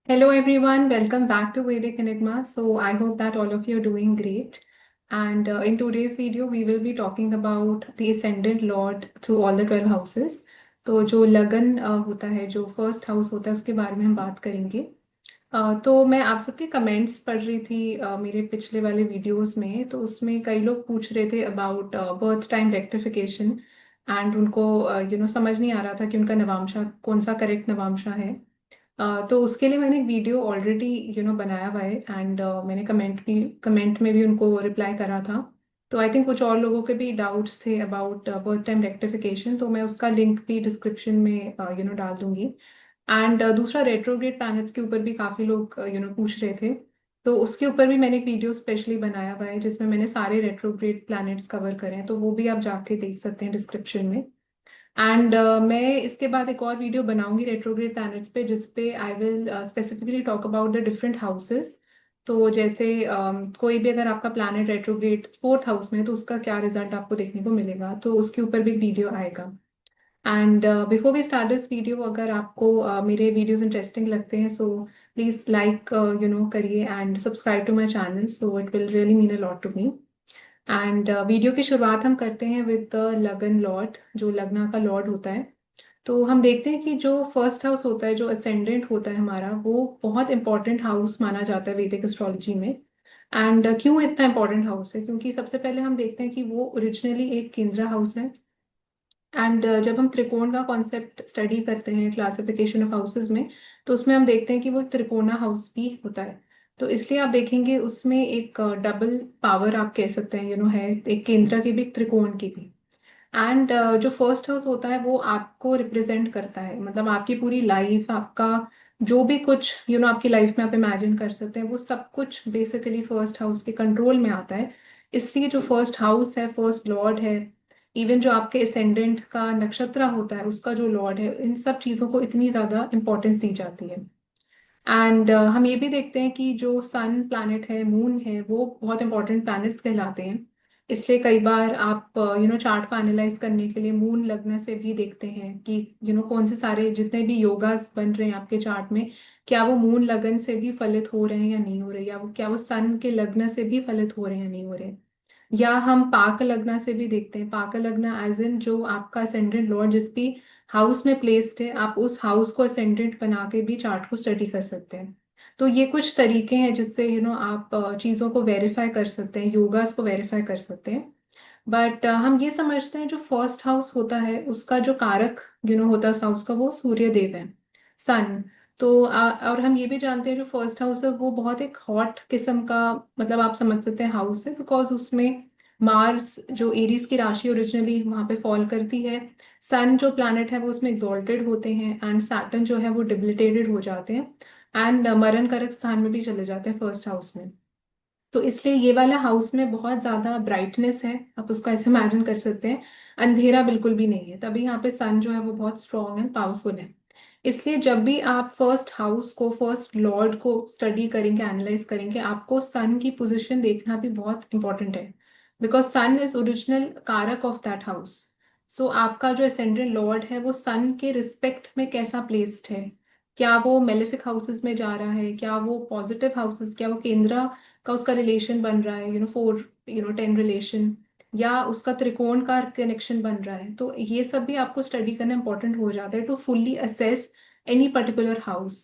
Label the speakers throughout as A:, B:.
A: Hello everyone, welcome back to Vedic Enigma. So I hope that all of you are doing great. And in today's video, we will be talking about the ascendant lord through all the 12 houses. तो जो लगन होता है, जो first house होता है, उसके बारे में हम बात करेंगे। तो मैं आप सबके कमेंट्स पढ़ रही थी मेरे पिछले वाले वीडियोस में। तो उसमें कई लोग पूछ रहे थे about birth time rectification and उनको समझ नहीं आ रहा था कि उनका नवांशा कौन सा करेक्ट नवांशा है। तो उसके लिए मैंने एक वीडियो ऑलरेडी बनाया हुआ है एंड मैंने कमेंट में भी उनको रिप्लाई करा था। तो आई थिंक कुछ और लोगों के भी डाउट्स थे अबाउट बर्थ टाइम रेक्टिफिकेशन, तो मैं उसका लिंक भी डिस्क्रिप्शन में डाल दूंगी। एंड दूसरा रेट्रोग्रेड प्लैनेट्स के ऊपर भी काफी लोग पूछ रहे थे। तो उसके ऊपर भी मैंने एक वीडियो स्पेशली बनाया हुआ है जिसमें मैंने सारे रेट्रोग्रेड प्लैनेट्स कवर करे हैं, तो वो भी आप जाके देख सकते हैं डिस्क्रिप्शन में। एंड मैं इसके बाद एक और वीडियो बनाऊंगी रेट्रोग्रेड प्लैनेट्स पे, जिसपे I will specifically talk about the different houses. तो जैसे कोई भी अगर आपका प्लैनेट रेट्रोग्रेड फोर्थ हाउस में है तो उसका क्या रिजल्ट आपको देखने को मिलेगा, तो उसके ऊपर भी वीडियो आएगा। And before we start this video, अगर आपको मेरे वीडियोस इंटरेस्टिंग लगते हैं सो प्लीज लाइक करिए and subscribe to my channel, so it will really mean a lot to me. And video की शुरुआत हम करते हैं विद द लगन लॉर्ड, जो लग्ना का लॉर्ड होता है। तो हम देखते हैं कि जो फर्स्ट हाउस होता है, जो असेंडेंट होता है हमारा, वो बहुत इंपॉर्टेंट हाउस माना जाता है वैदिक एस्ट्रोलॉजी में। एंड क्यों इतना इंपॉर्टेंट हाउस है, क्योंकि सबसे पहले हम देखते हैं कि वो ओरिजिनली एक केंद्रा हाउस है। एंड जब हम त्रिकोण का कॉन्सेप्ट स्टडी करते हैं क्लासिफिकेशन ऑफ हाउसेज में, तो उसमें हम देखते हैं कि वो त्रिकोणा हाउस भी होता है। तो इसलिए आप देखेंगे उसमें एक डबल पावर आप कह सकते हैं है, एक केंद्र की भी एक त्रिकोण की भी। एंड जो फर्स्ट हाउस होता है वो आपको रिप्रेजेंट करता है, मतलब आपकी पूरी लाइफ, आपका जो भी कुछ आपकी लाइफ में आप इमेजिन कर सकते हैं, वो सब कुछ बेसिकली फर्स्ट हाउस के कंट्रोल में आता है। इसलिए जो फर्स्ट हाउस है, फर्स्ट लॉर्ड है, इवन जो आपके असेंडेंट का नक्षत्र होता है उसका जो लॉर्ड है, इन सब चीजों को इतनी ज्यादा इंपॉर्टेंस दी जाती है। एंड हम ये भी देखते हैं कि जो सन प्लैनेट है, मून है, वो बहुत इंपॉर्टेंट प्लैनेट्स कहलाते हैं। इसलिए कई बार आप चार्ट को एनालाइज करने के लिए मून लग्न से भी देखते हैं कि कौन से सारे जितने भी योगास बन रहे हैं आपके चार्ट में, क्या वो मून लगन से भी फलित हो रहे हैं या नहीं हो रहे, या वो क्या वो सन के लग्न से भी फलित हो रहे हैं या नहीं हो रहे। या हम पाक लग्न से भी देखते हैं, पाक लग्न एज इन जो आपका असेंडेंट लॉर्ड जिस भी हाउस में प्लेस्ड है, आप उस हाउस को असेंडेंट बना के भी चार्ट को स्टडी कर सकते हैं। तो ये कुछ तरीके हैं जिससे आप चीजों को वेरीफाई कर सकते हैं, योगास को वेरीफाई कर सकते हैं। बट हम ये समझते हैं जो फर्स्ट हाउस होता है उसका जो कारक होता है उस हाउस का, वो सूर्य देव है, सन। तो और हम ये भी जानते हैं जो फर्स्ट हाउस है वो बहुत एक हॉट किस्म का, मतलब आप समझ सकते हैं हाउस है, बिकॉज उसमें मार्स जो एरीज की राशि ओरिजिनली वहां पे फॉल करती है, सन जो प्लैनेट है वो उसमें एग्जॉल्टेड होते हैं, एंड सैटर्न जो है वो डिबिलिटेटेड हो जाते हैं, एंड मरण कारक स्थान में भी चले जाते हैं फर्स्ट हाउस में। तो इसलिए ये वाला हाउस में बहुत ज्यादा ब्राइटनेस है, आप उसको ऐसे इमेजिन कर सकते हैं। अंधेरा बिल्कुल भी नहीं है, तभी यहाँ पे सन जो है वो बहुत स्ट्रांग एंड पावरफुल है। इसलिए जब भी आप फर्स्ट हाउस को, फर्स्ट लॉर्ड को स्टडी करेंगे, एनालाइज करेंगे, आपको सन की पोजीशन देखना भी बहुत इंपॉर्टेंट है, बिकॉज सन इज ओरिजिनल कारक ऑफ दैट हाउस। सो आपका जो असेंडेंट लॉर्ड है वो सन के रिस्पेक्ट में कैसा प्लेस्ड है, क्या वो मेलेफिक हाउसेस में जा रहा है, क्या वो पॉजिटिव हाउसेस, क्या वो केंद्र का उसका रिलेशन बन रहा है, 4 10 रिलेशन, या उसका त्रिकोण का कनेक्शन बन रहा है। तो ये सब भी आपको स्टडी करना इंपॉर्टेंट हो जाता है to fully assess any particular house.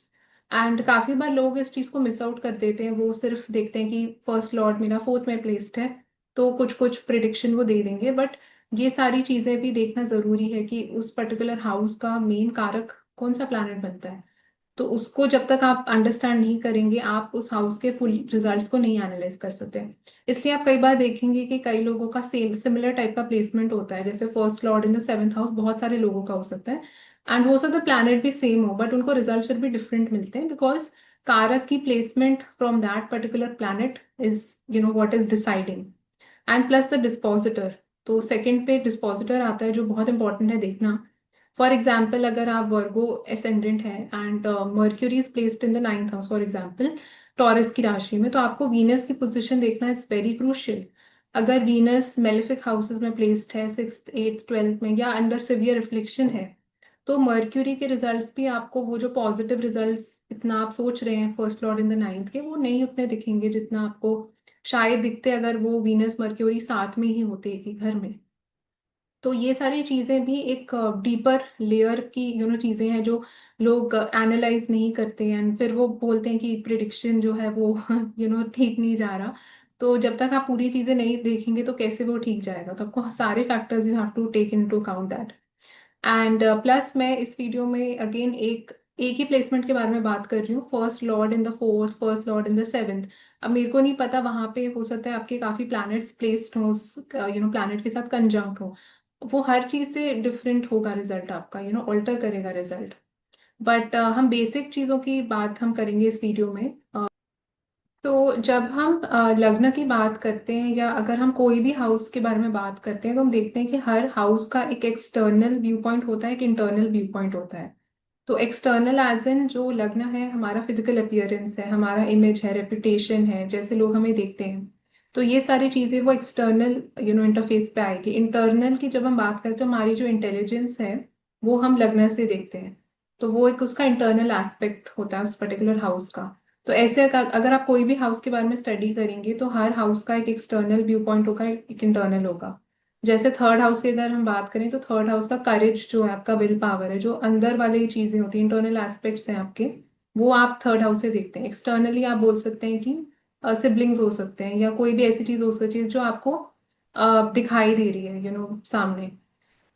A: And काफी बार लोग इस चीज को मिस आउट कर देते हैं, वो सिर्फ देखते हैं कि फर्स्ट लॉर्ड मेरा फोर्थ में प्लेस्ड है, तो कुछ कुछ प्रिडिक्शन वो दे देंगे। बट ये सारी चीजें भी देखना जरूरी है कि उस पर्टिकुलर हाउस का मेन कारक कौन सा प्लैनेट बनता है। तो उसको जब तक आप अंडरस्टैंड नहीं करेंगे, आप उस हाउस के फुल रिजल्ट्स को नहीं एनालाइज कर सकते। इसलिए आप कई बार देखेंगे कि कई लोगों का सेम सिमिलर टाइप का प्लेसमेंट होता है, जैसे first lord in the seventh house बहुत सारे लोगों का हो सकता है, एंड हो सकता है प्लैनेट भी सेम हो बट उनको रिजल्ट्स फिर भी डिफरेंट मिलते हैं, बिकॉज कारक की placement from that particular planet is what is deciding. And plus the dispositor, तो सेकंड पे डिस्पोजिटर आता है जो बहुत इंपॉर्टेंट है देखना। फॉर एग्जाम्पल अगर आप वर्गो एसेंडेंट है and mercury is placed in the ninth house, for example taurus की राशि में, तो आपको वीनस की पोजीशन देखना इज वेरी क्रूशियल। अगर वीनस मेलिफिक हाउसेस में प्लेस्ड है, सिक्स एट्थ ट्वेल्थ में, या अंडर सिवियर रिफ्लेक्शन है, तो मर्क्यूरी के रिजल्ट्स भी आपको वो जो पॉजिटिव रिजल्ट्स इतना आप सोच रहे हैं first lord in the ninth के, वो नहीं उतने दिखेंगे जितना आपको शायद दिखते अगर वो वीनस मर्क्यूरी साथ में ही होते एक ही घर में। तो ये सारी चीजें भी एक डीपर लेयर की चीजें हैं जो लोग एनालाइज नहीं करते हैं, फिर वो बोलते हैं कि प्रिडिक्शन जो है वो ठीक नहीं जा रहा। तो जब तक आप पूरी चीजें नहीं देखेंगे तो कैसे वो ठीक जाएगा, तो आपको सारे factors you have to take into account that. And plus मैं इस वीडियो में अगेन एक ही प्लेसमेंट के बारे में बात कर रही हूँ, first lord in the fourth, first lord in the seventh. अब मेरे को नहीं पता वहां पे हो सकता है आपके काफी प्लैनेट्स प्लेस्ड हो, प्लैनेट के साथ कंजंक्ट हो, वो हर चीज से डिफरेंट होगा रिजल्ट आपका, ऑल्टर करेगा रिजल्ट। बट हम बेसिक चीजों की बात हम करेंगे इस वीडियो में। तो जब हम लग्न की बात करते हैं या अगर हम कोई भी हाउस के बारे में बात करते हैं तो हम देखते हैं कि हर हाउस का एक एक्सटर्नल व्यू पॉइंट होता है, एक इंटरनल व्यू पॉइंट होता है। तो एक्सटर्नल एज इन जो लग्न है हमारा फिजिकल अपीयरेंस है, हमारा इमेज है, रेपुटेशन है, जैसे लोग हमें देखते हैं। तो ये सारी चीजें वो एक्सटर्नल इंटरफेस पे आएगी। इंटरनल की जब हम बात करते हैं हमारी जो इंटेलिजेंस है वो हम लग्न से देखते हैं। तो वो एक उसका इंटरनल एस्पेक्ट होता है उस पर्टिकुलर हाउस का। तो ऐसे अगर आप कोई भी हाउस के बारे में स्टडी करेंगे तो हर हाउस का एक एक्सटर्नल व्यू पॉइंट होगा, एक इंटरनल होगा। जैसे थर्ड हाउस की अगर हम बात करें तो थर्ड हाउस का करेज जो है, आपका विल पावर है, जो अंदर वाली चीजें होती हैं, इंटरनल एस्पेक्ट्स हैं आपके, वो आप थर्ड हाउस से देखते हैं। एक्सटर्नली आप बोल सकते हैं कि सिबलिंग्स हो सकते हैं या कोई भी ऐसी चीज हो सकती है जो आपको दिखाई दे रही है सामने।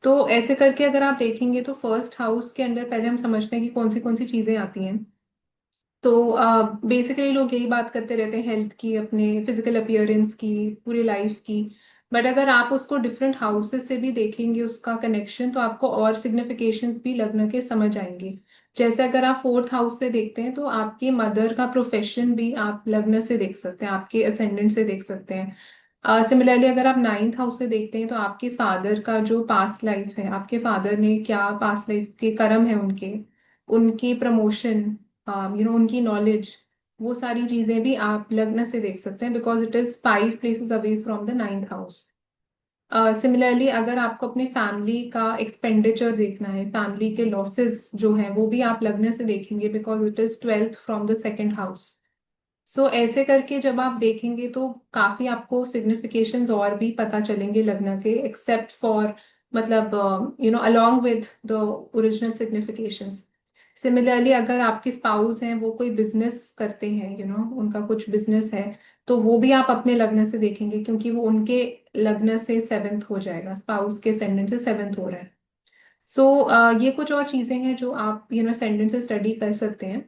A: तो ऐसे करके अगर आप देखेंगे तो फर्स्ट हाउस के अंदर पहले हम समझते हैं कि कौन सी चीजें आती हैं। तो बेसिकली लोग यही बात करते रहते हैं हेल्थ की, अपने फिजिकल अपीयरेंस की, पूरी लाइफ की। बट अगर आप उसको डिफरेंट हाउसेस से भी देखेंगे उसका कनेक्शन, तो आपको और सिग्निफिकेशंस भी लग्न के समझ आएंगे। जैसे अगर आप फोर्थ हाउस से देखते हैं तो आपके मदर का प्रोफेशन भी आप लग्न से देख सकते हैं, आपके असेंडेंट से देख सकते हैं। सिमिलरली अगर आप नाइन्थ हाउस से देखते हैं तो आपके फादर का जो पास्ट लाइफ है, आपके फादर ने क्या पास्ट लाइफ के कर्म है उनके, उनकी प्रमोशन, उनकी नॉलेज, वो सारी चीजें भी आप लग्न से देख सकते हैं, because it is 5 places away from the ninth house. Similarly अगर आपको अपनी फैमिली का एक्सपेंडिचर देखना है, फैमिली के लॉसेस जो हैं वो भी आप लग्न से देखेंगे, because it is twelfth from the second house. So ऐसे करके जब आप देखेंगे तो काफी आपको सिग्निफिकेशंस और भी पता चलेंगे लग्न के, एक्सेप्ट फॉर मतलब along with the original significations. Similarly अगर आपके स्पाउस हैं वो कोई बिजनेस करते हैं, उनका कुछ बिजनेस है, तो वो भी आप अपने लग्न से देखेंगे, क्योंकि वो उनके लग्न से सेवेंथ हो जाएगा, स्पाउस के असेंडेंट से सेवेंथ हो रहा है। सो ये कुछ और चीजें हैं जो आप असेंडेंट से स्टडी कर सकते हैं।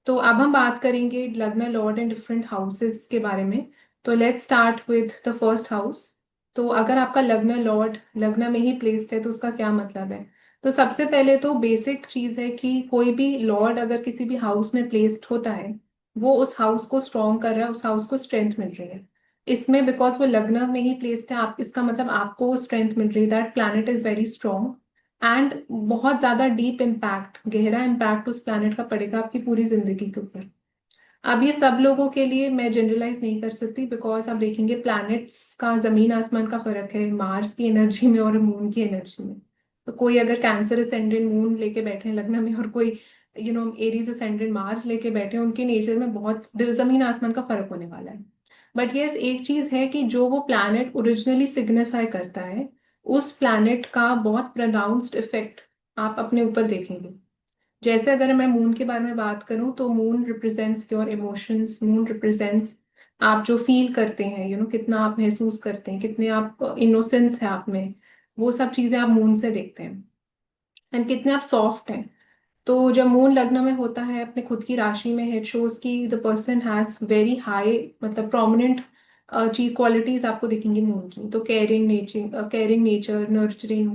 A: तो अब हम बात करेंगे लग्न लॉर्ड एंड डिफरेंट हाउसेस के बारे में। तो let's start with the first house. तो अगर आपका लग्न लॉर्ड लग्न में ही प्लेस्ड है तो उसका क्या मतलब है। तो सबसे पहले तो बेसिक चीज है कि कोई भी लॉर्ड अगर किसी भी हाउस में प्लेस्ड होता है, वो उस हाउस को स्ट्रॉन्ग कर रहा है, उस हाउस को स्ट्रेंथ मिल रही है इसमें, बिकॉज वो लग्न में ही प्लेस्ड है। आप इसका मतलब आपको स्ट्रेंथ मिल रही है, that planet is very strong. And बहुत ज्यादा डीप इम्पैक्ट, गहरा इम्पैक्ट उस प्लैनेट का पड़ेगा आपकी पूरी जिंदगी के ऊपर। अब ये सब लोगों के लिए मैं जनरलाइज नहीं कर सकती, बिकॉज आप देखेंगे प्लैनेट्स का जमीन आसमान का फर्क है मार्स की एनर्जी में और मून की एनर्जी में। तो कोई अगर कैंसर असेंडेंट मून लेके बैठे हैं लग्न में और कोई एरीज असेंडेंट मार्स लेके बैठे हैं, उनके नेचर में बहुत जमीन आसमान का फर्क होने वाला है। बट यस एक चीज है कि जो वो प्लैनेट ओरिजिनली सिग्निफाई करता है, उस प्लैनेट का बहुत प्रोनाउंस्ड इफेक्ट आप अपने ऊपर देखेंगे। जैसे अगर मैं मून के बारे में बात करूं तो moon represents your emotions, moon represents आप जो फील करते हैं, कितना आप महसूस करते हैं, कितने आप इनोसेंस है आप में, वो सब चीजें आप मून से देखते हैं। एंड कितने आप सॉफ्ट हैं। तो जब मून लग्न में होता है अपने खुद की राशि में, इट शोज की the person has very high मतलब प्रोमिनेंट चीज क्वालिटीज आपको दिखेंगी मून की। तो caring nature, nurturing,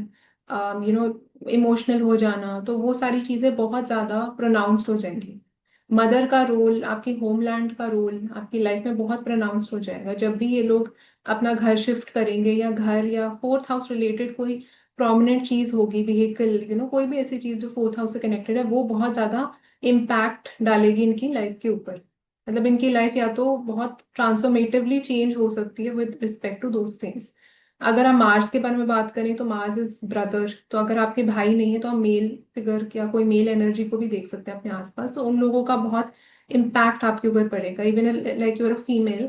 A: you know emotional हो जाना, तो वो सारी चीजें बहुत ज्यादा प्रोनाउंस्ड हो जाएंगी। मदर का रोल, आपकी होमलैंड का रोल आपकी लाइफ में बहुत प्रोनाउंस्ड हो जाएगा जब भी ये लोग अपना घर शिफ्ट करेंगे, या घर या फोर्थ हाउस रिलेटेड कोई प्रोमिनेंट चीज होगी, व्हीकल, कोई भी ऐसी चीज जो फोर्थ हाउस से कनेक्टेड है, वो बहुत ज्यादा इम्पैक्ट डालेगी इनकी लाइफ के ऊपर। मतलब इनकी लाइफ या तो बहुत ट्रांसफॉर्मेटिवली चेंज हो सकती है with respect to those things. अगर हम मार्स के बारे में बात करें तो मार्स इज ब्रदर, तो अगर आपके भाई नहीं है तो हम मेल फिगर या कोई मेल एनर्जी को भी देख सकते हैं अपने आसपास, तो उन लोगों का बहुत इम्पैक्ट आपके ऊपर पड़ेगा। Even like you're a female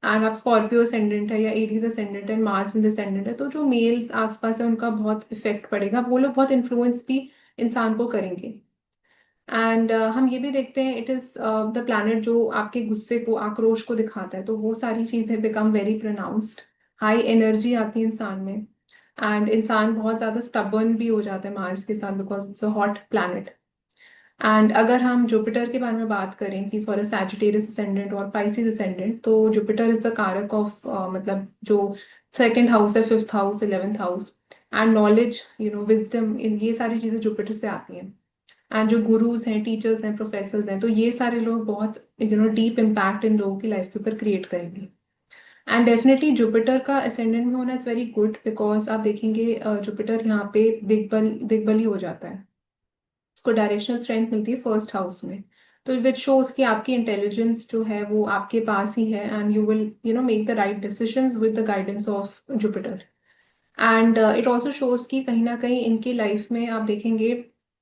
A: and आप स्कॉर्पियो असेंडेंट है या एरीज असेंडेंट है, मार्स इन असेंडेंट है, तो जो मेल्स आसपास है उनका बहुत इफेक्ट पड़ेगा, वो लोग बहुत इन्फ्लुएंस भी इंसान को करेंगे। एंड हम ये भी देखते हैं, इट इज द प्लैनेट जो आपके गुस्से को, आक्रोश को दिखाता है, तो वो सारी चीजें become very pronounced. High energy आती है इंसान में, एंड इंसान बहुत ज्यादा स्टबर्न भी हो जाता है मार्स के साथ, because it's a hot planet. And अगर हम जुपिटर के बारे में बात करें कि फॉर अ सैजिटेरियस असेंडेंट और पाइसिस असेंडेंट, तो जुपिटर इज द कारक ऑफ मतलब जो सेकंड हाउस है, fifth house, 11th house, and knowledge, wisdom, इन ये सारी चीजें जुपिटर से आती हैं। एंड जो गुरुज हैं, टीचर्स हैं, प्रोफेसर्स हैं, तो ये सारे लोग बहुत डीप इम्पैक्ट इन लोगों की लाइफ के ऊपर क्रिएट करेंगे। एंड डेफिनेटली जुपिटर का असेंडेंट में होना इट्स वेरी गुड, बिकॉज आप देखेंगे जुपिटर यहाँ पे दिग्बल दिग्बली हो जाता है, उसको डायरेक्शनल स्ट्रेंथ मिलती है फर्स्ट हाउस में। तो विच शोज कि आपकी इंटेलिजेंस जो है वो आपके पास ही है, and you will make the right decisions with the guidance of Jupiter. And it also shows कि कहीं ना कहीं इनकी लाइफ में आप देखेंगे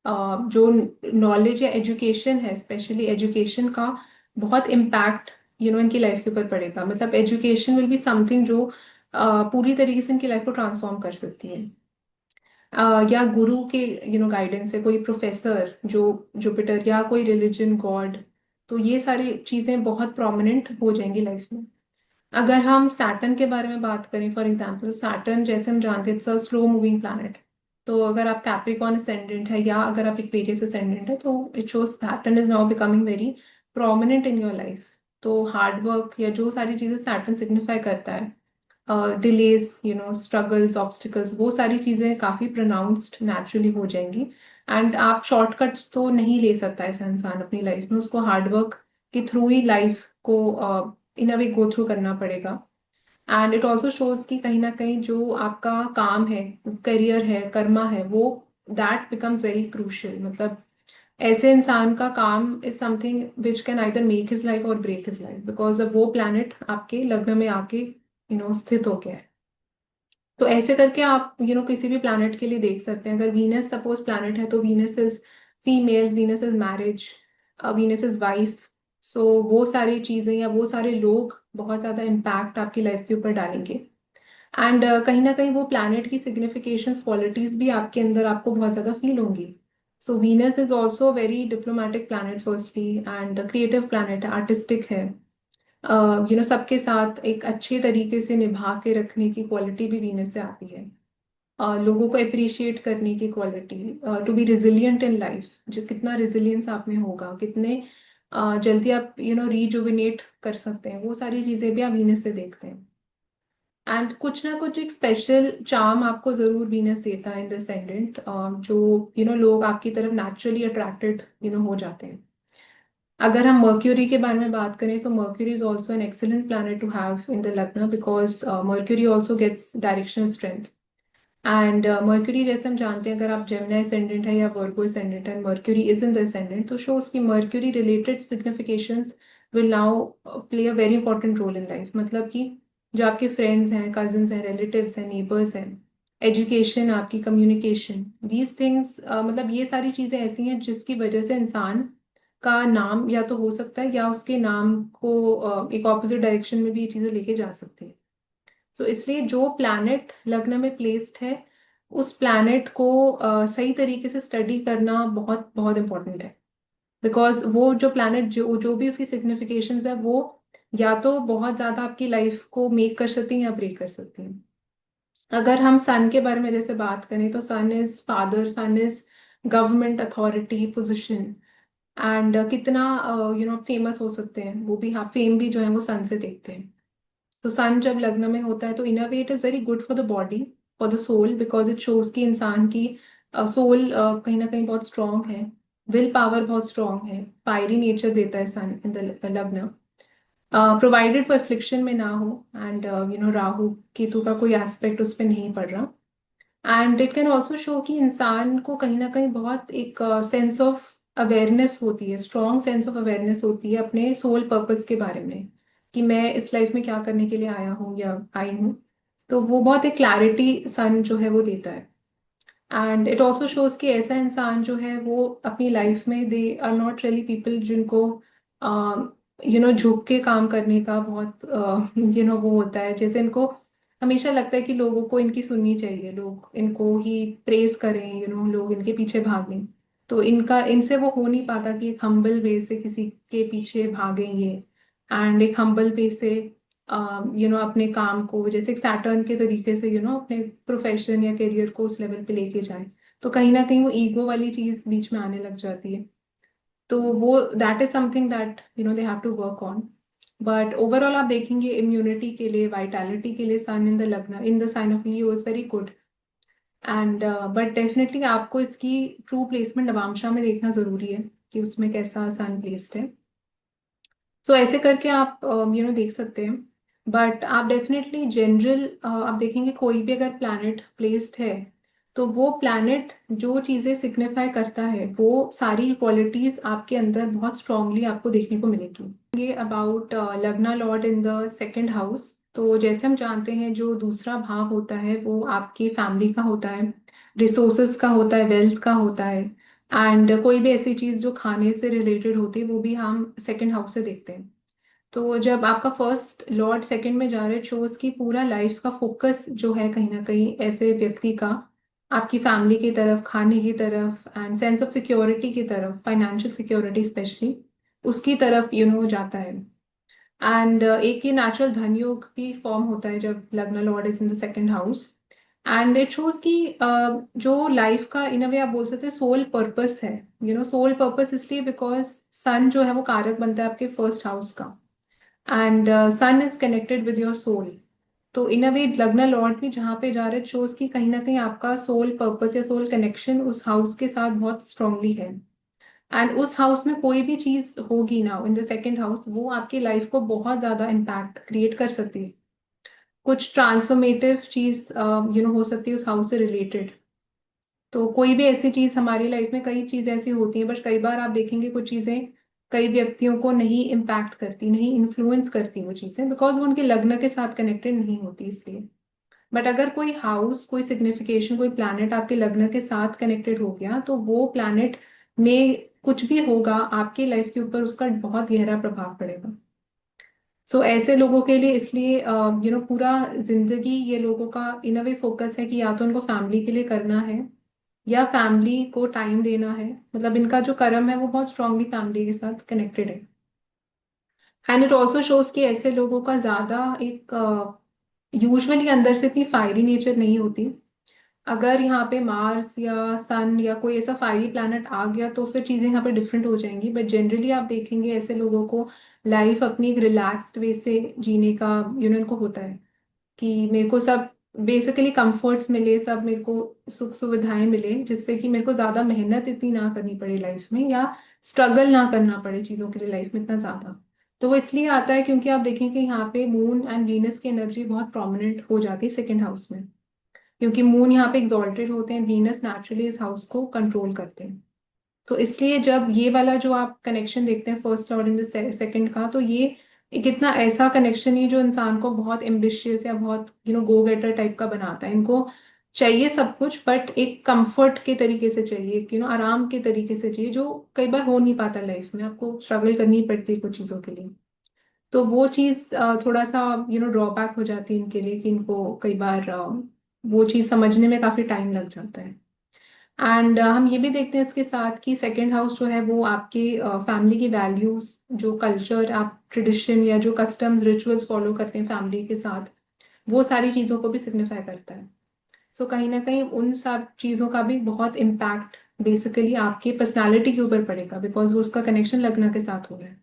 A: जो नॉलेज या एजुकेशन है, स्पेशली एजुकेशन का बहुत इम्पैक्ट इनकी लाइफ के ऊपर पड़ेगा। मतलब एजुकेशन विल बी समथिंग जो पूरी तरीके से इनकी लाइफ को ट्रांसफॉर्म कर सकती है। या गुरु के गाइडेंस है, कोई प्रोफेसर जो जुपिटर, या कोई रिलीजन, गॉड, तो ये सारी चीजें बहुत प्रोमिनेंट हो जाएंगी लाइफ में। अगर हम सैटर्न के बारे में बात करें फॉर एग्जांपल, सैटर्न जैसे हम जानते हैं it's a slow moving planet. तो अगर आप कैप्रिकॉर्न असेंडेंट है या अगर आप एक्वेरियस असेंडेंट है, तो it shows Saturn is now becoming very prominent in your life. तो हार्ड वर्क या जो सारी चीजें सैटर्न सिग्निफाई करता है, डिलेज, स्ट्रगल्स, ऑब्स्टिकल्स, वो सारी चीजें काफी प्रोनाउंस्ड नेचुरली हो जाएंगी। एंड आप शॉर्टकट्स तो नहीं ले सकता ऐसा इंसान अपनी लाइफ में, उसको हार्डवर्क के थ्रू ही लाइफ को इन अ वे गो थ्रू करना पड़ेगा। एंड इट ऑल्सो शोज कि कहीं ना कहीं जो आपका काम है, करियर है, कर्मा है, वो दैट बिकम्स वेरी क्रूशियल। मतलब ऐसे इंसान का काम is something which can either make his life और ब्रेक हिज लाइफ, बिकॉज अब वो प्लैनेट आपके लग्न में आके स्थित हो गया है। तो ऐसे करके आप किसी भी प्लैनेट के लिए देख सकते हैं। अगर वीनस सपोज प्लैनेट है, तो Venus is females, Venus is marriage, Venus is wife. So वो सारी चीजें या वो सारे लोग बहुत ज्यादा इम्पैक्ट आपकी लाइफ के ऊपर डालेंगे। एंड कहीं ना कहीं वो प्लैनेट की सिग्निफिकेशंस, क्वालिटीज भी आपके अंदर आपको बहुत ज्यादा फील होंगी। सो Venus is also very diplomatic planet firstly, and creative planet, artistic है। सबके साथ एक अच्छे तरीके से निभा के रखने की क्वालिटी भी वीनस से आती है। लोगों को अप्रिशिएट करने की quality, to be resilient in life, जो कितना रिजिलियंस आप में होगा, कितने जल्दी आप रिजुविनेट कर सकते हैं, वो सारी चीजें भी आप वीनस से देखते हैं। एंड कुछ ना कुछ एक स्पेशल चार्म आपको जरूर वीनस देता है इन द असेंडेंट, जो लोग आपकी तरफ नेचुरली अट्रैक्टेड हो जाते हैं। अगर हम मर्क्यूरी के बारे में बात करें, तो Mercury is also an excellent planet to have in the लग्न, because Mercury also gets directional strength. And Mercury जैसे हम जानते हैं, अगर आप जेमिनी असेंडेंट है या वर्गो असेंडेंट है, Mercury is in the ascendant, तो शोज की Mercury related significations will now play a very important role in life. मतलब कि जो आपके फ्रेंड्स हैं, कजिन्स हैं, रिलेटिव्स हैं, नेबर्स हैं, एजुकेशन, आपकी कम्युनिकेशन, दीज थिंग्स, मतलब ये सारी चीजें ऐसी हैं जिसकी वजह से इंसान का नाम या तो हो सकता है, या उसके नाम को एक ऑपोजिट डायरेक्शन में भी ये चीजें लेके जा सकती है। तो इसलिए जो प्लैनेट लग्न में प्लेस्ड है, उस प्लैनेट को सही तरीके से स्टडी करना बहुत बहुत इंपॉर्टेंट है। बिकॉज वो जो प्लैनेट, जो जो भी उसकी सिग्निफिकेशंस है, वो या तो बहुत ज्यादा आपकी लाइफ को मेक कर सकती हैं या ब्रेक कर सकती हैं। अगर हम सन के बारे में जैसे बात करें, तो sun is father, sun is government authority position. And कितना फेमस हो सकते हैं वो भी, हाँ, फेम भी जो है वो सन से देखते हैं। तो सन जब लग्न में होता है, तो in a way it is very good for the body, for the soul, because it shows कि इंसान की सोल कहीं ना कहीं बहुत स्ट्रांग है, विल पावर बहुत स्ट्रांग है, फायरी नेचर देता है सन इन द लग्न, प्रोवाइडेड वो एफ्लिक्शन में ना हो, एंड राहु केतु का कोई एस्पेक्ट उस पर नहीं पड़ रहा। And it can also show कि इंसान को कहीं ना कहीं बहुत एक सेंस ऑफ अवेयरनेस होती है, स्ट्रॉन्ग सेंस ऑफ अवेयरनेस होती है अपने सोल पर्पस के बारे में, कि मैं इस लाइफ में क्या करने के लिए आया हूँ या आई हूँ। तो वो बहुत एक क्लैरिटी सन जो है वो देता है। एंड इट ऑल्सो शोज कि ऐसा इंसान जो है वो अपनी लाइफ में they are not really people जिनको झुक के काम करने का बहुत वो होता है। जैसे इनको हमेशा लगता है कि लोगों को इनकी सुननी चाहिए, लोग इनको ही प्रेज करें, लोग इनके पीछे भागें। तो इनका इनसे वो हो नहीं पाता कि एक हम्बल वे से किसी के पीछे भागें ये, एंड एक हम्बल वे से अपने काम को जैसे एक सैटर्न के तरीके से अपने प्रोफेशन या करियर को उस लेवल पे लेके जाए। तो कहीं ना कहीं वो ईगो वाली चीज बीच में आने लग जाती है। तो वो that is something that they have to work on. But overall आप देखेंगे इम्यूनिटी के लिए, वाइटैलिटी के लिए सन in the lagna in the sign of Leo is very good. And but definitely आपको इसकी ट्रू प्लेसमेंट नवांशा में देखना जरूरी है कि उसमें कैसा सन प्लेस्ड है। सो ऐसे करके आप देख सकते हैं। बट आप डेफिनेटली जनरल आप देखेंगे कोई भी अगर प्लैनेट प्लेस्ड है तो वो प्लैनेट जो चीजें सिग्निफाई करता है वो सारी क्वालिटीज आपके अंदर बहुत स्ट्रांगली आपको देखने को मिलेगी। ये अबाउट लग्ना Lord in the second house. तो जैसे हम जानते हैं जो दूसरा भाव होता है वो आपकी फैमिली का होता है, रिसोर्सेज का होता है, वेल्थ का होता है। एंड कोई भी ऐसी चीज जो खाने से रिलेटेड होती है वो भी हम सेकंड हाउस से देखते हैं। तो जब आपका फर्स्ट लॉर्ड सेकंड में जा रहे हैं, शोज की पूरा लाइफ का फोकस जो है कहीं ना कहीं ऐसे व्यक्ति का आपकी फैमिली की तरफ, खाने की तरफ एंड सेंस ऑफ सिक्योरिटी की तरफ, फाइनेंशियल सिक्योरिटी स्पेशली उसकी तरफ जाता है। एंड एक ये नेचुरल धन योग भी फॉर्म होता है जब लग्न Lord is in the second house. And it shows कि जो लाइफ का इन अ वे आप बोल सकते हैं सोल पर्पस है। सोल पर्पस इसलिए बिकॉज सन जो है वो कारक बनता है आपके फर्स्ट हाउस का, and Sun is connected with your soul. तो इन अ वे लग्न लॉर्ड भी जहाँ पे जा रहे शोज कि कहीं ना कहीं आपका सोल पर्पस या सोल कनेक्शन उस हाउस के साथ बहुत स्ट्रांगली है। एंड उस हाउस में कोई भी चीज होगी ना इन द सेकेंड हाउस वो आपकी लाइफ को बहुत ज्यादा इम्पैक्ट क्रिएट कर सकती है। कुछ ट्रांसफॉर्मेटिव चीज हो सकती है उस हाउस से रिलेटेड। तो कोई भी ऐसी चीज हमारी लाइफ में कई चीज ऐसी होती हैं, बट कई बार आप देखेंगे कुछ चीजें कई व्यक्तियों को नहीं इम्पैक्ट करती, नहीं इन्फ्लुएंस करती वो चीजें, बिकॉज वो उनके लग्न के साथ कनेक्टेड नहीं होती इसलिए। बट अगर कोई हाउस, कोई सिग्निफिकेशन, कोई प्लैनेट आपके लग्न के साथ कनेक्टेड हो गया तो वो प्लैनेट में कुछ भी होगा आपके लाइफ के ऊपर उसका बहुत गहरा प्रभाव पड़ेगा। सो ऐसे लोगों के लिए इसलिए पूरा जिंदगी ये लोगों का इन अ वे फोकस है कि या तो उनको फैमिली के लिए करना है या फैमिली को टाइम देना है। मतलब इनका जो कर्म है वो बहुत स्ट्रांगली फैमिली के साथ कनेक्टेड है। एंड इट ऑल्सो शोज कि ऐसे लोगों का ज्यादा एक यूजुअली अंदर से इतनी फायरी नेचर नहीं होती। अगर यहाँ पे मार्स या सन या कोई ऐसा फायरी प्लैनेट आ गया तो फिर चीजें यहाँ पे डिफरेंट हो जाएंगी। बट जनरली आप देखेंगे ऐसे लोगों को लाइफ अपनी एक रिलैक्स्ड वे से जीने का इनको होता है कि मेरे को सब बेसिकली कंफर्ट्स मिले, सब मेरे को सुख सुविधाएं मिले जिससे कि मेरे को ज्यादा मेहनत इतनी ना करनी पड़े लाइफ में, या स्ट्रगल ना करना पड़े चीजों के लिए लाइफ में इतना ज्यादा। तो वो इसलिए आता है क्योंकि आप देखेंगे यहाँ पे मून एंड वीनस की एनर्जी बहुत प्रोमिनेंट हो जाती है सेकेंड हाउस में। क्योंकि मून यहाँ पे एग्जॉल्टेड होते हैं, वीनस नेचुरली इस हाउस को कंट्रोल करते हैं। तो इसलिए जब ये वाला जो आप कनेक्शन देखते हैं first lord in the second का, तो ये एक इतना ऐसा कनेक्शन ही जो इंसान को बहुत एम्बिशियस या बहुत गो गेटर टाइप का बनाता है। इनको चाहिए सब कुछ बट एक कंफर्ट के तरीके से चाहिए, एक आराम के तरीके से चाहिए, जो कई बार हो नहीं पाता लाइफ में, आपको स्ट्रगल करनी पड़ती है कुछ चीज़ों के लिए। तो वो चीज़ थोड़ा सा ड्रॉबैक हो जाती है इनके लिए कि इनको कई बार वो चीज़ समझने में काफ़ी टाइम लग जाता है। एंड हम ये भी देखते हैं इसके साथ कि सेकेंड हाउस जो है वो आपके फैमिली की वैल्यूज, जो कल्चर आप ट्रेडिशन या जो कस्टम्स रिचुअल्स फॉलो करते हैं फैमिली के साथ, वो सारी चीज़ों को भी सिग्निफाई करता है। सो कहीं ना कहीं उन सब चीज़ों का भी बहुत इम्पैक्ट बेसिकली आपके पर्सनालिटी के ऊपर पड़ेगा बिकॉज वो उसका कनेक्शन लग्न के साथ हो रहा है।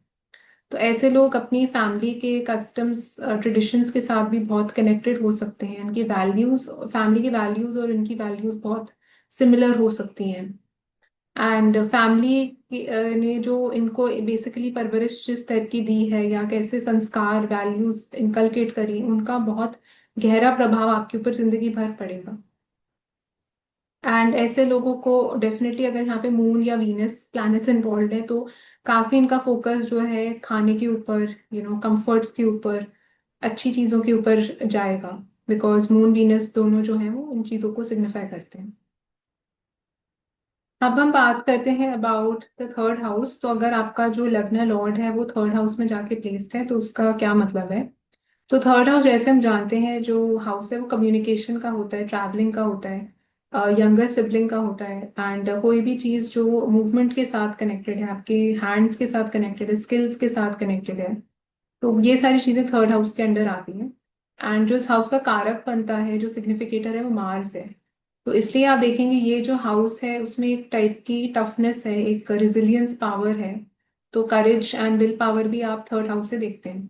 A: तो ऐसे लोग अपनी फैमिली के कस्टम्स ट्रेडिशंस के साथ भी बहुत कनेक्टेड हो सकते हैं। इनकी वैल्यूज, फैमिली की वैल्यूज और इनकी वैल्यूज बहुत सिमिलर हो सकती हैं। एंड फैमिली ने जो इनको बेसिकली परवरिश जिस टाइप की दी है या कैसे संस्कार वैल्यूज इनकलकेट करी, उनका बहुत गहरा प्रभाव आपके ऊपर जिंदगी भर पड़ेगा। एंड ऐसे लोगों को डेफिनेटली अगर यहाँ पे मून या वीनस प्लैनेट्स इन्वॉल्व है तो काफी इनका फोकस जो है खाने के ऊपर, कंफर्ट्स के ऊपर, अच्छी चीजों के ऊपर जाएगा। बिकॉज मून वीनस दोनों जो है वो इन चीज़ों को सिग्निफाई करते हैं। अब हम बात करते हैं अबाउट द थर्ड हाउस। तो अगर आपका जो लग्न लॉर्ड है वो थर्ड हाउस में जाके प्लेस्ड है तो उसका क्या मतलब है। तो थर्ड हाउस जैसे हम जानते हैं जो हाउस है वो कम्युनिकेशन का होता है, ट्रैवलिंग का होता है, यंगर सिबलिंग का होता है, एंड कोई भी चीज़ जो मूवमेंट के साथ कनेक्टेड है, आपके हैंड्स के साथ कनेक्टेड है, स्किल्स के साथ कनेक्टेड है। तो ये सारी चीज़ें थर्ड हाउस के अंडर आती हैं। एंड जो इस हाउस का कारक बनता है, जो सिग्निफिकेटर है, वो मार्स है। तो इसलिए आप देखेंगे ये जो हाउस है उसमें एक टाइप की टफनेस है, एक रिजिलियंस पावर है। तो करेज एंड विल पावर भी आप थर्ड हाउस से देखते हैं।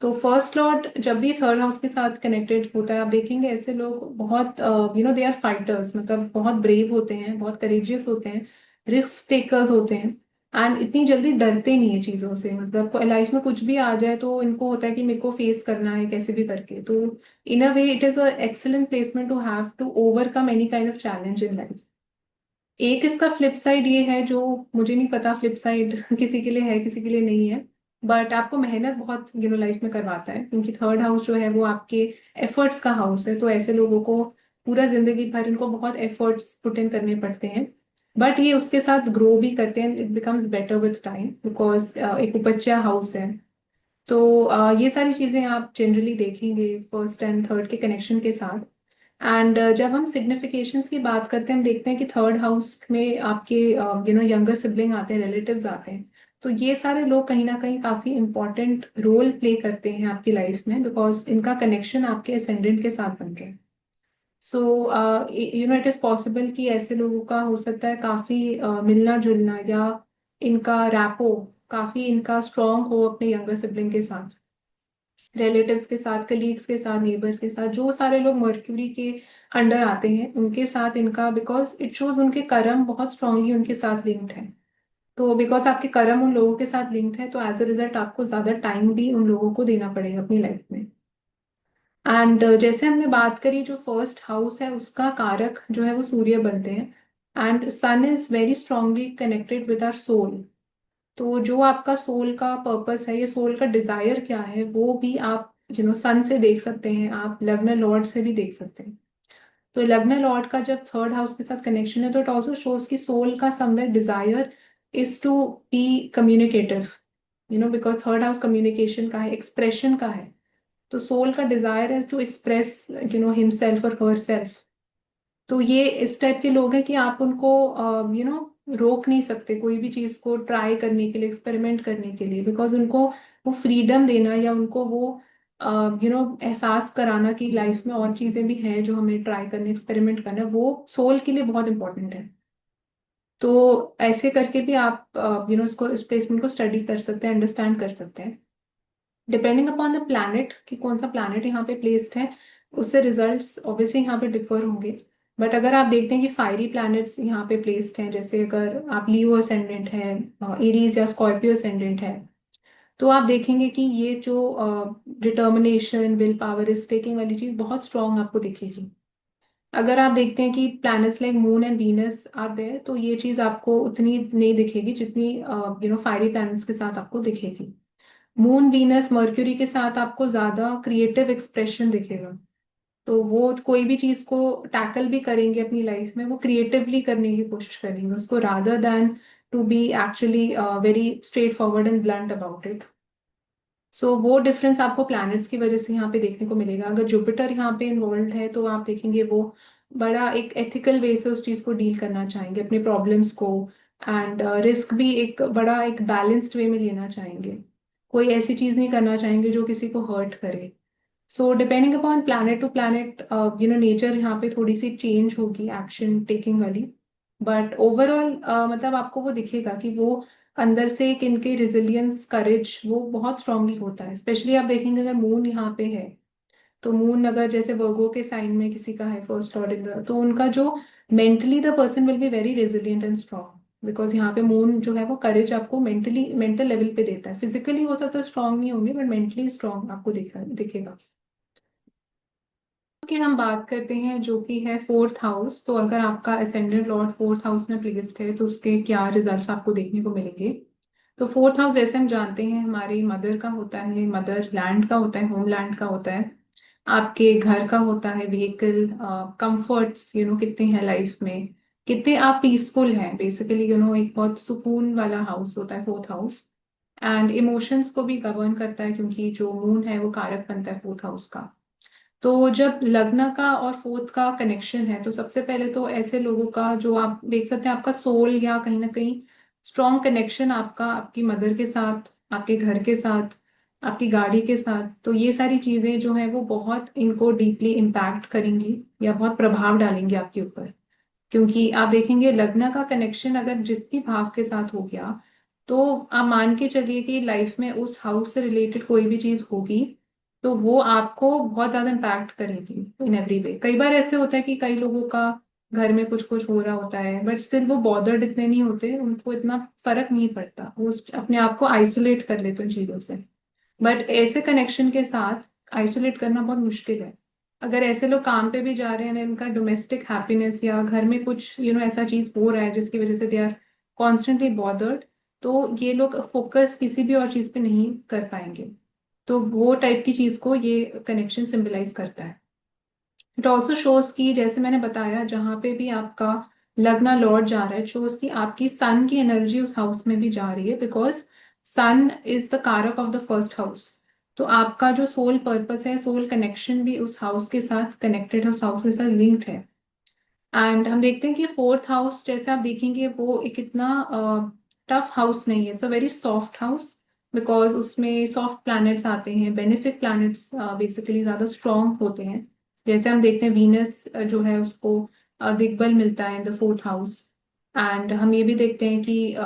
A: तो फर्स्ट लॉर्ड जब भी थर्ड हाउस के साथ कनेक्टेड होता है आप देखेंगे ऐसे लोग बहुत दे आर फाइटर्स, मतलब बहुत ब्रेव होते हैं, बहुत करेजियस होते हैं, रिस्क टेकर्स होते हैं। एंड इतनी जल्दी डरते नहीं है चीज़ों से, मतलब लाइफ में कुछ भी आ जाए तो इनको होता है कि मेरे को फेस करना है कैसे भी करके। तो in a way it is a excellent placement to have to overcome any kind of challenge in life. एक इसका फ्लिप साइड ये है, जो मुझे नहीं पता फ्लिप साइड किसी के लिए है किसी के लिए नहीं है, बट आपको मेहनत बहुत लाइफ में करवाता है, क्योंकि थर्ड हाउस जो है वो आपके एफर्ट्स का हाउस है। तो ऐसे लोगों को पूरा जिंदगी भर इनको बहुत एफर्ट्स पुट इन करने पड़ते हैं। बट ये उसके साथ ग्रो भी करते हैं, it becomes better with time because एक उपज्या हाउस है। तो ये सारी चीजें आप जनरली देखेंगे फर्स्ट एंड थर्ड के कनेक्शन के साथ। एंड जब हम सिग्निफिकेशंस की बात करते हैं हम देखते हैं कि थर्ड हाउस में आपके यंगर सिबलिंग आते हैं, रिलेटिव्स आते हैं। तो ये सारे लोग कहीं ना कहीं काफी इंपॉर्टेंट रोल प्ले करते हैं आपकी लाइफ में, बिकॉज इनका कनेक्शन आपके असेंडेंट के साथ बन रहा है। सो इट इज पॉसिबल कि ऐसे लोगों का हो सकता है काफी मिलना जुलना, या इनका रैपो काफी इनका स्ट्रांग हो अपने यंगर सिबलिंग के साथ, रिलेटिव्स के साथ, कलीग्स के साथ, नेबर्स के साथ। जो सारे लोग मर्क्यूरी के अंडर आते हैं उनके साथ इनका, बिकॉज इट शोज उनके कर्म बहुत स्ट्रांगली उनके साथ लिंक्ड है। तो बिकॉज आपके कर्म उन लोगों के साथ लिंक्ड है तो एज अ रिजल्ट आपको ज्यादा टाइम भी उन लोगों को देना पड़ेगा अपनी लाइफ में। एंड जैसे हमने बात करी जो फर्स्ट हाउस है उसका कारक जो है वो सूर्य बनते हैं, and Sun is very strongly connected with our soul. तो जो आपका सोल का पर्पस है, ये सोल का डिजायर क्या है, वो भी आप सन से देख सकते हैं, आप लग्न लॉर्ड से भी देख सकते हैं। तो लग्न लॉर्ड का जब थर्ड हाउस के साथ कनेक्शन है तो इट ऑल्सो शोज कि सोल का somewhere desire is to be communicative, because third house communication का है, एक्सप्रेशन का है। तो सोल का डिजायर है टू एक्सप्रेस हिमसेल्फ और हर सेल्फ। तो ये इस टाइप के लोग हैं कि आप उनको रोक नहीं सकते कोई भी चीज को ट्राई करने के लिए, एक्सपेरिमेंट करने के लिए, बिकॉज उनको वो फ्रीडम देना या उनको वो एहसास कराना कि लाइफ में और चीजें भी हैं जो हमें ट्राई करने, एक्सपेरिमेंट करना है, वो सोल के लिए बहुत इंपॉर्टेंट है। तो ऐसे करके भी आप इसको, इस प्लेसमेंट को स्टडी कर सकते हैं, अंडरस्टैंड कर सकते हैं। डिपेंडिंग अपॉन द प्लैनेट कि कौन सा प्लैनेट यहाँ पे प्लेस्ड है, उससे रिजल्ट्स ऑब्वियसली यहाँ पे डिफर होंगे। बट अगर आप देखते हैं कि फायरी प्लैनेट्स यहाँ पे प्लेस्ड हैं, जैसे अगर आप लियो असेंडेंट है, एरीज या स्कॉर्पियो असेंडेंट है, तो आप देखेंगे कि ये जो determination, will power, risk taking वाली चीज बहुत स्ट्रांग आपको दिखेगी। अगर आप देखते हैं कि planets like Moon and Venus are there तो ये चीज आपको उतनी नहीं दिखेगी जितनी फायरी प्लैनेट्स के साथ आपको दिखेगी। मून वीनस मर्क्यूरी के साथ आपको ज्यादा क्रिएटिव एक्सप्रेशन दिखेगा। तो वो कोई भी चीज को टैकल भी करेंगे अपनी लाइफ में वो क्रिएटिवली करने की कोशिश करेंगे उसको, rather than to be actually very straightforward and blunt about it. So वो डिफरेंस आपको प्लैनेट्स की वजह से यहाँ पे देखने को मिलेगा। अगर जुपिटर यहाँ पे इन्वॉल्व है तो आप देखेंगे वो बड़ा एक एथिकल वे से उस चीज को डील करना चाहेंगे, अपने प्रॉब्लम्स को, एंड रिस्क भी एक बड़ा एक बैलेंस्ड वे में लेना चाहेंगे। कोई ऐसी चीज नहीं करना चाहेंगे जो किसी को हर्ट करे। So depending upon planet to planet nature यहाँ पे थोड़ी सी चेंज होगी एक्शन टेकिंग वाली। बट ओवरऑल मतलब आपको वो दिखेगा कि वो अंदर से एक इनके रिजिलियंस, करेज वो बहुत स्ट्रांगली होता है। स्पेशली आप देखेंगे अगर मून यहाँ पे है, तो मून अगर जैसे वर्गो के साइन में किसी का है फर्स्ट लॉर्ड इन द, तो उनका जो mentally the person will be very resilient and strong, because यहाँ पे मून जो है वो करेज आपको मेंटली, मेंटल लेवल पे देता है। फिजिकली हो सकता है स्ट्रांग नहीं होंगे बट मेंटली स्ट्रांग आपको दिखेगा। की हम बात करते हैं जो कि है फोर्थ हाउस। तो अगर आपका असेंडेंट लॉर्ड फोर्थ हाउस में प्लेस्ड है तो उसके क्या रिजल्ट्स आपको देखने को मिलेंगे। तो फोर्थ हाउस जैसे हम जानते हैं हमारी मदर का होता है, मदर लैंड का होता है, होम लैंड का होता है। आपके घर का होता है, व्हीकल, कंफर्ट्स कितने हैं लाइफ में, कितने आप पीसफुल हैं बेसिकली, एक बहुत सुकून वाला हाउस होता है फोर्थ हाउस। एंड इमोशंस को भी गवर्न करता है, क्योंकि जो मून है वो कारक बनता है फोर्थ हाउस का। तो जब लग्न का और फोर्थ का कनेक्शन है, तो सबसे पहले तो ऐसे लोगों का जो आप देख सकते हैं, आपका सोल या कहीं ना कहीं स्ट्रॉन्ग कनेक्शन आपका आपकी मदर के साथ, आपके घर के साथ, आपकी गाड़ी के साथ, तो ये सारी चीजें जो है वो बहुत इनको डीपली इम्पैक्ट करेंगी या बहुत प्रभाव डालेंगी आपके ऊपर। क्योंकि आप देखेंगे लग्न का कनेक्शन अगर जिस भी भाव के साथ हो गया, तो आप मान के चलिए कि लाइफ में उस हाउस से रिलेटेड कोई भी चीज होगी, तो वो आपको बहुत ज्यादा इम्पैक्ट करेगी इन एवरी वे। कई बार ऐसे होता है कि कई लोगों का घर में कुछ कुछ हो रहा होता है, बट स्टिल वो बॉदर्ड इतने नहीं होते, उनको इतना फर्क नहीं पड़ता, वो अपने आप को आइसोलेट कर लेते हैं उन चीजों से। बट ऐसे कनेक्शन के साथ आइसोलेट करना बहुत मुश्किल है। अगर ऐसे लोग काम पे भी जा रहे हैं, इनका डोमेस्टिक हैप्पीनेस या घर में कुछ ऐसा चीज हो रहा है जिसकी वजह से दे आर कॉन्स्टेंटली बॉदर्ड, तो ये लोग फोकस किसी भी और चीज पे नहीं कर पाएंगे। तो वो टाइप की चीज को ये कनेक्शन सिंबलाइज करता है। इट ऑल्सो शोज की, जैसे मैंने बताया, जहाँ पे भी आपका लग्न लॉर्ड जा रहा है, शोज की आपकी सन की एनर्जी उस हाउस में भी जा रही है, बिकॉज सन इज द कारक ऑफ द फर्स्ट हाउस। तो आपका जो सोल पर्पस है, सोल कनेक्शन भी उस हाउस के साथ कनेक्टेड है, उस हाउस के साथ लिंक्ड है। एंड हम देखते हैं कि फोर्थ हाउस जैसे आप देखेंगे वो एक इतना टफ हाउस नहीं है, it's a very soft house, because उसमें सॉफ्ट प्लैनेट्स आते हैं, बेनिफिक प्लैनेट्स बेसिकली ज्यादा स्ट्रॉन्ग होते हैं। जैसे हम देखते हैं वीनस जो है उसको दिग्बल मिलता है इन द फोर्थ हाउस। एंड हम ये भी देखते हैं कि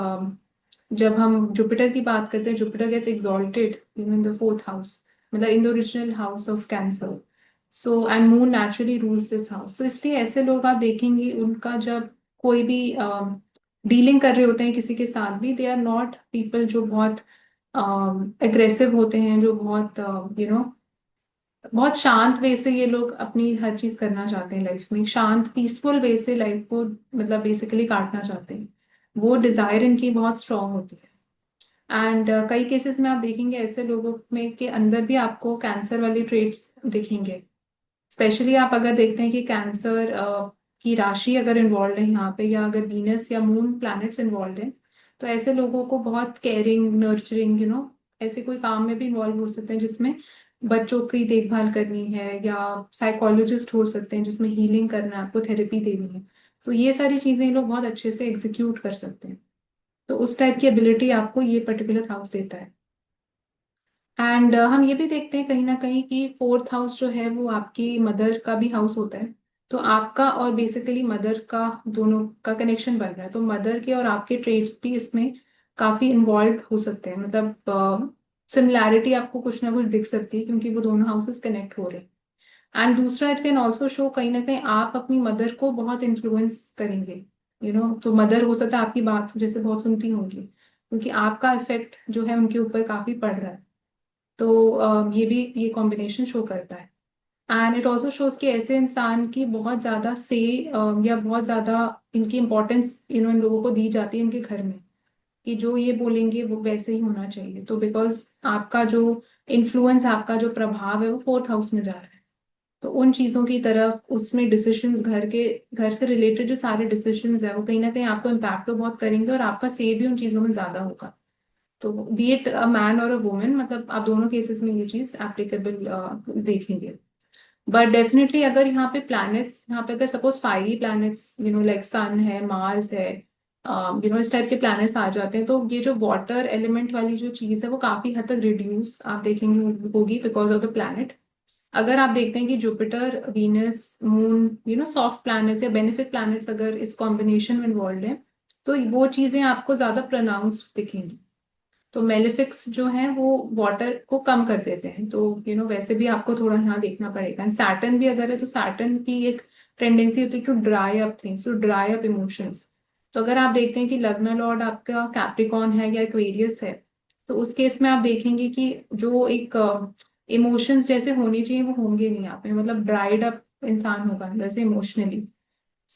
A: जब हम जुपिटर की बात करते हैं, Jupiter gets exalted in the fourth house, मतलब in the original house of Cancer. So and moon naturally rules this house, तो इसलिए ऐसे लोग आप देखेंगे उनका जब कोई भी डीलिंग कर रहे होते हैं किसी के साथ भी, दे आर नॉट पीपल जो बहुत एग्रेसिव होते हैं, जो बहुत बहुत शांत वे से ये लोग अपनी हर चीज करना चाहते हैं लाइफ में, शांत पीसफुल वे से लाइफ को मतलब बेसिकली काटना चाहते हैं। वो डिजायर इनकी बहुत स्ट्रांग होती है। एंड कई केसेस में आप देखेंगे ऐसे लोगों में के अंदर भी आपको कैंसर वाली ट्रेट्स दिखेंगे। स्पेशली आप अगर देखते हैं कि कैंसर की राशि अगर इन्वॉल्व है यहाँ पे, या अगर वीनस या मून प्लैनेट्स इन्वॉल्व है, तो ऐसे लोगों को बहुत केयरिंग, नर्चरिंग, ऐसे कोई काम में भी इन्वॉल्व हो सकते हैं जिसमें बच्चों की देखभाल करनी है, या साइकोलॉजिस्ट हो सकते हैं जिसमें हीलिंग करना है, आपको थेरेपी देनी है। तो ये सारी चीजें ये लोग बहुत अच्छे से एग्जीक्यूट कर सकते हैं। तो उस टाइप की एबिलिटी आपको ये पर्टिकुलर हाउस देता है। एंड हम ये भी देखते हैं कहीं ना कहीं कि फोर्थ हाउस जो है वो आपकी मदर का भी हाउस होता है। तो आपका और बेसिकली मदर का दोनों का कनेक्शन बन रहा है, तो मदर के और आपके ट्रेड्स भी इसमें काफी इन्वॉल्व हो सकते हैं, मतलब सिमिलैरिटी आपको कुछ ना कुछ दिख सकती है, क्योंकि वो दोनों हाउसेस कनेक्ट हो रहे हैं। एंड दूसरा, इट कैन ऑल्सो शो कहीं ना कहीं आप अपनी मदर को बहुत इन्फ्लुएंस करेंगे। तो मदर हो सकता है आपकी बात जैसे बहुत सुनती होंगी, क्योंकि आपका इफेक्ट जो है उनके ऊपर काफी पड़ रहा है। तो ये भी ये कॉम्बिनेशन शो करता है। एंड इट ऑल्सो शोज कि ऐसे इंसान की बहुत ज्यादा से या बहुत ज्यादा इनकी इंपॉर्टेंस इन लोगों को दी जाती है इनके घर में, कि जो ये बोलेंगे वो वैसे ही होना चाहिए। तो बिकॉज आपका जो इन्फ्लुएंस, आपका जो प्रभाव है वो फोर्थ हाउस में जा रहा है, तो उन चीजों की तरफ, उसमें डिसीशंस, घर से रिलेटेड जो सारे डिसीशंस है वो कहीं ना कहीं आपको इम्पैक्ट तो बहुत करेंगे, और आपका से भी उन चीजों में ज्यादा होगा। तो बी इट अ मैन और अ वुमेन, मतलब आप दोनों केसेस में ये चीज एप्लीकेबल देखेंगे। बट डेफिनेटली अगर यहाँ पे प्लैनेट्स, यहाँ पे अगर सपोज फायरी प्लैनेट्स लाइक सन है, मार्स है, इस टाइप के प्लैनेट्स आ जाते हैं, तो ये जो वाटर एलिमेंट वाली जो चीज है वो काफी हद तक रिड्यूस आप देखेंगे होगी बिकॉज ऑफ द प्लैनेट। अगर आप देखते हैं कि Jupiter, Venus, moon, soft planets या बेनिफिक प्लैनेट्स अगर इस कॉम्बिनेशन में इन्वॉल्व है, तो वो चीजें आपको ज्यादा प्रोनाउंस दिखेंगी। तो मेलिफिक्स जो है वो वाटर को कम कर देते हैं, तो वैसे भी आपको थोड़ा यहाँ देखना पड़ेगा। एंड सैटर्न भी अगर है, तो सैटर्न की एक टेंडेंसी होती है to dry up things, to dry up emotions. तो अगर आप देखते हैं कि लग्न लॉर्ड आपका कैप्रिकॉन है या एक्वेरियस है, तो उस केस में आप देखेंगे कि जो एक इमोशंस जैसे होने चाहिए वो होंगे नहीं आप में, मतलब ड्राइड अप इंसान होगा अंदर से इमोशनली।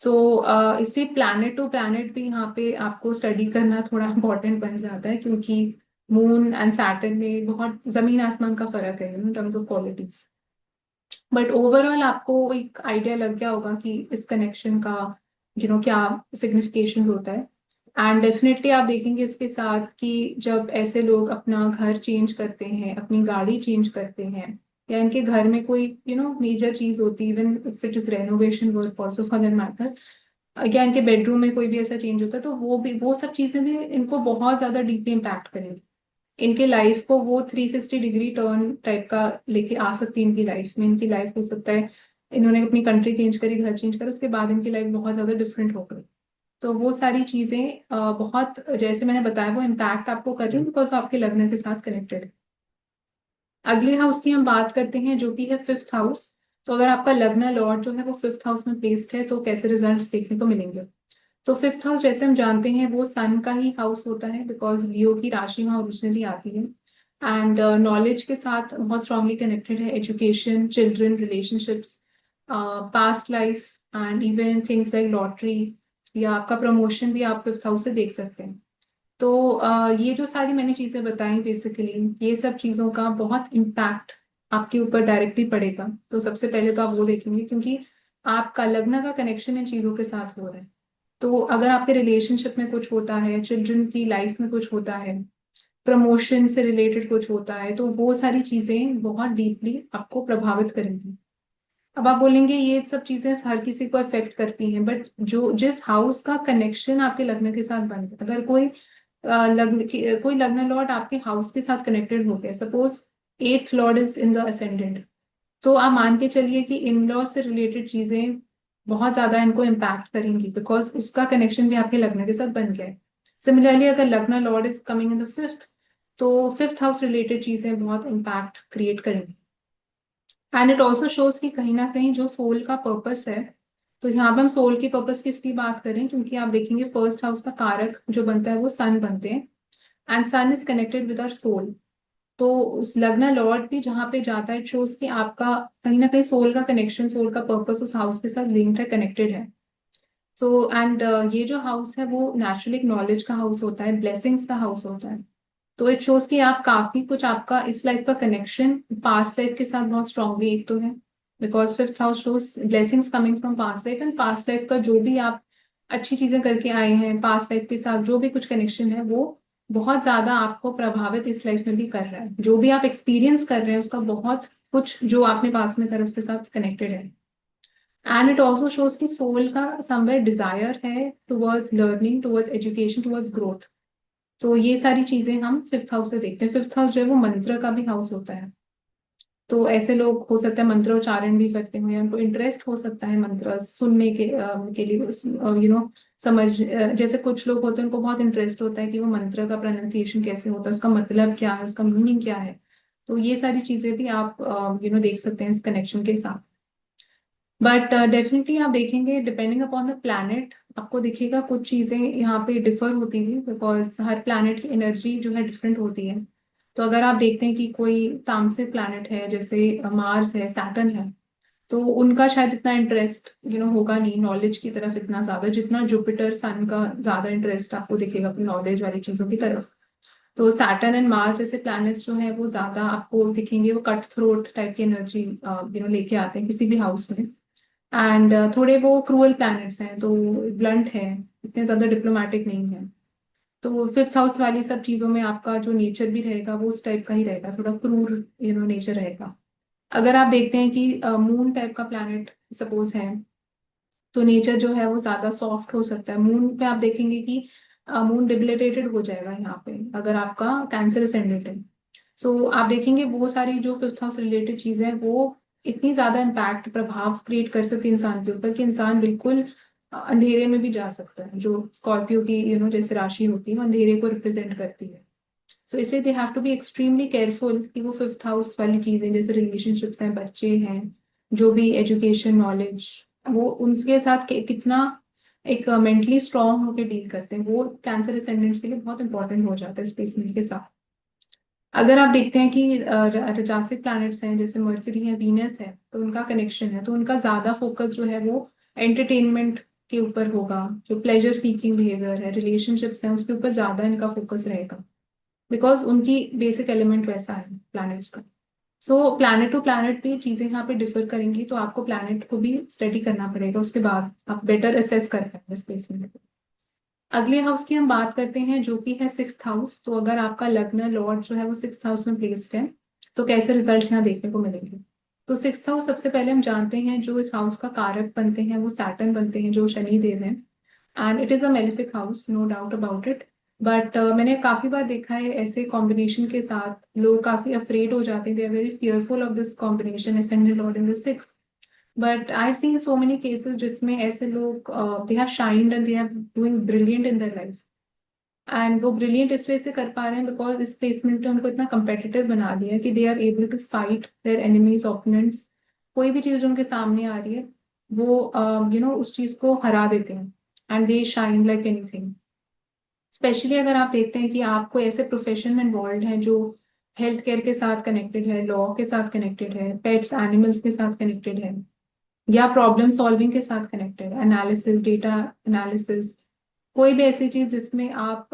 A: सो इससे प्लैनेट टू प्लैनेट भी यहाँ पे आपको स्टडी करना थोड़ा इम्पोर्टेंट बन जाता है, क्योंकि मून एंड सैटर्न में बहुत जमीन आसमान का फर्क है in terms of qualities. But overall आपको एक आइडिया लग गया होगा कि इस कनेक्शन का क्या सिग्निफिकेशंस होता है। एंड डेफिनेटली आप देखेंगे इसके साथ कि जब ऐसे लोग अपना घर चेंज करते हैं, अपनी गाड़ी चेंज करते हैं, या इनके घर में कोई मेजर चीज होती है, even if it is renovation work also for that matter, या इनके बेडरूम में कोई भी ऐसा चेंज होता है, तो वो सब चीजें भी इनको बहुत ज्यादा डीपली इम्पैक्ट करेंगी। इनके लाइफ को वो 360 डिग्री टर्न टाइप का लेके आ सकती है। इनकी लाइफ में, इनकी लाइफ हो सकता है इन्होंने अपनी कंट्री चेंज करी, घर चेंज करा, उसके बाद इनकी लाइफ बहुत ज्यादा डिफरेंट हो गई। तो वो सारी चीजें बहुत, जैसे मैंने बताया, वो इम्पैक्ट आपको कर रही है बिकॉज आपके लग्न के साथ कनेक्टेड है। अगले हाउस की हम बात करते हैं जो कि है फिफ्थ हाउस। तो अगर आपका लग्न लॉर्ड जो है वो फिफ्थ हाउस में प्लेस्ड है तो कैसे रिजल्ट्स देखने को मिलेंगे। तो फिफ्थ हाउस जैसे हम जानते हैं वो सन का ही हाउस होता है, बिकॉज लियो की राशि वहाँ ओरिजिनली आती है। एंड नॉलेज के साथ बहुत स्ट्रांगली कनेक्टेड है, education, children, relationships, past life, and even things like lottery या आपका प्रमोशन भी आप फिफ्थ हाउस से देख सकते हैं। तो ये जो सारी मैंने चीजें बताई, बेसिकली ये सब चीजों का बहुत इम्पैक्ट आपके ऊपर डायरेक्टली पड़ेगा। तो सबसे पहले तो आप वो देखेंगे, क्योंकि आपका लग्न का कनेक्शन इन चीजों के साथ हो रहा है। तो अगर आपके रिलेशनशिप में कुछ होता है, चिल्ड्रन की लाइफ में कुछ होता है, प्रमोशन से रिलेटेड कुछ होता है, तो वो सारी चीजें बहुत डीपली आपको प्रभावित करेंगी। अब आप बोलेंगे ये सब चीजें हर किसी को अफेक्ट करती हैं, बट जो जिस हाउस का कनेक्शन आपके लग्न के साथ बन गया, अगर कोई लग्न लॉर्ड आपके हाउस के साथ कनेक्टेड हो गया, suppose eighth Lord is in the ascendant, तो आप मान के चलिए कि इन लॉ से रिलेटेड चीजें बहुत ज्यादा इनको इम्पैक्ट करेंगी, बिकॉज उसका कनेक्शन भी आपके लग्न के साथ बन गया है। सिमिलरली अगर लग्न Lord is coming in the fifth, तो फिफ्थ हाउस रिलेटेड चीजें बहुत इम्पैक्ट क्रिएट करेंगी। एंड इट ऑल्सो शोज कि कहीं ना कहीं जो सोल का पर्पस है, तो यहाँ पे हम सोल के पर्पस की इसलिए बात करें क्योंकि आप देखेंगे फर्स्ट हाउस का कारक जो बनता है वो सन बनते हैं, and Sun is connected with our soul. तो उस लग्न लॉर्ड भी जहाँ पे जाता है, इट शोज कि आपका कहीं ना कहीं सोल का कनेक्शन, सोल का पर्पस उस हाउस के साथ लिंक्ड है, कनेक्टेड है। सो एंड ये जो हाउस है वो नेचुरली एक नॉलेज का हाउस होता है, ब्लेसिंग्स का हाउस होता है। तो इट शोज कि आप काफी कुछ, आपका इस लाइफ का कनेक्शन पास्ट लाइफ के साथ बहुत स्ट्रांगली एक तो है, because fifth house shows blessings coming from past life, and past life का जो भी आप अच्छी चीजें करके आए हैं, पास्ट लाइफ के साथ जो भी कुछ कनेक्शन है वो बहुत ज्यादा आपको प्रभावित इस लाइफ में भी कर रहा है। जो भी आप एक्सपीरियंस कर रहे हैं उसका बहुत कुछ जो आपने पास्ट में करा उसके साथ कनेक्टेड है। एंड इट ऑल्सो शोज कि सोल का समवेयर डिजायर है towards learning, towards education, towards growth. तो ये सारी चीजें हम फिफ्थ हाउस से देखते हैं। फिफ्थ हाउस जो है वो मंत्र का भी हाउस होता है। तो ऐसे लोग हो सकता है मंत्र उच्चारण भी करते हो, या उनको इंटरेस्ट हो सकता है मंत्र सुनने के लिए, समझ, जैसे कुछ लोग होते हैं उनको बहुत इंटरेस्ट होता है कि वो मंत्र का प्रोनाउंसिएशन कैसे होता है, उसका मतलब क्या है, उसका मीनिंग क्या है। तो ये सारी चीजें भी आप देख सकते हैं इस कनेक्शन के साथ। बट डेफिनेटली आप देखेंगे डिपेंडिंग अपॉन द प्लैनेट, आपको दिखेगा कुछ चीजें यहाँ पे डिफर होती हैं, बिकॉज हर प्लैनेट की एनर्जी जो है डिफरेंट होती है। तो अगर आप देखते हैं कि कोई तामसिक प्लैनेट है, जैसे मार्स है, सैटर्न है, तो उनका शायद इतना इंटरेस्ट होगा नहीं नॉलेज की तरफ इतना ज्यादा, जितना जुपिटर सन का ज्यादा इंटरेस्ट आपको दिखेगा अपनी नॉलेज वाली चीजों की तरफ। तो सैटर्न एंड मार्स जैसे प्लैनेट्स जो है वो ज्यादा आपको दिखेंगे, वो कट थ्रोट टाइप की एनर्जी लेके आते हैं किसी भी हाउस में। एंड थोड़े वो क्रूअल प्लैनेट्स हैं, तो ब्लंट है, इतने ज्यादा डिप्लोमेटिक नहीं है। तो फिफ्थ हाउस वाली सब चीजों में आपका जो नेचर भी रहेगा वो उस टाइप का ही रहेगा, थोड़ा क्रूर नेचर रहेगा। अगर आप देखते हैं कि मून टाइप का प्लैनेट सपोज है, तो नेचर जो है वो ज्यादा सॉफ्ट हो सकता है। मून पे आप देखेंगे कि मून डिबिलिटेटेड हो जाएगा यहाँ पे अगर आपका कैंसर असेंडेंट है। सो आप देखेंगे वो सारी जो फिफ्थ हाउस रिलेटेड चीजें हैं वो इतनी ज्यादा इम्पैक्ट, प्रभाव क्रिएट कर सकती है इंसान के ऊपर कि इंसान बिल्कुल अंधेरे में भी जा सकता है। जो स्कॉर्पियो की जैसे राशि होती है वो अंधेरे को रिप्रेजेंट करती है। सो इसलिए they have to be extremely careful कि वो फिफ्थ हाउस वाली चीजें जैसे रिलेशनशिप्स हैं, बच्चे हैं, जो भी एजुकेशन, नॉलेज, वो उनके साथ कितना एक मेंटली स्ट्रांग होकर डील करते हैं, वो कैंसर असेंडेंट्स के लिए बहुत इंपॉर्टेंट हो जाता है स्पेस के साथ। अगर आप देखते हैं कि राजसिक प्लैनेट्स हैं जैसे मर्क्यूरी है, वीनस है, तो उनका कनेक्शन है, तो उनका ज्यादा फोकस जो है वो एंटरटेनमेंट के ऊपर होगा। जो प्लेजर सीकिंग बिहेवियर है, रिलेशनशिप्स हैं, उसके ऊपर ज्यादा इनका फोकस रहेगा, बिकॉज उनकी बेसिक एलिमेंट वैसा है प्लैनेट्स का। सो प्लैनेट टू प्लैनेट भी चीजें यहाँ पे डिफर करेंगी, तो आपको प्लैनेट को भी स्टडी करना पड़ेगा, उसके बाद आप बेटर असेस कर पाएंगे स्पेस में। अगले हाउस की हम बात करते हैं जो कि है सिक्स्थ हाउस। तो अगर आपका लग्न लॉर्ड जो है वो सिक्स्थ हाउस में प्लेस्ड है, तो कैसे रिजल्ट यहाँ देखने को मिलेंगे। तो सिक्स्थ हाउस सबसे पहले हम जानते हैं जो इस हाउस का कारक बनते हैं वो सैटर्न बनते हैं, जो शनि देव है। And it is a malefic house, no doubt about it. But मैंने काफी बार देखा है ऐसे कॉम्बिनेशन के साथ लोग काफी अफ्रेड हो जाते हैं, they are very fearful of this combination ascendant lord in the sixth. But I've seen so many cases जिसमें ऐसे लोग they have shined and they are doing brilliant in their life. And वो brilliant इस वजह से कर पा रहे हैं बिकॉज इस प्लेसमेंट ने उनको इतना competitive बना दिया है कि they are able to fight their enemies opponents. कोई भी चीज उनके सामने आ रही है वो उस चीज को हरा देते हैं, and they shine like anything. Specially अगर आप देखते हैं कि आप कोई ऐसे प्रोफेशन में इन्वॉल्व हैं जो हेल्थ केयर के साथ कनेक्टेड है, लॉ के साथ कनेक्टेड है, पेट्स एनिमल्स के साथ कनेक्टेड है, या प्रॉब्लम सॉल्विंग के साथ कनेक्टेड, एनालिसिस, डेटा एनालिसिस, कोई भी ऐसी चीज जिसमें आप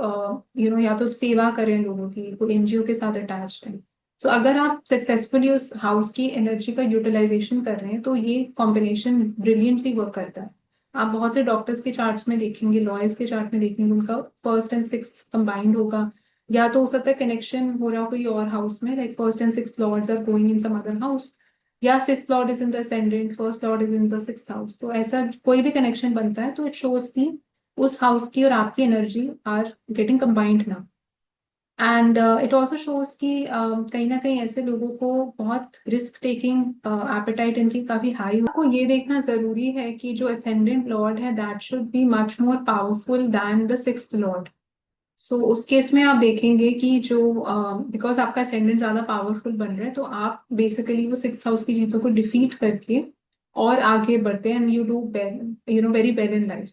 A: या तो सेवा करें लोगों की, कोई एनजीओ के साथ अटैच्ड है। तो अगर आप सक्सेसफुली उस हाउस की एनर्जी का यूटिलाइजेशन कर रहे हैं तो ये कॉम्बिनेशन ब्रिलियंटली वर्क करता है। आप बहुत से डॉक्टर्स के चार्ट्स में देखेंगे, लॉयर्स के चार्ट में देखेंगे, उनका फर्स्ट एंड सिक्स कंबाइंड होगा। या तो हो सकता है कनेक्शन हो रहा हो कोई और हाउस में, like first and six lords are going in some other house, या six lord is in the ascendant, first lord is in the six house. तो ऐसा कोई भी कनेक्शन बनता है तो इट शोज की उस हाउस की और आपकी एनर्जी आर गेटिंग कंबाइंड ना। एंड इट ऑल्सो शोज कि कहीं ना कहीं ऐसे लोगों को बहुत रिस्क टेकिंग एपेटाइट इनकी काफी हाई। आपको ये देखना जरूरी है कि जो असेंडेंट लॉर्ड है that should be much more powerful than the sixth lord. So उस केस में आप देखेंगे कि जो बिकॉज आपका असेंडेंट ज्यादा पावरफुल बन रहा है तो आप बेसिकली वो सिक्स हाउस की चीजों को डिफीट करके और आगे बढ़ते हैं, and you do well, very well in life.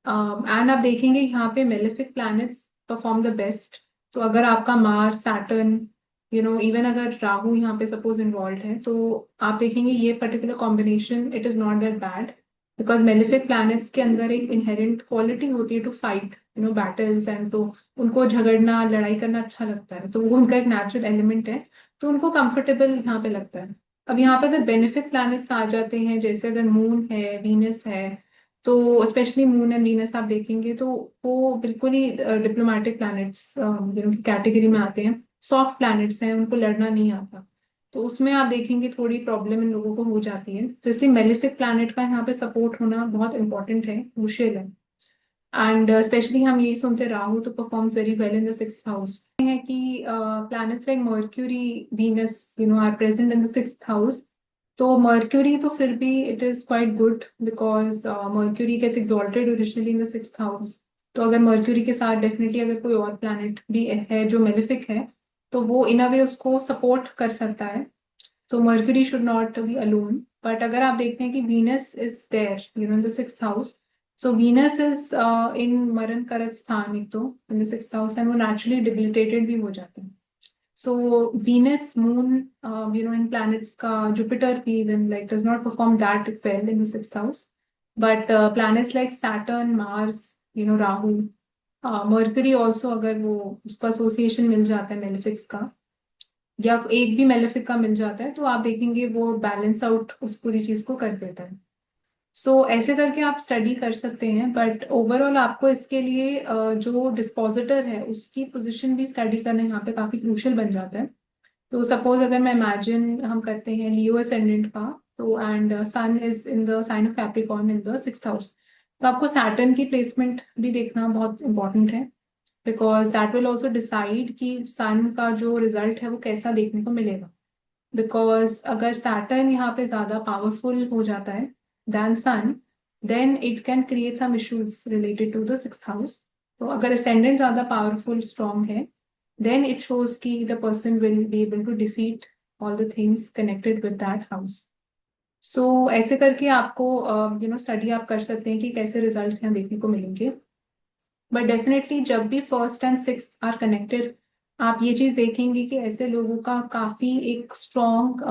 A: And आप देखेंगे यहाँ पे malefic planets perform the best. तो अगर आपका मार्स, सैटर्न, इवन अगर राहु यहाँ पे सपोज इन्वॉल्व है, तो आप देखेंगे ये particular combination it is not that bad, because malefic planets के अंदर एक इनहेरेंट क्वालिटी होती है टू फाइट बैटल्स, एंड तो उनको झगड़ना, लड़ाई करना अच्छा लगता है, तो वो उनका एक नेचुरल एलिमेंट है, तो उनको कंफर्टेबल यहाँ पे लगता है। अब यहाँ पे अगर बेनिफिक प्लैनेट्स आ जाते हैं, जैसे अगर मून है, वीनस है, तो स्पेशली मून एंड वीनस आप देखेंगे तो वो बिल्कुल ही डिप्लोमेटिक प्लैनेट्स कैटेगरी में आते हैं, सॉफ्ट प्लैनेट्स हैं, उनको लड़ना नहीं आता। तो उसमें आप देखेंगे थोड़ी प्रॉब्लम इन लोगों को हो जाती है, तो इसलिए मेलिफिक प्लैनेट का यहाँ पे सपोर्ट होना बहुत इंपॉर्टेंट है, क्रूशियल है। एंड स्पेशली हम यही सुनते हैं, राहु तो performs very well in the sixth house, है कि planets like Mercury, Venus are present in the sixth house. तो मर्क्यूरी तो फिर भी it is quite good because Mercury gets exalted originally in the sixth house. तो अगर mercury के साथ डेफिनेटली अगर कोई और प्लैनेट भी है जो मेलिफिक है, तो वो इन अ वे उसको सपोर्ट कर सकता है। तो Mercury should not be alone. But अगर आप देखते हैं कि Venus is there in the sixth house, so Venus is in मरण कारक स्थान, एक तो in the sixth house, and वो नेचुरली डिबिलिटेटेड भी हो जाते हैं। So Venus, Moon, in planets ka Jupiter even like does not perform that well in the sixth house. But planets like Saturn, Mars, Rahu, Mercury also अगर वो उसका association मिल जाता है मेलेफिक्स का, या एक भी मेलेफिक का मिल जाता है, तो आप देखेंगे वो बैलेंस आउट उस पूरी चीज को कर देता है। सो ऐसे करके आप स्टडी कर सकते हैं, बट ओवरऑल आपको इसके लिए जो डिस्पोजिटर है उसकी पोजीशन भी स्टडी करना यहाँ पे काफी क्रूशियल बन जाता है। तो सपोज अगर मैं इमेजिन हम करते हैं लियो असेंडेंट का, तो and Sun is in the sign of Capricorn in the sixth house, तो आपको सैटर्न की प्लेसमेंट भी देखना बहुत इंपॉर्टेंट है, because that will also decide कि सन का जो रिजल्ट है वो कैसा देखने को मिलेगा। बिकॉज अगर सैटर्न यहाँ पे ज्यादा पावरफुल हो जाता है than Sun, then it can create some issues related to the sixth house. तो अगर असेंडेंट ज्यादा पावरफुल स्ट्रॉन्ग है, then it shows कि the person will be able to defeat all the things connected with that house. So ऐसे करके आपको study आप कर सकते हैं कि कैसे रिजल्ट्स यहाँ देखने को मिलेंगे। बट डेफिनेटली जब भी first and six are connected, आप ये चीज देखेंगे कि ऐसे लोगों का काफी एक स्ट्रॉन्ग,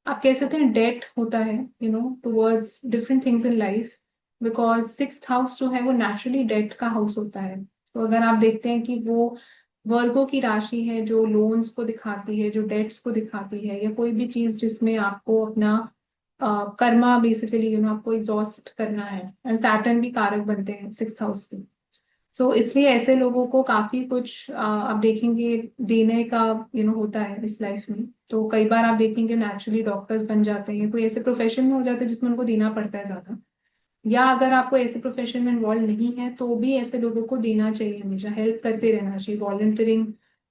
A: आप कह सकते हैं डेट होता है towards different things in life, because sixth house जो है वो नेचुरली डेट का हाउस होता है। तो अगर आप देखते हैं कि वो वर्गों की राशि है जो लोन्स को दिखाती है, जो डेट्स को दिखाती है, या कोई भी चीज जिसमें आपको अपना कर्मा बेसिकली आपको एग्जॉस्ट करना है। एंड सैटर्न भी कारक बनते हैं सिक्स हाउस के। सो इसलिए ऐसे लोगों को काफी कुछ आप देखेंगे देने का होता है इस लाइफ में। तो कई बार आप देखेंगे नेचुरली डॉक्टर्स बन जाते हैं, कोई ऐसे प्रोफेशन में हो जाते हैं जिसमें उनको देना पड़ता है ज्यादा। या अगर आपको ऐसे प्रोफेशन में इन्वॉल्व नहीं है तो भी ऐसे लोगों को देना चाहिए, हमेशा हेल्प करते रहना चाहिए, वॉलंटियरिंग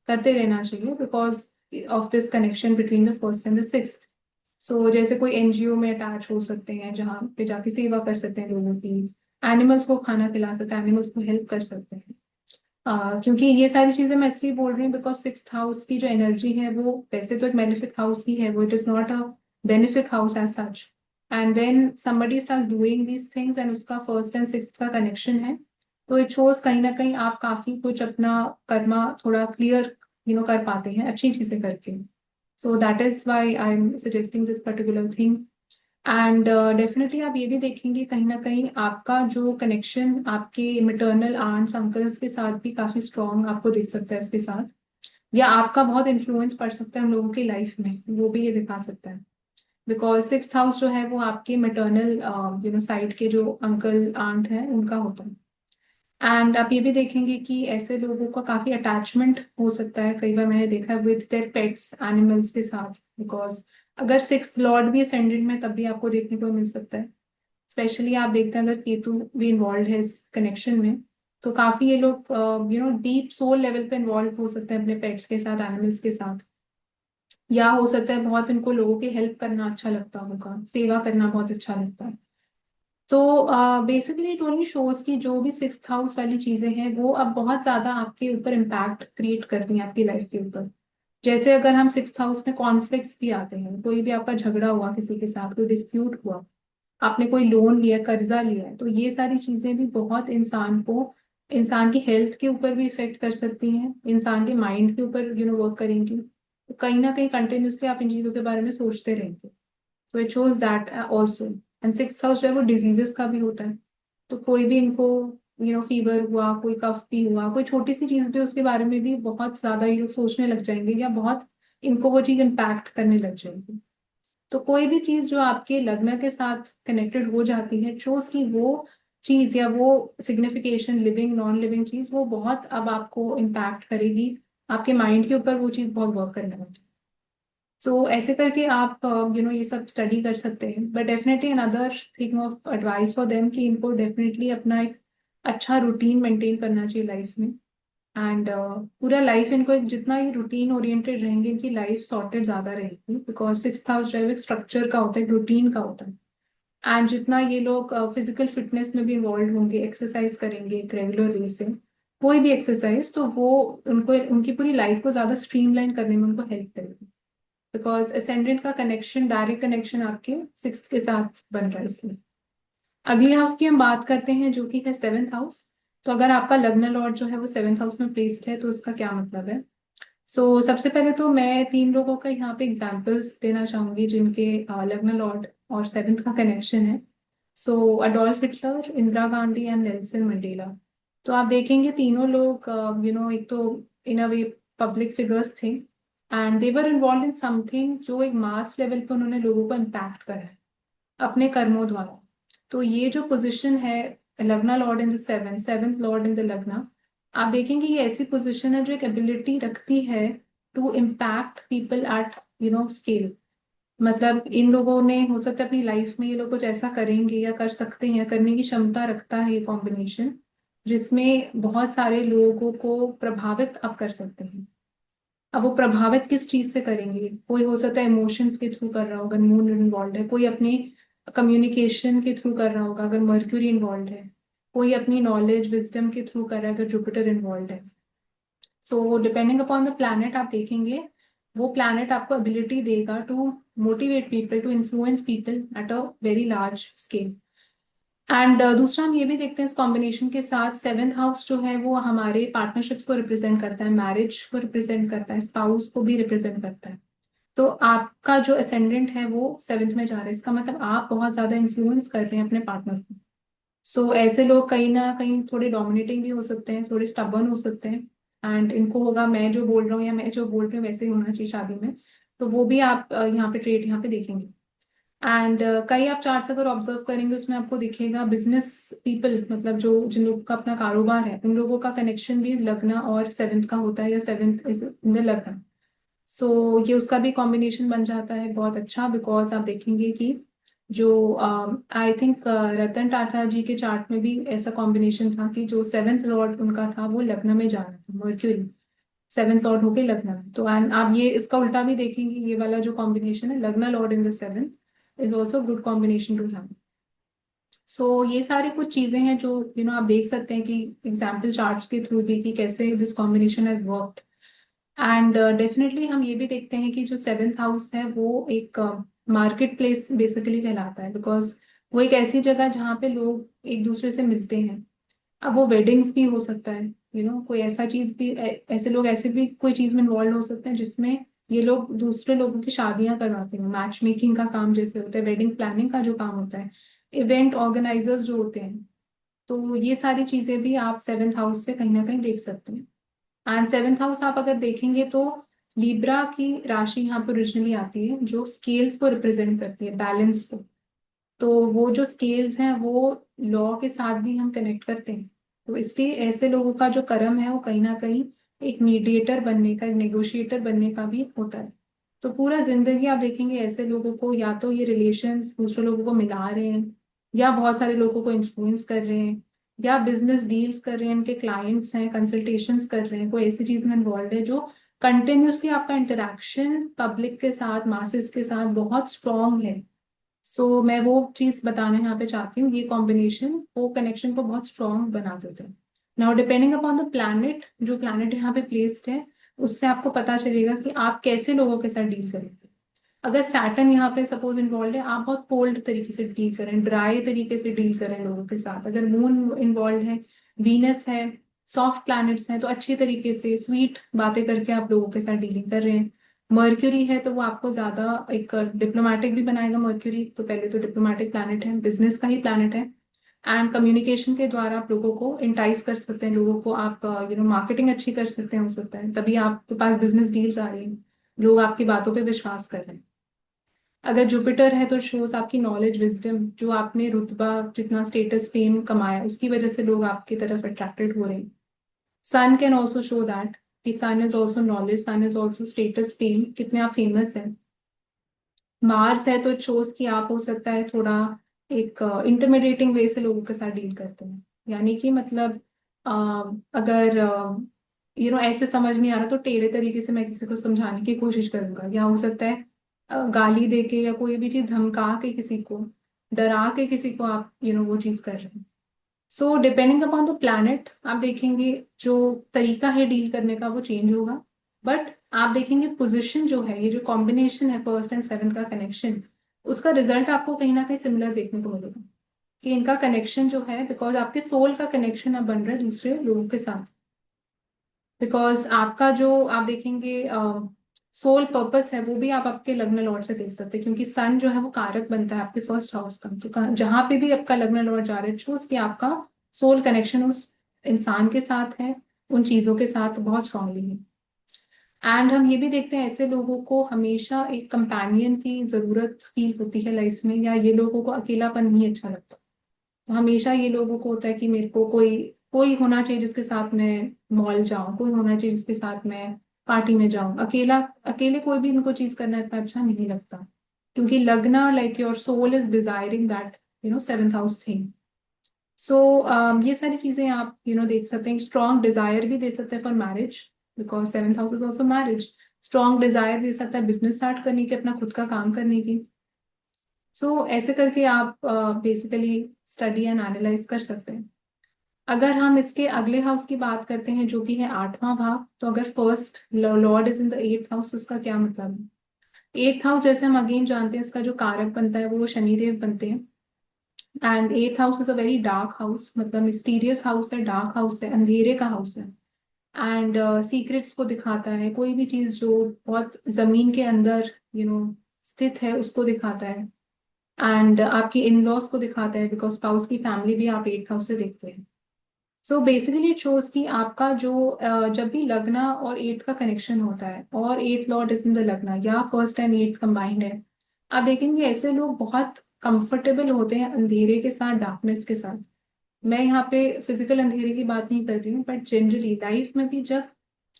A: करते रहना चाहिए, because of this connection between the first and the sixth. So जैसे कोई एनजीओ में अटैच हो सकते हैं जहाँ पे जाके सेवा कर सकते हैं लोगों की, एनिमल्स को खाना खिला सकते हैं, एनिमल्स को हेल्प कर सकते हैं। क्योंकि ये सारी चीजें मैं इसलिए बोल रही हूँ बिकॉज सिक्स्थ हाउस की जो एनर्जी है वो वैसे तो एक मेलिफिक हाउस ही है, वो it is not a benefic house as such. And when somebody starts doing these things and उसका फर्स्ट एंड सिक्स्थ का कनेक्शन है, तो इट शोज कहीं ना कहीं आप काफी कुछ अपना कर्मा थोड़ा क्लियर कर पाते हैं अच्छी चीजें करके। So that is why I am suggesting this particular thing. And definitely आप ये भी देखेंगे कहीं ना कहीं आपका जो कनेक्शन आपके मिटर्नल आंट्स अंकल्स के साथ भी काफी स्ट्रॉन्ग आपको दिख सकता है इसके साथ। या आपका बहुत इन्फ्लुएंस पड़ सकता है उन लोगों की लाइफ में, वो भी ये दिखा सकता है। बिकॉज सिक्स हाउस जो है वो आपके मिटर्नल साइड के जो अंकल आंट है उनका होता है। एंड आप ये भी देखेंगे कि ऐसे लोगों का काफी अटैचमेंट हो सकता है, कई बार मैंने देखा है विद देयर पेट्स एनिमल्स के साथ। बिकॉज अगर सिक्स लॉर्ड भी असेंडेंट में तब भी आपको देखने को मिल सकता है। स्पेशली आप देखते हैं अगर केतु भी इन्वॉल्व है इस कनेक्शन में, तो काफी ये लोग डीप सोल लेवल पे इन्वॉल्व हो सकते हैं अपने पेट्स के साथ, एनिमल्स के साथ। या हो सकता है बहुत इनको लोगों की हेल्प करना अच्छा लगता होगा, सेवा करना बहुत अच्छा लगता है। तो बेसिकली इट ओनली शोज कि जो भी सिक्स्थ हाउस वाली चीजें हैं वो अब बहुत ज्यादा आपके ऊपर इम्पैक्ट क्रिएट कर रही हैं आपकी लाइफ के ऊपर। जैसे अगर हम सिक्स्थ हाउस में कॉन्फ्लिक्ट्स भी आते हैं, कोई भी आपका झगड़ा हुआ किसी के साथ, कोई डिस्प्यूट हुआ, आपने कोई लोन लिया, कर्जा लिया है, तो ये सारी चीजें भी बहुत इंसान की हेल्थ के ऊपर भी इफेक्ट कर सकती हैं, इंसान के माइंड के ऊपर वर्क करेंगी। तो कहीं ना कहीं कंटिन्यूसली आप इन चीजों के बारे में सोचते रहेंगे। So it shows that also. And six house जो है वो डिजीजेस का भी होता है। तो कोई भी इनको फीवर हुआ, कोई कफ भी हुआ, कोई छोटी सी चीज भी, उसके बारे में भी बहुत ज्यादा ये लोग सोचने लग जाएंगे, या बहुत इनको वो चीज इम्पैक्ट करने लग जाएगी। तो कोई भी चीज जो आपके लग्न के साथ कनेक्टेड हो जाती है, शोज की वो चीज या वो सिग्निफिकेशन, लिविंग नॉन लिविंग चीज, वो बहुत अब आपको इम्पैक्ट करेगी, आपके माइंड के ऊपर वो चीज बहुत वर्क करने लगेगी। सो ऐसे करके आप ये सब स्टडी कर सकते हैं। But definitely another thing of advice for them कि इनको डेफिनेटली अपना एक अच्छा रूटीन मेंटेन करना चाहिए लाइफ में। एंड पूरा लाइफ इनको जितना ये रूटीन ओरिएंटेड रहेंगे, इनकी लाइफ सॉर्टेड ज्यादा रहेगी, बिकॉज सिक्स हाउस जो है स्ट्रक्चर का होता है, रूटीन का होता है। एंड जितना ये लोग फिजिकल फिटनेस में भी इन्वॉल्व होंगे, एक्सरसाइज करेंगे एक रेगुलर वे से, कोई भी एक्सरसाइज, तो वो उनको उनकी पूरी लाइफ को ज्यादा स्ट्रीमलाइन करने में उनको हेल्प करेगी। बिकॉज असेंडेंट का कनेक्शन, डायरेक्ट कनेक्शन आपके सिक्स के साथ बन रहा है इसलिए। अगली हाउस की हम बात करते हैं जो कि है सेवेंथ हाउस। तो अगर आपका लग्न लॉर्ड जो है वो सेवेंथ हाउस में प्लेस्ड है तो उसका क्या मतलब है। सबसे पहले तो मैं तीन लोगों का यहाँ पे एग्जांपल्स देना चाहूंगी जिनके लग्न लॉर्ड और सेवेंथ का कनेक्शन है। Adolf Hitler, Indira Gandhi and Nelson Mandela. तो आप देखेंगे तीनों लोग एक तो in a way public figures थे, and they were involve in something जो एक मास लेवल पे उन्होंने लोगों को इम्पैक्ट करा है अपने कर्मों द्वारा। तो ये जो पोजीशन है, लग्ना Lord in the seven, seventh Lord in the लग्ना, आप देखेंगे ये ऐसी पोजीशन है जो एक एबिलिटी रखती है to impact people at scale. मतलब इन लोगों ने हो सकता है अपनी लाइफ में ये लोग कुछ ऐसा करेंगे या कर सकते हैं, करने की क्षमता रखता है ये कॉम्बिनेशन, जिसमें बहुत सारे लोगों को प्रभावित आप कर सकते हैं। अब वो प्रभावित किस चीज से करेंगे, कोई हो सकता है इमोशंस के थ्रू कर रहा होगा, मून इन्वॉल्व है, कोई अपने कम्युनिकेशन के थ्रू कर रहा होगा अगर मर्क्यूरी इन्वॉल्व है, कोई अपनी नॉलेज विजडम के थ्रू कर रहा है अगर जुपिटर इन्वॉल्व है। डिपेंडिंग अपॉन द प्लैनेट आप देखेंगे, वो प्लैनेट आपको एबिलिटी देगा to motivate people, to influence people at a very large scale. And दूसरा हम ये भी देखते हैं इस कॉम्बिनेशन के साथ, सेवेंथ हाउस जो है वो हमारे पार्टनरशिप्स को रिप्रेजेंट करता है, मैरिज को रिप्रेजेंट करता है, स्पाउस को भी रिप्रेजेंट करता है। तो आपका जो असेंडेंट है वो सेवेंथ में जा रहा है, इसका मतलब आप बहुत ज्यादा इन्फ्लुएंस कर रहे हैं अपने पार्टनर को। ऐसे लोग कहीं ना कहीं थोड़े डोमिनेटिंग भी हो सकते हैं, थोड़े स्टबर्न हो सकते हैं, एंड इनको होगा मैं जो बोल रहा हूँ या मैं जो बोल रही हूँ वैसे ही होना चाहिए शादी में। तो वो भी आप यहाँ पे ट्रेट यहाँ पे देखेंगे। एंड कई आप चार्ट्स अगर ऑब्जर्व करेंगे उसमें आपको दिखेगा बिजनेस पीपल, मतलब जो जिन लोगों का अपना कारोबार है उन लोगों का कनेक्शन भी लग्न और सेवेंथ का होता है, या सेवेंथ इज इन द लग्न। सो ये उसका भी कॉम्बिनेशन बन जाता है बहुत अच्छा, बिकॉज आप देखेंगे कि जो आई थिंक रतन टाटा जी के चार्ट में भी ऐसा कॉम्बिनेशन था कि जो सेवेंथ लॉर्ड उनका था वो लग्न में जा रहा था, मर्क्यूरी सेवेंथ लॉर्ड होके लग्न में। तो एंड आप ये इसका उल्टा भी देखेंगे, ये वाला जो कॉम्बिनेशन है लग्न lord in the seventh is also good combination to have. So ये सारी कुछ चीजें हैं जो आप देख सकते हैं कि एग्जाम्पल चार्ट्स के थ्रू भी कि कैसे this combination has worked. And definitely हम ये भी देखते हैं कि जो सेवेंथ हाउस है वो एक मार्केट प्लेस बेसिकली कहलाता है, बिकॉज वो एक ऐसी जगह जहाँ पे लोग एक दूसरे से मिलते हैं। अब वो वेडिंग्स भी हो सकता है, कोई ऐसा चीज भी ऐसे लोग ऐसे भी कोई चीज में इन्वॉल्व हो सकते हैं जिसमें ये लोग दूसरे लोगों की शादियां करवाते हैं। मैच मेकिंग का काम जैसे होता है, वेडिंग प्लानिंग का जो काम होता है, इवेंट ऑर्गेनाइजर्स जो होते हैं। तो ये सारी चीजें भी आप सेवेंथ हाउस से कहीं ना कहीं देख सकते हैं। एंड सेवेंथ हाउस आप अगर देखेंगे तो लिब्रा की राशि यहाँ पर ओरिजिनली आती है जो स्केल्स को रिप्रेजेंट करती है, बैलेंस को। तो वो जो स्केल्स हैं वो लॉ के साथ भी हम कनेक्ट करते हैं। तो इसलिए ऐसे लोगों का जो कर्म है वो कहीं ना कहीं एक मीडिएटर बनने का, एक नेगोशिएटर बनने का भी होता है। तो पूरा जिंदगी आप देखेंगे ऐसे लोगों को या तो ये रिलेशंस दूसरे लोगों को मिला रहे हैं, या बहुत सारे लोगों को इन्फ्लुएंस कर रहे हैं, या बिजनेस डील्स कर रहे हैं, उनके क्लाइंट्स हैं, कंसल्टेशंस कर रहे हैं, कोई ऐसी चीज में इन्वॉल्व है जो कंटिन्यूसली आपका इंटरेक्शन पब्लिक के साथ, मासेस के साथ बहुत स्ट्रांग है। सो मैं वो चीज बताना यहाँ पे चाहती हूँ, ये कॉम्बिनेशन वो कनेक्शन को बहुत स्ट्रांग बना देते हैं। Now depending upon the planet, जो प्लैनेट यहाँ पे प्लेस्ड है उससे आपको पता चलेगा कि आप कैसे लोगों के साथ डील करेंगे। अगर सैटर्न यहाँ पे सपोज इन्वॉल्व है, आप बहुत कोल्ड तरीके से डील करें, ड्राई तरीके से डील करें लोगों के साथ। अगर मून इन्वॉल्व है, वीनस है, सॉफ्ट प्लैनेट्स हैं, तो अच्छी तरीके से स्वीट बातें करके आप लोगों के साथ डीलिंग कर रहे हैं। मर्क्यूरी है तो वो आपको ज्यादा एक डिप्लोमेटिक भी बनाएगा। मर्क्यूरी तो पहले तो डिप्लोमेटिक प्लैनेट है, बिजनेस का ही प्लैनेट है। एंड कम्युनिकेशन के द्वारा आप लोगों को इंटाइस कर सकते हैं, लोगों को आप मार्केटिंग अच्छी कर सकते हैं, हो सकता है तभी आपके पास बिजनेस डील्स आ रही हैं, लोग आपकी बातों पे विश्वास कर रहे हैं। अगर जुपिटर है तो शोज आपकी नॉलेज, विजडम, जो आपने रुतबा, जितना स्टेटस फेम कमाया उसकी वजह से लोग आपकी तरफ अट्रैक्टेड हो रहे हैं। Sun can also show that कि sun is also knowledge, sun is also status fame, कितने आप फेमस हैं। मार्स है तो शोज कि आप हो सकता है थोड़ा एक इंटरमिडिएटिंग वे से लोगों के साथ डील करते हैं। यानी कि मतलब अ, अगर ऐसे समझ नहीं आ रहा तो टेढ़े तरीके से मैं किसी को समझाने की कोशिश करूंगा, या हो सकता है गाली दे के या कोई भी चीज धमका के किसी को, डरा के किसी को आप वो चीज कर रहे हैं। So depending upon the planet आप देखेंगे जो तरीका है डील करने का वो चेंज होगा। बट आप देखेंगे पोजीशन जो है, ये जो कॉम्बिनेशन है फर्स्ट एंड सेवन्थ का कनेक्शन, उसका रिजल्ट आपको कहीं ना कहीं सिमिलर देखने को मिलेगा। कि इनका कनेक्शन जो है, बिकॉज आपके सोल का कनेक्शन अब बन रहा है दूसरे लोगों के साथ। बिकॉज आपका जो आप देखेंगे सोल पर्पस है वो भी आप आपके लग्न लॉर्ड से देख सकते हैं, क्योंकि सन जो है वो कारक बनता है आपके फर्स्ट हाउस का। तो जहां पे भी आपका लग्न लॉर्ड जा रहा है shows कि आपका सोल कनेक्शन उस इंसान के साथ है, उन चीजों के साथ बहुत स्ट्रांगली है। एंड हम ये भी देखते हैं ऐसे लोगों को हमेशा एक कंपेनियन की जरूरत फील होती है लाइफ में, या ये लोगों को अकेलापन नहीं अच्छा लगता। तो हमेशा ये लोगों को होता है कि मेरे को कोई कोई होना चाहिए जिसके साथ मैं मॉल जाऊं, कोई होना चाहिए जिसके साथ मैं पार्टी में जाऊं। अकेला अकेले कोई भी इनको चीज करना इतना अच्छा नहीं लगता, क्योंकि लगना like your soul is desiring that seventh house thing. So ये सारी चीजें आप देख सकते हैं। स्ट्रॉन्ग डिजायर भी दे सकते हैं for marriage, because seventh house is also marriage. Strong Dzire दे सकता है बिजनेस स्टार्ट करने की, अपना खुद का काम करने की। सो ऐसे करके आप बेसिकली स्टडी एंड एनालाइज कर सकते हैं। अगर हम इसके अगले हाउस की बात करते हैं जो कि है आठवां भाव, तो अगर first lord is in the eighth house, उसका क्या मतलब है। एट्थ हाउस जैसे हम अगेन जानते हैं इसका जो कारक बनता है वो शनिदेव बनते हैं। And eighth house is a very dark house, मतलब मिस्टीरियस हाउस है, डार्क हाउस है, अंधेरे का हाउस है। एंड सीक्रेट्स को दिखाता है, कोई भी चीज जो बहुत जमीन के अंदर स्थित है उसको दिखाता है। एंड आपकी इन लॉज को दिखाता है, बिकॉज स्पाउस की फैमिली भी आप एट्थ हाउस से देखते हैं। सो बेसिकली इट शोज कि आपका जो जब भी लग्ना और एट्थ का कनेक्शन होता है और eighth Lord is in the लग्ना या फर्स्ट एंड एट्थ कंबाइंड है, आप देखेंगे ऐसे लोग बहुत कंफर्टेबल होते हैं अंधेरे के साथ, डार्कनेस के साथ। मैं यहाँ पे फिजिकल अंधेरे की बात नहीं कर रही हूँ, बट जनरली लाइफ में भी जब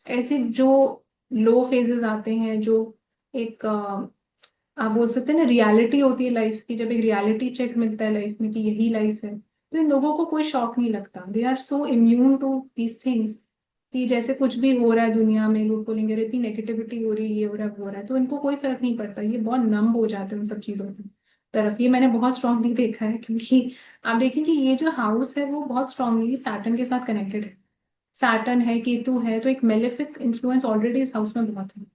A: ऐसे जो लो फेजेस आते हैं, जो एक आप बोल सकते हैं ना रियलिटी होती है लाइफ की, जब एक रियलिटी चेक मिलता है लाइफ में कि यही लाइफ है, तो इन लोगों को कोई शौक नहीं लगता। They are so immune to these things कि जैसे कुछ भी हो रहा है दुनिया में, लोग बोलेंगे "अरे, इतनी नेगेटिविटी हो रही है, ये हो रहा है वो हो रहा है", तो इनको कोई फर्क नहीं पड़ता। ये बहुत नम्ब हो जाते हैं उन सब चीजों की तरफ। ये मैंने बहुत स्ट्रांगली देखा है, क्योंकि आप देखें कि ये जो हाउस है वो बहुत स्ट्रांगली सैटर्न के साथ कनेक्टेड है। सैटर्न है, केतु है, तो एक मेलेफिक इन्फ्लुएंस ऑलरेडी इस हाउस में बहुत है।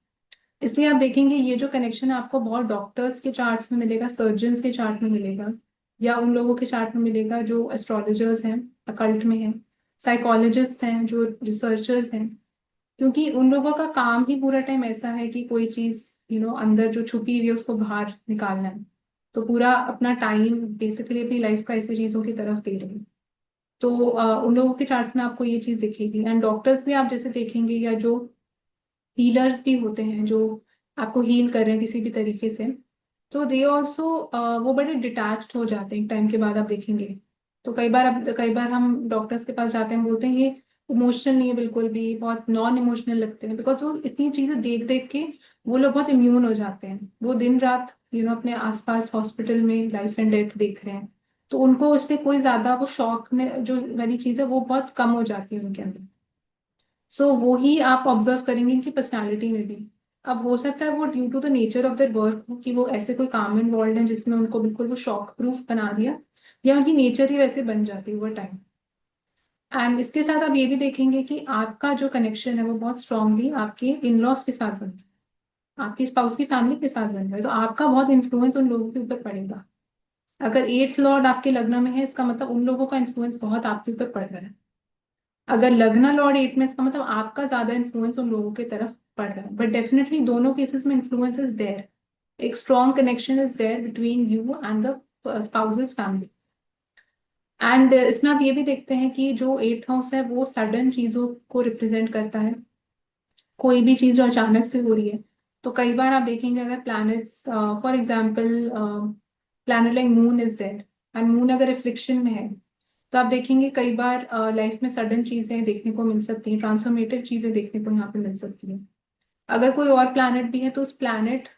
A: इसलिए आप देखेंगे ये जो कनेक्शन है आपको बहुत डॉक्टर्स के चार्ट्स में मिलेगा, सर्जन्स के चार्ट में मिलेगा, या उन लोगों के चार्ट में मिलेगा जो एस्ट्रोलॉजर्स हैं, अकल्ट में हैं, साइकोलॉजिस्ट हैं, जो रिसर्चर्स हैं। क्योंकि उन लोगों का काम ही पूरा टाइम ऐसा है कि कोई चीज अंदर जो छुपी हुई है उसको बाहर निकालना है। तो पूरा अपना टाइम बेसिकली अपनी लाइफ का ऐसी चीजों की तरफ दे रहे हैं। तो उन लोगों के चार्ट्स में आपको ये चीज दिखेगी। एंड डॉक्टर्स भी आप जैसे देखेंगे, या जो हीलर्स भी होते हैं जो आपको हील कर रहे हैं किसी भी तरीके से, तो दे ऑल्सो वो बड़े डिटैच्ड हो जाते हैं एक टाइम के बाद, आप देखेंगे। तो कई बार हम डॉक्टर्स के पास जाते हैं, बोलते हैं ये इमोशनल नहीं है बिल्कुल भी, बहुत नॉन इमोशनल लगते हैं, बिकॉज वो इतनी चीजें देख देख के वो लोग बहुत इम्यून हो जाते हैं। वो दिन रात अपने आसपास हॉस्पिटल में लाइफ एंड डेथ देख रहे हैं, तो उनको उससे कोई ज्यादा वो शौक में जो वाली चीज है वो बहुत कम हो जाती है उनके अंदर। सो वो ही आप ऑब्जर्व करेंगे इनकी पर्सनालिटी में भी। अब हो सकता है वो due to the nature of their work हो कि वो ऐसे कोई काम इन्वॉल्व है जिसमें उनको बिल्कुल वो शॉक प्रूफ बना दिया, या उनकी नेचर ही वैसे बन जाती है ओवर टाइम। एंड इसके साथ आप ये भी देखेंगे कि आपका जो कनेक्शन है वो बहुत स्ट्रांगली आपके इन लॉज के साथ बन रहा है, आपकी स्पाउस की फैमिली के साथ बन रहा है, तो आपका बहुत इन्फ्लुएंस उन लोगों के ऊपर पड़ेगा। अगर एट्थ लॉर्ड आपके लग्न में है, इसका मतलब उन लोगों का इन्फ्लुएंस बहुत आपके ऊपर पड़ रहा है। अगर लग्न लॉर्ड एट में, इसका मतलब आपका ज्यादा इन्फ्लुएंस उन लोगों की तरफ पड़ रहा है। बट डेफिनेटली दोनों केसेस में इन्फ्लुएंस इज देयर, एक strong connection is there between you and the spouse's family. And इसमें आप ये भी देखते हैं कि जो एट्थ हाउस है वो सडन चीजों को रिप्रेजेंट करता है, कोई भी चीज जो अचानक से हो रही है। तो कई बार आप देखेंगे अगर planets, for example planet like Moon is there, and Moon अगर रिफ्लेक्शन में है, तो आप देखेंगे कई बार लाइफ में सडन चीजें देखने को मिल सकती हैं, ट्रांसफॉर्मेटिव चीजें देखने को यहाँ पे मिल सकती हैं। अगर कोई और प्लैनेट भी है तो उस प्लैनेट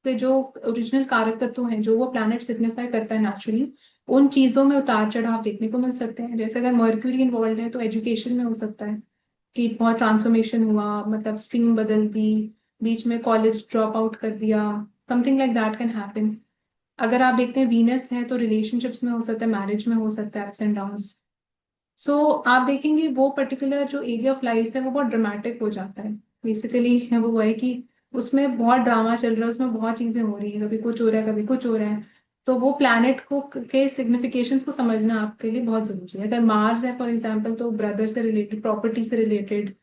A: के जो ओरिजिनल कारक तत्व हैं, जो वो प्लैनेट सिग्निफाई करता है नेचुरली, उन चीजों में उतार चढ़ाव देखने को मिल सकते हैं। जैसे अगर मर्क्यूरी इन्वॉल्व है तो एजुकेशन में हो सकता है कि बहुत ट्रांसफॉर्मेशन हुआ, मतलब स्ट्रीम बदल दी, बीच में कॉलेज ड्रॉप आउट कर दिया, something like that can happen. अगर आप देखते हैं वीनस है तो रिलेशनशिप्स में हो सकता है, मैरिज में हो सकता है, अप्स एंड डाउन्स। सो आप देखेंगे वो पर्टिकुलर जो एरिया ऑफ लाइफ है वो बहुत ड्रामेटिक हो जाता है। बेसिकली वो है कि उसमें बहुत ड्रामा चल रहा है, उसमें बहुत चीजें हो रही है, कभी कुछ हो रहा है, कभी कुछ हो रहा है। तो वो प्लैनेट को के सिग्निफिकेशंस को समझना आपके लिए बहुत जरूरी है। अगर मार्स है फॉर एग्जांपल, तो ब्रदर से रिलेटेड, प्रॉपर्टी से रिलेटेड,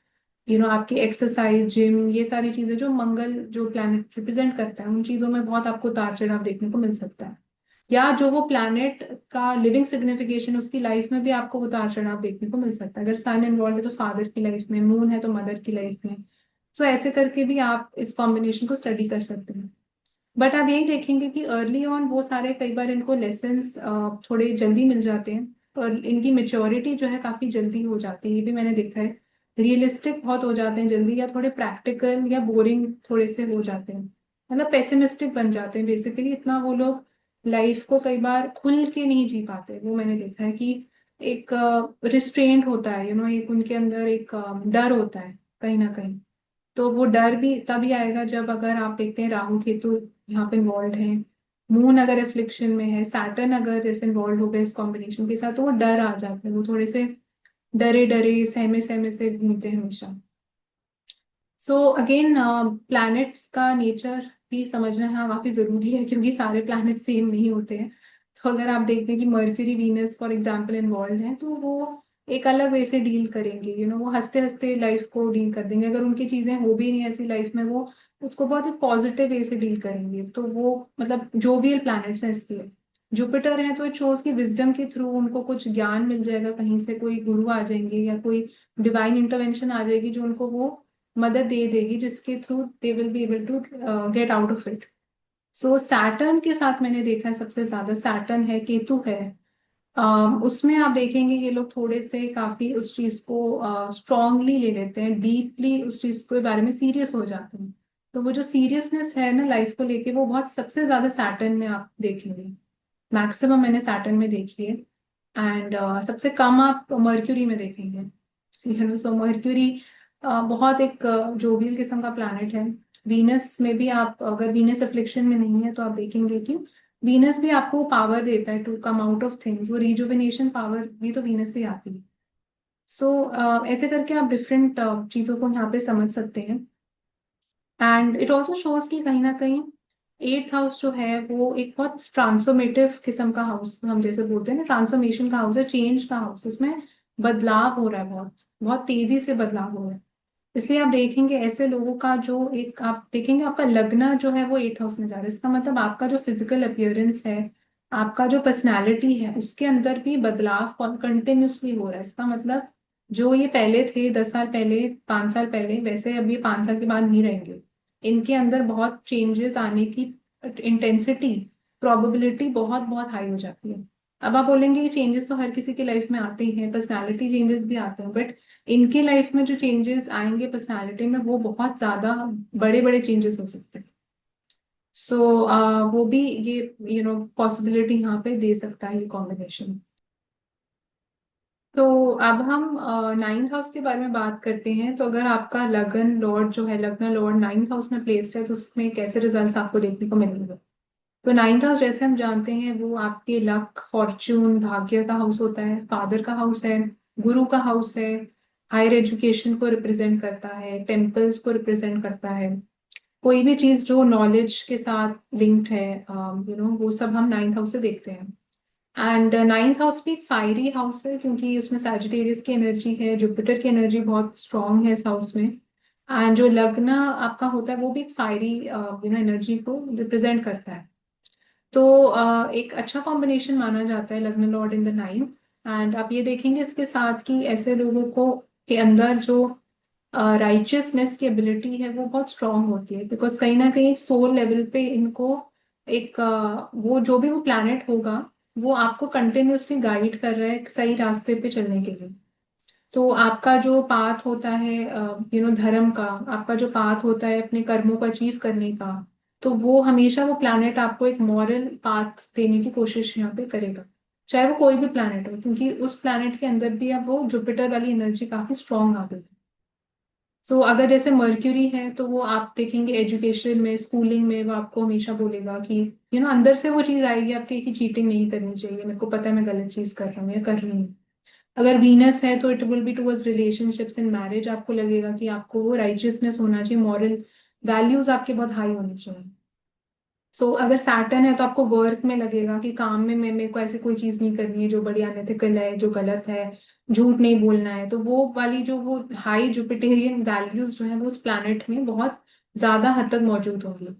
A: आपकी एक्सरसाइज, जिम, ये सारी चीजें जो मंगल जो प्लैनेट रिप्रेजेंट करता है, उन चीजों में बहुत आपको उतार चढ़ाव देखने को मिल सकता है। या जो वो प्लैनेट का लिविंग सिग्निफिकेशन, उसकी लाइफ में भी आपको उतार चढ़ाव देखने को मिल सकता है। अगर सन इन्वॉल्व है तो फादर की लाइफ में, मून है तो मदर की लाइफ में। सो ऐसे करके भी आप इस कॉम्बिनेशन को स्टडी कर सकते हैं। बट आप यही देखेंगे कि अर्ली ऑन वो सारे कई बार इनको लेसन्स थोड़े जल्दी मिल जाते हैं, और इनकी मेच्योरिटी जो है काफी जल्दी हो जाती है, ये भी मैंने देखा है। रियलिस्टिक बहुत हो जाते हैं जल्दी, या थोड़े प्रैक्टिकल या बोरिंग थोड़े से हो जाते हैं, मतलब पेसिमिस्टिक बन जाते हैं। बेसिकली इतना वो लोग लाइफ को कई बार खुल के नहीं जी पाते। वो मैंने देखा है कि एक रिस्ट्रेंट होता है, एक उनके अंदर एक डर होता है कहीं ना कहीं। तो वो डर भी तभी आएगा जब अगर आप देखते हैं राहु केतु यहाँ पे इन्वॉल्व है, मून अगर एफ्लिक्शन में है, सैटर्न अगर जैसे इन्वॉल्व हो गए इस कॉम्बिनेशन के साथ, तो वो डर आ जाता है, वो थोड़े से डरे डरे सहमे सहमे से घूमते हैं हमेशा। सो अगेन प्लैनेट्स का नेचर भी समझना यहाँ काफी जरूरी है, क्योंकि सारे प्लैनेट सेम नहीं होते हैं। तो अगर आप देखते हैं कि mercury Venus for example involve हैं, तो वो एक अलग वे से डील करेंगे, वो हंसते हंसते लाइफ को डील कर देंगे। अगर उनकी चीजें हो भी नहीं ऐसी लाइफ में, वो उसको बहुत एक पॉजिटिव वे से डील करेंगे। तो वो मतलब जोवियल प्लैनेट्स हैं इसलिए। जुपिटर है तो इट शोज की विजडम के थ्रू उनको कुछ ज्ञान मिल जाएगा, कहीं से कोई गुरु आ जाएंगे या कोई डिवाइन इंटरवेंशन आ जाएगी जो उनको वो मदद दे देगी, जिसके through they will be able to get out of it. So Saturn के साथ मैंने देखा है सबसे ज्यादा, सैटर्न है, केतु है, उसमें आप देखेंगे ये लोग थोड़े से काफी उस चीज को स्ट्रांगली ले लेते हैं, डीपली उस चीज के बारे में सीरियस हो जाते हैं। तो वो जो सीरियसनेस है ना लाइफ को लेके, वो बहुत सबसे ज्यादा सैटर्न में आप देखेंगे। मैक्सिमम मैंने सैटर्न में देखी है। एंड सबसे कम आप मर्क्यूरी में देखेंगे। सो मर्क्यूरी बहुत एक जोवियल किस्म का प्लैनेट है। वीनस में भी आप, अगर वीनस अफ्लिक्शन में नहीं है तो आप देखेंगे कि वीनस भी आपको पावर देता है to come out of things, वो रिजुविनेशन पावर भी तो वीनस से ही आती है। सो ऐसे करके आप डिफरेंट चीजों को यहाँ पे समझ सकते हैं। एंड इट ऑल्सो शोज कि कहीं ना कहीं एट्थ हाउस जो है वो एक बहुत ट्रांसफॉर्मेटिव किस्म का हाउस, हम जैसे बोलते हैं ना, ट्रांसफॉर्मेशन का हाउस है, चेंज का हाउस। इसमें बदलाव हो रहा है, बहुत बहुत तेजी से बदलाव हो रहा है। इसलिए आप देखेंगे ऐसे लोगों का जो एक, आप देखेंगे आपका लग्न जो है वो एट्थ हाउस में जा रहा है, इसका मतलब आपका जो फिजिकल अपियरेंस है, आपका जो पर्सनालिटी है, उसके अंदर भी बदलाव कंटिन्यूसली हो रहा है। इसका मतलब जो ये पहले थे 10 साल पहले, 5 साल पहले, वैसे अब ये 5 साल के बाद नहीं रहेंगे। इनके अंदर बहुत चेंजेस आने की इंटेंसिटी, प्रोबेबिलिटी बहुत बहुत हाई हो जाती है। अब आप बोलेंगे कि चेंजेस तो हर किसी की लाइफ में आते ही हैं, पर्सनालिटी चेंजेस भी आते हैं, बट इनके लाइफ में जो चेंजेस आएंगे पर्सनालिटी में, वो बहुत ज्यादा बड़े बड़े चेंजेस हो सकते हैं। सो वो भी ये पॉसिबिलिटी यहाँ पे दे सकता है ये कॉम्बिनेशन। तो अब हम नाइन्थ हाउस के बारे में बात करते हैं। तो अगर आपका लगन लॉर्ड जो है, लग्न लॉर्ड नाइन्थ हाउस में प्लेस्ड है, तो उसमें कैसे रिजल्ट्स आपको देखने को मिलेंगे। तो नाइन्थ हाउस जैसे हम जानते हैं वो आपके लक, फॉर्च्यून, भाग्य का हाउस होता है, फादर का हाउस है, गुरु का हाउस है, हायर एजुकेशन को रिप्रेजेंट करता है, टेम्पल्स को रिप्रेजेंट करता है, कोई भी चीज जो नॉलेज के साथ लिंक्ड है, वो सब हम नाइन्थ हाउस से देखते हैं। एंड नाइन्थ हाउस भी एक फायरी हाउस है, क्योंकि उसमें सैजिटेरियस की एनर्जी है, जुपिटर की एनर्जी बहुत स्ट्रांग है इस हाउस में। एंड जो लग्न आपका होता है वो भी एक फायरी एनर्जी को रिप्रेजेंट करता है। तो एक अच्छा कॉम्बिनेशन माना जाता है लग्न lord in the ninth. And आप ये देखेंगे इसके साथ कि ऐसे लोगों को के अंदर जो राइचियसनेस की एबिलिटी है वो बहुत स्ट्रांग होती है, बिकॉज कहीं ना कहीं सोल लेवल पे इनको एक वो जो भी वो प्लैनेट होगा, वो आपको कंटिन्यूअसली गाइड कर रहा है एक सही रास्ते पे चलने के लिए। तो आपका जो पाथ होता है धर्म का, आपका जो पाथ होता है अपने कर्मों को अचीव करने का, तो वो हमेशा वो प्लैनेट आपको एक मॉरल पाथ देने की कोशिश यहाँ पे करेगा, चाहे वो कोई भी प्लैनेट हो, क्योंकि उस प्लैनेट के अंदर भी अब वो जुपिटर वाली एनर्जी काफी स्ट्रांग आ गई है। सो अगर जैसे मर्क्यूरी है तो वो आप देखेंगे एजुकेशन में, स्कूलिंग में, वो आपको हमेशा बोलेगा कि अंदर से वो चीज आएगी आपके कि चीटिंग नहीं करनी चाहिए, मेरे को पता है मैं गलत चीज कर रहा हूँ या कर रही हूँ। अगर वीनस है तो it will be towards relationships in marriage, आपको लगेगा कि आपको वो राइचियसनेस होना चाहिए, मॉरल वैल्यूज आपके बहुत हाई होनी चाहिए। सो अगर सैटर्न है तो आपको वर्क में लगेगा कि काम में मैं मेरे को ऐसी कोई चीज नहीं करनी है जो बड़ी अनएथिकल है, जो गलत है, झूठ नहीं बोलना है। तो वो वाली जो वो हाई जुपिटेरियन वैल्यूज जो है वो उस प्लैनेट में बहुत ज्यादा हद तक मौजूद होंगी।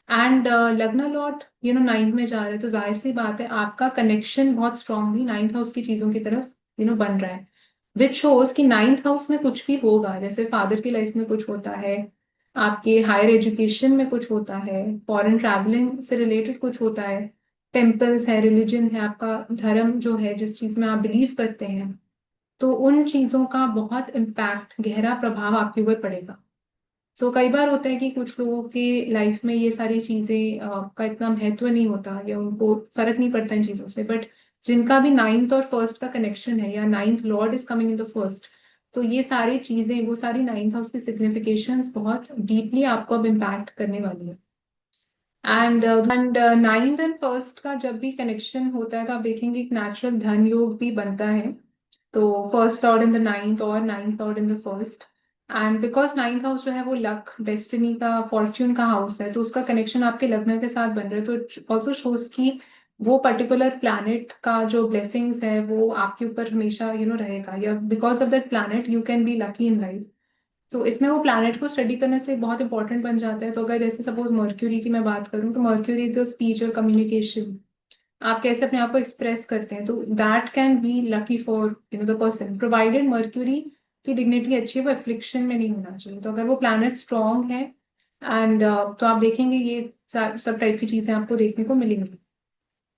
A: एंड लग्न लॉर्ड नाइन्थ में जा रहे हैं, तो जाहिर सी बात है आपका कनेक्शन बहुत स्ट्रांगली नाइन्थ हाउस की चीजों की तरफ बन रहा है, विच शोज कि नाइन्थ हाउस में कुछ भी होगा, जैसे फादर की लाइफ में कुछ होता है, आपके हायर एजुकेशन में कुछ होता है, फॉरेन ट्रैवलिंग से रिलेटेड कुछ होता है, टेम्पल्स है, रिलीजन है, आपका धर्म जो है, जिस चीज में आप बिलीव करते हैं, तो उन चीजों का बहुत इम्पैक्ट, गहरा प्रभाव आपके ऊपर पड़ेगा। सो कई बार होता है कि कुछ लोगों की लाइफ में ये सारी चीजें का इतना महत्व नहीं होता या उनको फर्क नहीं पड़ता इन चीजों से, बट जिनका भी नाइन्थ और फर्स्ट का कनेक्शन है, या ninth Lord is coming in the first, तो ये सारी चीजें, वो सारी नाइन्थ हाउस की सिग्निफिकेशंस बहुत डीपली आपको अब इम्पैक्ट करने वाली है। एंड नाइन्थ एंड फर्स्ट का जब भी कनेक्शन होता है तो आप देखेंगे एक नेचुरल धन योग भी बनता है। तो first lord in the ninth और ninth lord in the first, and because ninth house जो है वो लक, डेस्टिनी का, फॉर्च्यून का हाउस है, तो उसका कनेक्शन आपके लग्न के साथ बन रहा है, तो इट ऑल्सो शोज कि वो पर्टिकुलर प्लैनेट का जो ब्लेसिंग्स है वो आपके ऊपर हमेशा रहेगा, या because of that planet you can be lucky in life. तो इसमें वो प्लैनेट को स्टडी करने से बहुत इंपॉर्टेंट बन जाता है। तो अगर जैसे सपोज मर्क्यूरी की मैं बात करूँ, तो मर्क्यूरी इज योर स्पीच और कम्युनिकेशन, आप कैसे अपने आप को एक्सप्रेस करते हैं, तो that can be lucky for the person, provided mercury की डिग्निटी अच्छी है, वो एफ्लिक्शन में नहीं होना चाहिए। तो अगर वो प्लैनेट स्ट्रांग है एंड तो आप देखेंगे ये सब टाइप की चीजें आपको देखने को मिलेंगी।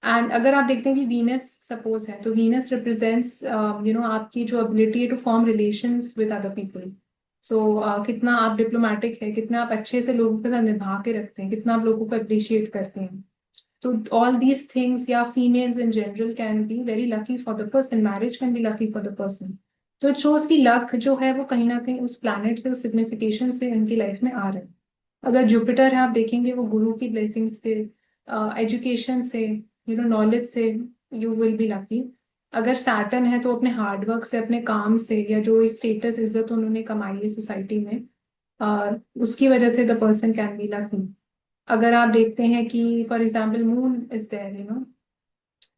A: एंड अगर आप देखते हैं कि वीनस सपोज है, तो वीनस रिप्रेजेंट्स आपकी जो एबिलिटी है to form relations with other people. So कितना आप डिप्लोमेटिक है, कितना आप अच्छे से लोगों के साथ निभा के रखते हैं, कितना आप लोगों को अप्रिशिएट करते हैं। तो ऑल दीज थिंग्स, या females in general can be very lucky for the person, marriage can be lucky for the person. तो इट शोज की लक जो है वो कहीं ना कहीं उस प्लैनेट से, उस सिग्निफिकेशन से उनकी लाइफ में आ रहा है। अगर जुपिटर है, आप देखेंगे वो गुरु की ब्लेसिंग से, एजुकेशन से, नॉलेज से, यू विल बी लकी। अगर सैटर्न है तो अपने हार्डवर्क से, अपने काम से, या जो एक स्टेटस इज्जत उन्होंने कमाई है सोसाइटी में, उसकी वजह से the person can be lucky. अगर आप देखते हैं कि for example moon is there,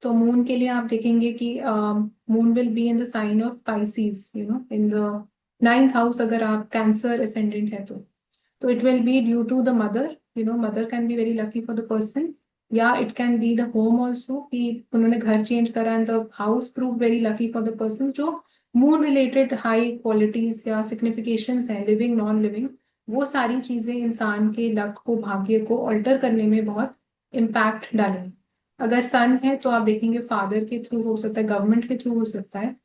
A: तो मून के लिए आप देखेंगे कि moon will be in the sign of Pisces, in the 9th house. अगर आप कैंसर असेंडेंट है तो it will be due to the mother, mother can be very lucky for the person. या it can be the home also, कि उन्होंने घर change करा and the house prove very lucky for the person. जो moon related high qualities या significations हैं, living non living, वो सारी चीजें इंसान के लक को, भाग्य को ऑल्टर करने में बहुत इम्पैक्ट डालेंगी। अगर सन है तो आप देखेंगे फादर के थ्रू हो सकता है, गवर्नमेंट के थ्रू हो सकता है।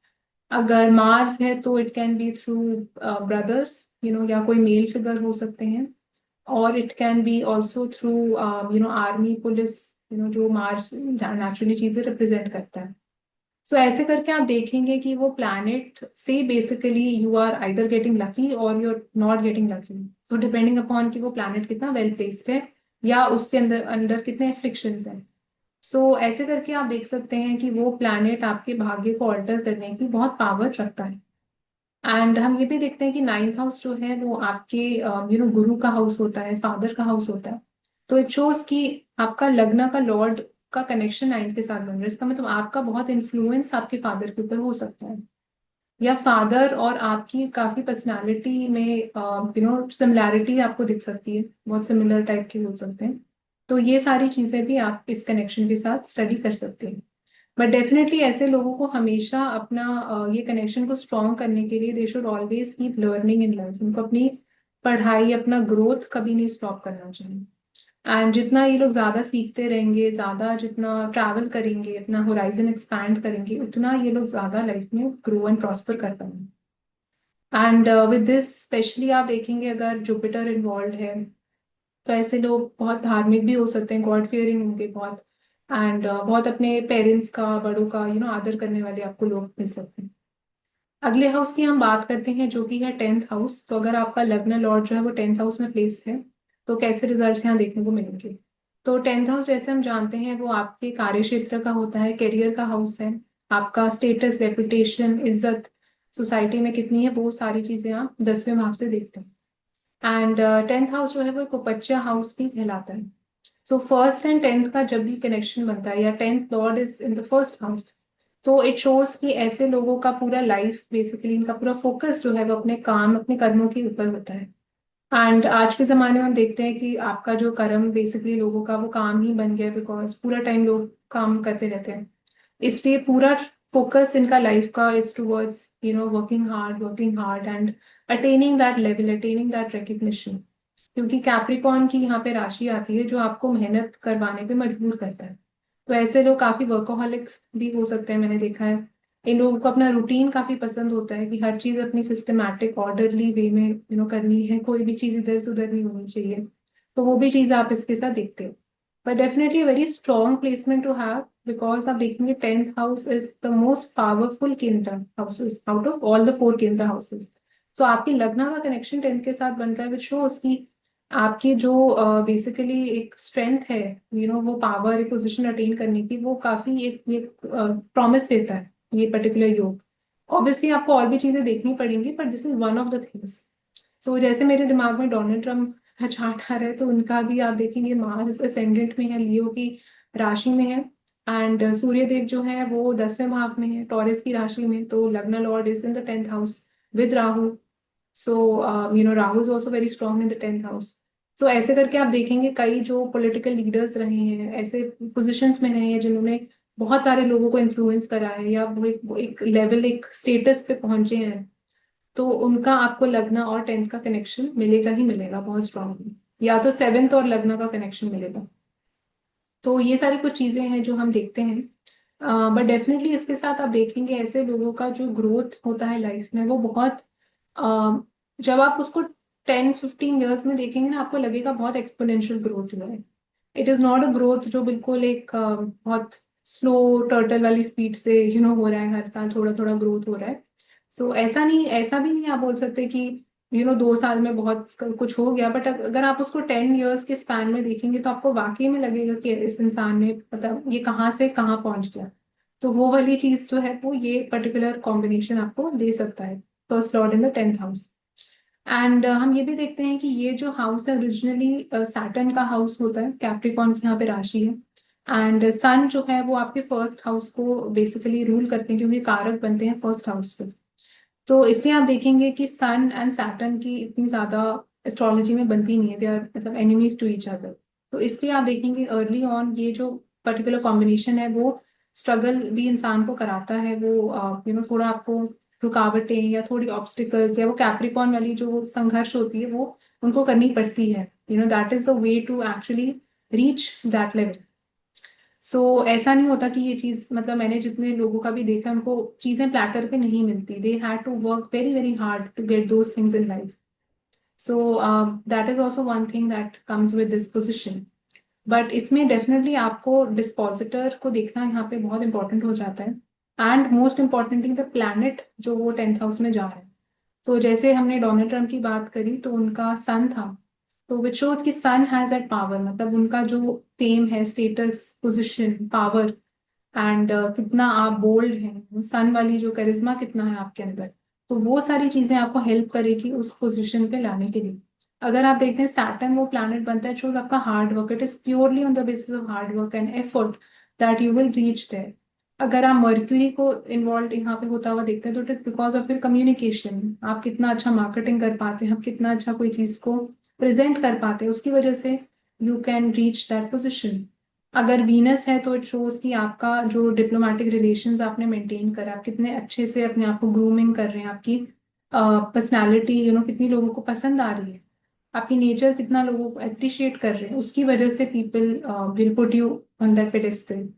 A: अगर मार्स है तो it can be through brothers, या कोई मेल फिगर हो सकते हैं। और it can B also through army, police, जो मार्स नेचुरली चीजें रिप्रेजेंट करता है। सो ऐसे करके आप देखेंगे कि वो प्लैनेट से basically you are either getting lucky और you are not getting lucky, तो डिपेंडिंग अपॉन कि वो प्लैनेट कितना वेल प्लेस्ड है, या उसके अंदर अंदर कितने एफ्लिक्शंस हैं। सो ऐसे करके आप देख सकते हैं कि वो प्लैनेट आपके भाग्य को ऑल्टर करने की बहुत पावर रखता है। एंड हम ये भी देखते हैं कि 9th हाउस जो है वो आपके गुरु का हाउस होता है, फादर का हाउस होता है। तो इट शोज कि आपका लग्न का लॉर्ड का कनेक्शन 9th के साथ बन रहा है। इसका मतलब आपका बहुत इन्फ्लुएंस आपके फादर के ऊपर हो सकता है, या फादर और आपकी काफी पर्सनालिटी में सिमिलैरिटी आपको दिख सकती है, बहुत सिमिलर टाइप के हो सकते हैं। तो ये सारी चीजें भी आप इस कनेक्शन के साथ स्टडी कर सकते हैं। बट डेफिनेटली ऐसे लोगों को हमेशा अपना ये कनेक्शन को स्ट्रॉन्ग करने के लिए they should always keep learning in life. उनको अपनी पढ़ाई, अपना ग्रोथ कभी नहीं स्टॉप करना चाहिए। एंड जितना ये लोग ज्यादा सीखते रहेंगे, ज्यादा जितना ट्रैवल करेंगे, अपना होराइजन एक्सपैंड करेंगे, उतना ये लोग ज्यादा लाइफ में ग्रो एंड प्रॉस्पर कर पाएंगे। एंड विद दिस स्पेशली आप देखेंगे अगर जुपिटर इन्वॉल्व है, तो ऐसे लोग बहुत धार्मिक भी हो सकते हैं, गॉड फियरिंग होंगे बहुत। एंड बहुत अपने पेरेंट्स का, बड़ों का आदर करने वाले आपको लोग मिल सकते हैं। अगले हाउस की हम बात करते हैं जो कि है 10th हाउस। तो अगर आपका लग्न लॉर्ड जो है वो 10th हाउस में प्लेस है, तो कैसे रिजल्ट्स यहाँ देखने को मिलेंगे। तो 10th हाउस जैसे हम जानते हैं वो आपके कार्य क्षेत्र का होता है, करियर का हाउस है। आपका स्टेटस, रेपुटेशन, इज्जत सोसाइटी में कितनी है, वो सारी चीजें आप 10वें भाव से देखते हैं। एंड 10th हाउस जो है वो एक उपज्य हाउस भी कहलाता है। सो फर्स्ट एंड 10th का जब भी कनेक्शन बनता है, या 10th Lord is in the first house, तो इट शोज कि ऐसे लोगों का पूरा लाइफ बेसिकली, इनका पूरा फोकस जो है वो अपने काम, अपने कर्मों के ऊपर होता है। एंड आज के जमाने में हम देखते हैं कि आपका जो कर्म बेसिकली लोगों का वो काम ही बन गया है, बिकॉज पूरा टाइम लोग काम करते रहते हैं। इसलिए पूरा फोकस इनका लाइफ का is towards working hard and attaining that level, attaining that recognition. क्योंकि कैप्रिकॉर्न की यहाँ पे राशि आती है जो आपको मेहनत करवाने पे मजबूर करता है। तो ऐसे लोग काफी वर्कोहॉलिक्स भी हो सकते हैं, मैंने देखा है। इन लोगों को अपना रूटीन काफी पसंद होता है, कि हर चीज अपनी सिस्टमैटिक ऑर्डरली वे में करनी है, कोई भी चीज इधर से उधर नहीं होनी चाहिए। तो वो भी चीज आप इसके साथ देखते हो। But definitely very strong placement to have, because आप देखेंगे 10th house is the most powerful kendra houses out of all the 4 kendra houses. सो आपकी लग्न का कनेक्शन 10th के साथ बन रहा है, विच शोज की आपकी जो बेसिकली एक स्ट्रेंथ है, वो पावर, एक पोजीशन अटेन करने की, वो काफी एक प्रॉमिस देता है ये पर्टिकुलर योग। ऑब्वियसली आपको और भी चीजें देखनी पड़ेंगी, पर this is one of the things. So जैसे मेरे दिमाग में डोनाल्ड ट्रम्प का चार्ट आ रहा है, तो उनका भी आप देखेंगे मार्स असेंडेंट में है, लियो की राशि में है। एंड सूर्य देव जो है वो 10वें भाव में है, टॉरस की राशि में। तो लग्न Lord is in the 10th house with Rahu. So, Rahu is also very strong in the 10th house. सो ऐसे करके आप देखेंगे कई जो पॉलिटिकल लीडर्स रहे हैं, ऐसे पोजीशंस में रहे हैं जिन्होंने बहुत सारे लोगों को इन्फ्लुएंस करा है, या वो एक लेवल, एक स्टेटस पे पहुंचे हैं, तो उनका आपको लग्न और टेंथ का कनेक्शन मिलेगा ही मिलेगा बहुत स्ट्रांगली, या तो सेवेंथ और लग्न का कनेक्शन मिलेगा। तो ये सारी कुछ चीजें हैं जो हम देखते हैं। बट डेफिनेटली इसके साथ आप देखेंगे ऐसे लोगों का जो ग्रोथ होता है लाइफ में वो बहुत, अ, जब आप उसको 10-15 ईयर्स में देखेंगे ना, आपको लगेगा बहुत एक्सपोनेंशियल ग्रोथ हुआ है। It is not a growth जो बिल्कुल एक बहुत स्लो टर्टल वाली स्पीड से हो रहा है, हर साल थोड़ा थोड़ा ग्रोथ हो रहा है। सो ऐसा नहीं, ऐसा भी नहीं आप बोल सकते कि 2 साल में बहुत कुछ हो गया, बट अगर आप उसको 10 ईयर्स के स्पैन में देखेंगे तो आपको वाकई में लगेगा कि इस इंसान ने मतलब ये कहाँ से कहाँ पहुंच गया। तो वो वाली चीज जो है वो ये पर्टिकुलर कॉम्बिनेशन आपको दे सकता है, first lord in the tenth house. And हम ये भी देखते हैं कि ये जो हाउस है ओरिजिनली सैटर्न का हाउस होता है, कैप्रिकॉर्न की यहाँ पे राशि है। एंड सन जो है वो आपके फर्स्ट हाउस को बेसिकली रूल करते हैं, क्योंकि कारक बनते हैं फर्स्ट हाउस से। तो इसलिए आप देखेंगे कि सन एंड सैटर्न की इतनी ज्यादा एस्ट्रोलॉजी में बनती नहीं है, दे आर मतलब एनिमीज टू ईच अदर। तो इसलिए आप देखेंगे अर्ली ऑन ये जो पर्टिकुलर कॉम्बिनेशन है वो स्ट्रगल भी इंसान को कराता है, वो थोड़ा आपको रुकावटें या थोड़ी ऑब्स्टिकल्स या वो कैप्रिकॉर्न वाली जो संघर्ष होती है वो उनको करनी पड़ती है। That is the way to actually reach that level. So ऐसा नहीं होता कि ये चीज, मतलब मैंने जितने लोगों का भी देखा उनको चीजें प्लेटर पे नहीं मिलती, they had to work very very hard to get those things in life. So that is also one thing that comes with this position. But इसमें डेफिनेटली आपको डिस्पोजिटर को देखना यहाँ पे बहुत इंपॉर्टेंट हो जाता है। And most importantly the planet जो वो टेंथ हाउस में जा रहा है। तो जैसे हमने डोनाल्ड ट्रम्प की बात करी तो उनका सन था, तो विच शोज कि सन हैज दैट पावर, मतलब उनका जो फेम है, स्टेटस, पोजिशन, पावर, एंड कितना आप बोल्ड हैं, सन वाली जो करिश्मा कितना है आपके अंदर। तो वो सारी चीजें आपको हेल्प करेगी उस पोजीशन पे लाने के लिए। अगर आप देखते हैं सैटर्न वो प्लैनेट बनता है शोज आपका hard work, it is purely on the basis of hard work and effort that you will reach there. अगर आप मर्क्यूरी को इन्वॉल्व यहाँ पे होता हुआ देखते हैं तो it is because of your communication, आप कितना अच्छा मार्केटिंग कर पाते हैं, आप कितना अच्छा कोई चीज को प्रेजेंट कर पाते हैं, उसकी वजह से you can reach that position. अगर वीनस है तो इट शोज कि आपका जो डिप्लोमेटिक रिलेशंस आपने मेंटेन करा, आप कितने अच्छे से अपने आप को ग्रूमिंग कर रहे हैं, आपकी पर्सनालिटी कितनी लोगों को पसंद आ रही है, आपकी नेचर कितना लोगों को अप्रिशिएट कर रहे हैं, उसकी वजह से people will put you on that pedestal.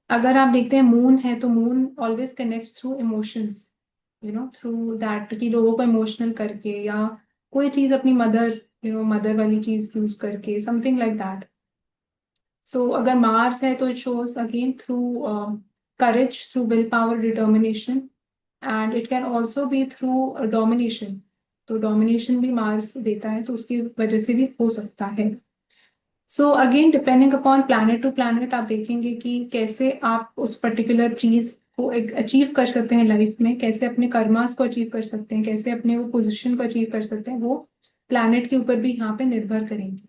A: अगर आप देखते हैं मून है तो moon always connect through emotions, through that कि लोगों को इमोशनल करके, या कोई चीज अपनी मदर, मदर वाली चीज यूज करके, समथिंग लाइक दैट। सो अगर मार्स है तो it shows again through courage, through will power, determination, and it can also be through domination. तो डोमिनेशन भी मार्स देता है, तो उसकी वजह से भी हो सकता है। So again depending upon planet to planet आप देखेंगे कि कैसे आप उस पर्टिकुलर चीज को अचीव कर सकते हैं लाइफ में, कैसे अपने कर्मास को अचीव कर सकते हैं, कैसे अपने वो पोजिशन को अचीव कर सकते हैं, वो प्लैनेट के ऊपर भी यहाँ पे निर्भर करेंगे।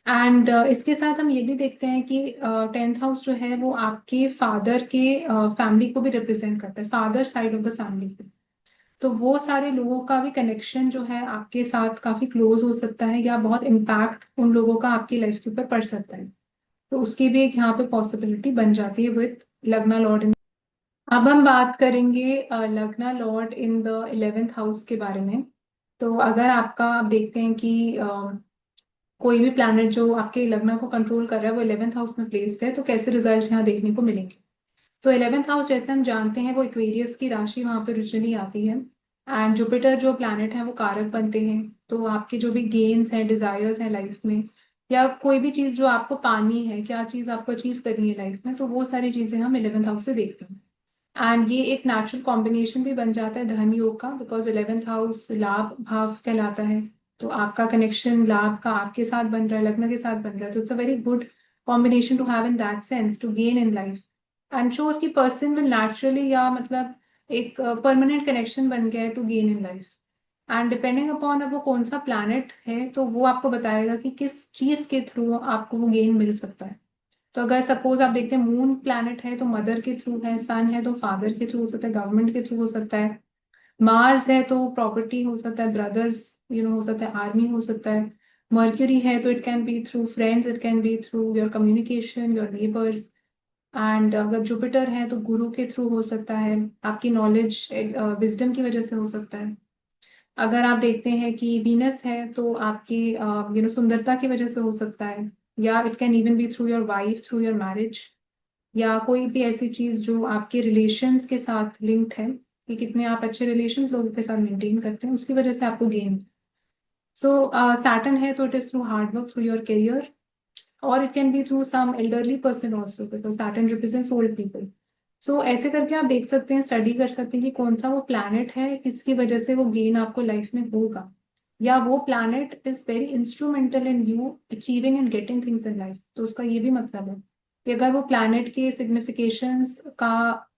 A: एंड इसके साथ हम ये भी देखते हैं कि टेंथ हाउस जो है वो आपके फादर के फैमिली को भी रिप्रेजेंट करता है, father side of the family. तो वो सारे लोगों का भी कनेक्शन जो है आपके साथ काफी क्लोज हो सकता है, या बहुत इम्पैक्ट उन लोगों का आपकी लाइफ के ऊपर पड़ सकता है। तो उसकी भी एक यहाँ पे पॉसिबिलिटी बन जाती है विद लग्ना लॉर्ड इन। अब हम बात करेंगे लग्ना Lord in the 11th house के बारे में। तो अगर आपका, आप देखते हैं कि कोई भी प्लैनेट जो आपके लग्न को कंट्रोल कर रहा है वो 11th हाउस में प्लेस्ड है, तो कैसे रिजल्ट्स यहाँ देखने को मिलेंगे। तो 11th हाउस जैसे हम जानते हैं वो इक्वेरियस की राशि वहां पे ओरिजिनली आती है। एंड जुपिटर जो प्लैनेट है वो कारक बनते हैं। तो आपके जो भी गेन्स हैं, डिजायर्स हैं लाइफ में, या कोई भी चीज जो आपको पानी है, क्या चीज आपको अचीव करनी है लाइफ में, तो वो सारी चीजें हम 11th हाउस से देखते हैं। एंड ये एक नेचुरल कॉम्बिनेशन भी बन जाता है धन योग का, बिकॉज 11th हाउस लाभ भाव कहलाता है। तो आपका कनेक्शन लाभ का आपके साथ बन रहा है, लग्न के साथ बन रहा है, तो it's a very good combination to have in that sense to gain in life. And shows की पर्सन विल नेचुरली, या मतलब एक परमानेंट कनेक्शन बन गया है to gain in life. And depending upon अब वो कौन सा प्लैनेट है तो वो आपको बताएगा कि किस चीज के थ्रू आपको वो गेन मिल सकता है। तो अगर सपोज आप देखते हैं मून प्लैनेट है तो मदर के थ्रू है, सन है तो फादर के थ्रू हो सकता है, गवर्नमेंट के थ्रू हो सकता है, मार्स है तो प्रॉपर्टी हो सकता है, ब्रदर्स हो सकता है, आर्मी हो सकता है, मर्क्यूरी है तो it can be through friends, it can be through your communication, your neighbours. And अगर जुपिटर है तो गुरु के थ्रू हो सकता है, आपकी नॉलेज विजडम की वजह से हो सकता है। अगर आप देखते हैं कि वीनस है तो आपकी सुंदरता की वजह से हो सकता है, या it can even be through your wife, through your marriage, या कोई भी ऐसी चीज जो आपके रिलेशंस के साथ लिंक्ड है, कि कितने आप अच्छे रिलेशंस लोगों के साथ मेंटेन करते हैं, उसकी वजह से आपको गेन। सो सैटर्न है तो it is through hard work, through your career, और it can be through some elderly person also, because Saturn represents old people. So ऐसे करके आप देख सकते हैं, स्टडी कर सकते हैं कि कौन सा वो प्लैनेट है किसकी वजह से वो गेन आपको लाइफ में होगा, या वो planet is very instrumental in you achieving and getting things in life. तो उसका ये भी मतलब है कि अगर वो प्लैनेट के सिग्निफिकेशंस का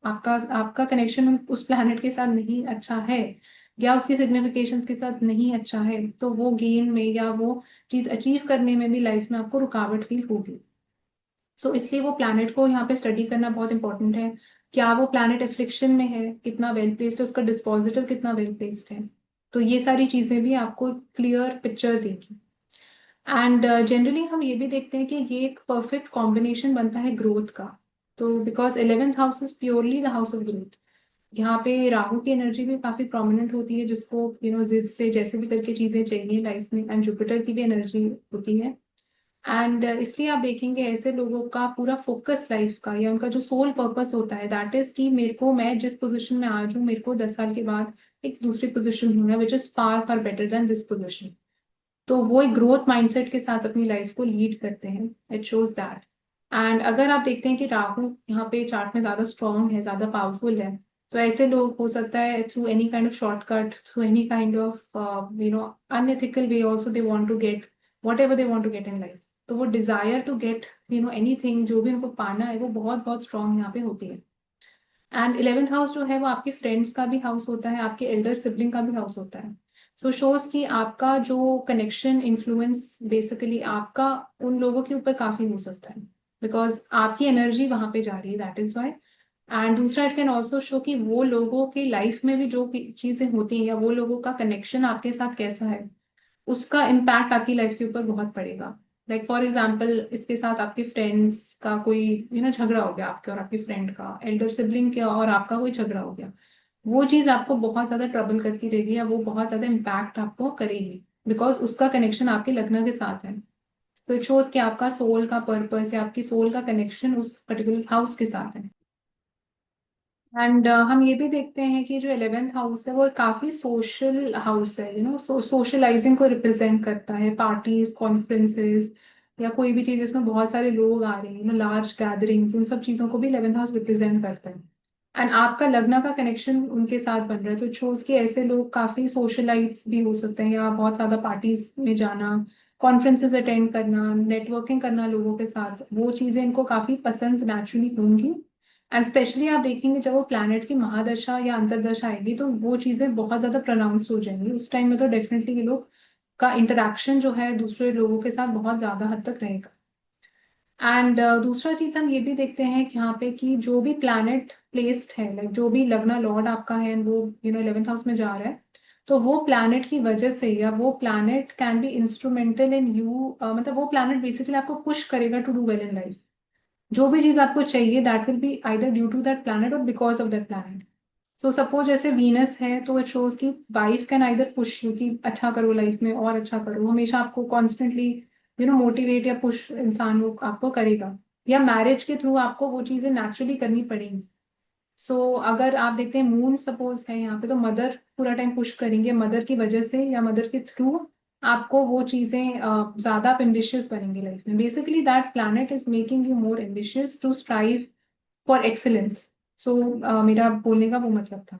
A: आपका आपका कनेक्शन उस प्लैनेट के साथ नहीं अच्छा है, या उसकी सिग्निफिकेशंस के साथ नहीं अच्छा है, तो वो गेन में या वो चीज अचीव करने में भी लाइफ में आपको रुकावट फील होगी। सो इसलिए वो प्लैनेट को यहाँ पे स्टडी करना बहुत इंपॉर्टेंट है। क्या वो प्लैनेट एफ्लिक्शन में है, कितना वेल प्लेस्ड है, उसका डिस्पोजिटर कितना वेल प्लेस्ड है। तो ये सारी चीजें भी आपको क्लियर पिक्चर देगी। एंड जनरली हम ये भी देखते हैं कि ये एक परफेक्ट कॉम्बिनेशन बनता है ग्रोथ का। तो because 11th house is purely the house of growth. यहाँ पे राहु की एनर्जी भी काफी प्रोमिनेंट होती है, जिसको जिद से जैसे भी करके चीजें चाहिए लाइफ में, एंड जुपिटर की भी एनर्जी होती है। एंड इसलिए आप देखेंगे ऐसे लोगों का पूरा फोकस लाइफ का, या उनका जो सोल पर्पस होता है, दैट इज कि मेरे को, मैं जिस पोजीशन में आज हूँ, मेरे को 10 साल के बाद एक दूसरी पोजीशन होना, which is far far better than this position. तो वो एक ग्रोथ माइंडसेट के साथ अपनी लाइफ को लीड करते हैं। It shows that. एंड अगर आप देखते हैं कि राहु यहाँ पे चार्ट में ज्यादा स्ट्रांग है, ज्यादा पावरफुल है, तो ऐसे लोग हो सकता है through any kind of shortcut, through any kind of unethical way also they want to get whatever they want to get in life. तो वो डिजायर टू गेट एनीथिंग, जो भी उनको पाना है, वो बहुत बहुत स्ट्रांग यहाँ पे होती है। एंड 11th हाउस जो है वो आपके फ्रेंड्स का भी हाउस होता है, आपके एल्डर सिबलिंग का भी हाउस होता है। सो शोज कि आपका जो कनेक्शन, इन्फ्लुएंस बेसिकली आपका उन लोगों के ऊपर काफी हो सकता है, बिकॉज आपकी एनर्जी वहां पे जा रही है, दैट इज वाई। एंड दूसरा, इट कैन ऑल्सो शो कि वो लोगों की लाइफ में भी जो चीजें होती हैं, या वो लोगों का कनेक्शन आपके साथ कैसा है, उसका इम्पैक्ट आपकी लाइफ के ऊपर बहुत पड़ेगा। लाइक फॉर एग्जाम्पल, इसके साथ आपके फ्रेंड्स का कोई झगड़ा हो गया, आपके और आपके फ्रेंड का, एल्डर सिबलिंग का और आपका कोई झगड़ा हो गया, वो चीज आपको बहुत ज्यादा ट्रबल करती रहेगी, या वो बहुत ज्यादा इम्पैक्ट आपको करेगी, बिकॉज उसका कनेक्शन आपके लग्न के साथ है। तो इट शोज कि आपका सोल का पर्पस या आपकी सोल का कनेक्शन उस पर्टिकुलर हाउस के साथ है। एंड हम ये भी देखते हैं कि जो 11th हाउस है वो काफी सोशल हाउस है, सोशलाइजिंग को रिप्रेजेंट करता है, पार्टीज, कॉन्फ्रेंसेस, या कोई भी चीज जिसमें बहुत सारे लोग आ रहे हैं, लार्ज गैदरिंग्स, उन सब चीजों को भी 11th हाउस रिप्रेजेंट करता है। एंड आपका लग्न का कनेक्शन उनके साथ बन रहा है, तो शोज कि ऐसे लोग काफी सोशलाइट्स भी हो सकते हैं, या बहुत ज्यादा पार्टीज में जाना, कॉन्फ्रेंसेस अटेंड करना, नेटवर्किंग करना लोगों के साथ, वो चीजें इनको काफी पसंद नेचुरली होंगी। एंड स्पेशली आप देखेंगे जब वो प्लैनेट की महादशा या अंतरदशा आएगी, तो वो चीजें बहुत ज्यादा प्रोनाउंस हो जाएंगी उस टाइम में, तो डेफिनेटली ये लोग का इंटरेक्शन जो है दूसरे लोगों के साथ बहुत ज्यादा हद तक रहेगा। एंड दूसरा चीज हम ये भी देखते हैं कि यहाँ पे कि जो भी प्लैनेट प्लेस्ड है, लाइक जो भी लग्ना लॉर्ड आपका है, वो 11th हाउस में जा रहा है, तो वो प्लैनेट की वजह से, या वो planet can be instrumental in you, मतलब वो प्लैनेट बेसिकली आपको पुश करेगा to do well in life. जो भी चीज आपको चाहिए, that will be either due to that planet और because of that planet. So suppose जैसे वीनस है, तो इट शोज कि wife can either push you कि अच्छा करो लाइफ में, और अच्छा करो, हमेशा आपको कॉन्स्टेंटली मोटिवेट या पुश इंसान वो आपको करेगा, या मैरिज के थ्रू आपको वो चीजें नेचुरली करनी पड़ेंगी। सो अगर आप देखते हैं मून सपोज है यहाँ पे, तो मदर पूरा टाइम पुश करेंगे, मदर की वजह से या मदर के थ्रू आपको वो चीजें ज्यादा आप एम्बिशियस बनेंगे लाइफ में। Basically that planet is making you more ambitious to strive for excellence. So मेरा बोलने का वो मतलब था।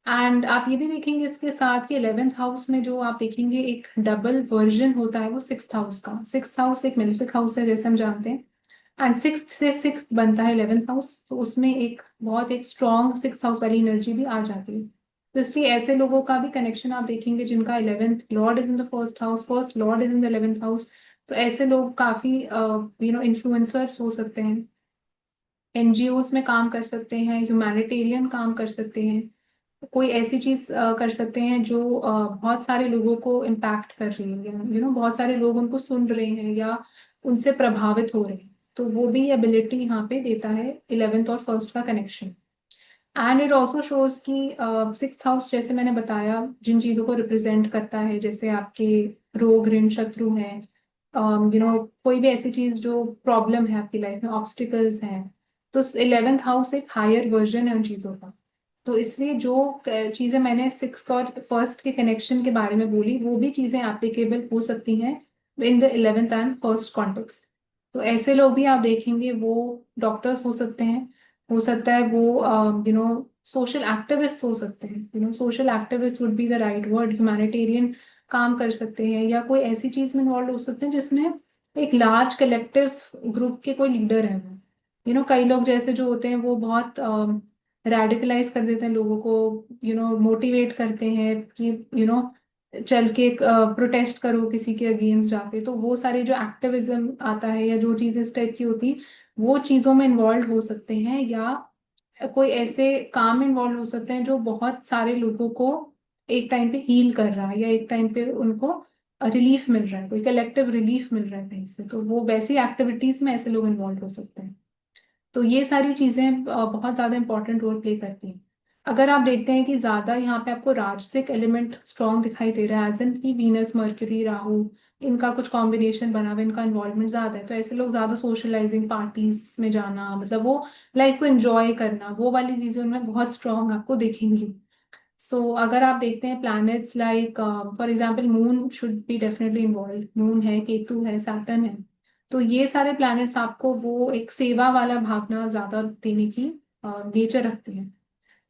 A: एंड आप ये भी देखेंगे इसके साथ कि 11th हाउस में जो आप देखेंगे एक डबल वर्जन होता है वो 6th हाउस का। 6th हाउस एक मेलेफिक हाउस है, जैसे हम जानते हैं, एंड 6th से 6th बनता है 11th हाउस, तो उसमें एक बहुत एक स्ट्रॉन्ग 6th हाउस वाली एनर्जी भी आ जाती है। तो इसलिए ऐसे लोगों का भी कनेक्शन आप देखेंगे जिनका 11th Lord is in the first house, first lord is in the 11th house. तो ऐसे लोग काफी इन्फ्लुएंसर्स हो सकते हैं, एनजीओज में काम कर सकते हैं, ह्यूमैनिटेरियन काम कर सकते हैं, कोई ऐसी चीज कर सकते हैं जो बहुत सारे लोगों को इम्पैक्ट कर रही है, बहुत सारे लोग उनको सुन रहे हैं या उनसे प्रभावित हो रहे हैं। तो वो भी एबिलिटी यहाँ पे देता है 11th और फर्स्ट का connection. And it also shows कि सिक्स हाउस, जैसे मैंने बताया, जिन चीजों को रिप्रेजेंट करता है, जैसे आपके रोग ऋण शत्रु हैं, कोई भी ऐसी चीज जो प्रॉब्लम है आपकी लाइफ में, ऑब्स्टिकल्स हैं, तो 11th हाउस एक हायर वर्जन है उन चीजों का। तो इसलिए जो चीजें मैंने सिक्स और फर्स्ट के कनेक्शन के बारे में बोली, वो भी चीजें एप्लीकेबल हो सकती हैं in the 11th and first context. तो ऐसे लोग भी आप देखेंगे, वो डॉक्टर्स हो सकते हैं, हो सकता है वो सोशल एक्टिविस्ट हो सकते हैं, social activist would be the right word, humanitarian काम कर सकते हैं, या कोई ऐसी चीज में इन्वॉल्व हो सकते हैं जिसमें एक लार्ज कलेक्टिव ग्रुप के कोई लीडर है वो। कई लोग जैसे जो होते हैं वो बहुत रेडिकलाइज कर देते हैं लोगों को, मोटिवेट करते हैं कि चल के प्रोटेस्ट करो किसी के अगेंस्ट जाके। तो वो सारी जो एक्टिविज्म आता है या जो चीजें इस टाइप की होती, वो चीजों में इन्वॉल्व हो सकते हैं, या कोई ऐसे काम में इन्वॉल्व हो सकते हैं जो बहुत सारे लोगों को एक टाइम पे हील कर रहा है, या एक टाइम पे उनको रिलीफ मिल रहा है, कोई कलेक्टिव रिलीफ मिल रहा है कहीं से, तो वो वैसी एक्टिविटीज में ऐसे लोग इन्वॉल्व हो सकते हैं। तो ये सारी चीजें बहुत ज्यादा इंपॉर्टेंट रोल प्ले करती हैं। अगर आप देखते हैं कि ज्यादा यहाँ पे आपको राजसिक एलिमेंट स्ट्रॉन्ग दिखाई दे रहा है, एज इन की वीनस मर्क्यूरी राहु, इनका कुछ कॉम्बिनेशन बना हुआ, इनका इन्वॉल्वमेंट ज्यादा है, तो ऐसे लोग ज्यादा सोशलाइजिंग, पार्टीज में जाना, मतलब वो लाइफ को एंजॉय करना, वो वाली चीजें उनमें बहुत स्ट्रॉन्ग आपको दिखेंगी। सो अगर आप देखते हैं planets like for example moon should be definitely involve, moon है, केतु है, सैटर्न है, तो ये सारे प्लैनेट्स आपको वो एक सेवा वाला भावना ज्यादा देने की नेचर रखते हैं।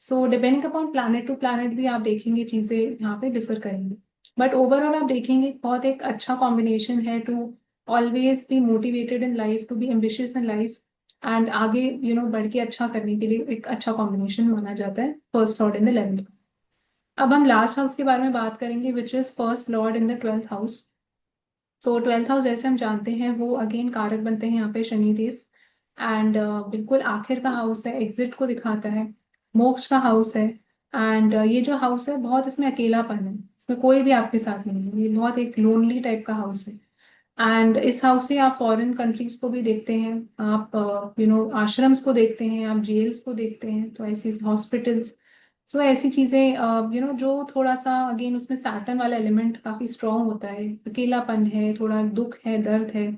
A: So depending upon planet to planet भी आप देखेंगे चीजें यहाँ पे डिफर करेंगे। बट ओवरऑल आप देखेंगे बहुत एक अच्छा कॉम्बिनेशन है to always be motivated in life, to be ambitious in life, and आगे बढ़ के अच्छा करने के लिए एक अच्छा कॉम्बिनेशन माना जाता है first lord in the 11th। अब हम लास्ट हाउस के बारे में बात करेंगे, which is first lord in the 12th house. So 12th house जैसे हम जानते हैं वो अगेन कारक बनते हैं यहाँ पे शनिदेव, एंड बिल्कुल आखिर का हाउस है, एग्जिट को दिखाता है, मोक्ष का हाउस है। एंड ये जो हाउस है बहुत इसमें अकेलापन है, इसमें कोई भी आपके साथ नहीं है, ये बहुत एक लोनली टाइप का हाउस है। एंड इस हाउस से आप फॉरेन कंट्रीज को भी देखते हैं, आप आश्रम्स को देखते हैं, आप जेल्स को देखते हैं, तो ऐसी हॉस्पिटल्स। सो ऐसी चीजें जो थोड़ा सा अगेन उसमें सैटर्न वाला एलिमेंट काफी स्ट्रांग होता है, अकेलापन है, थोड़ा दुख है, दर्द है,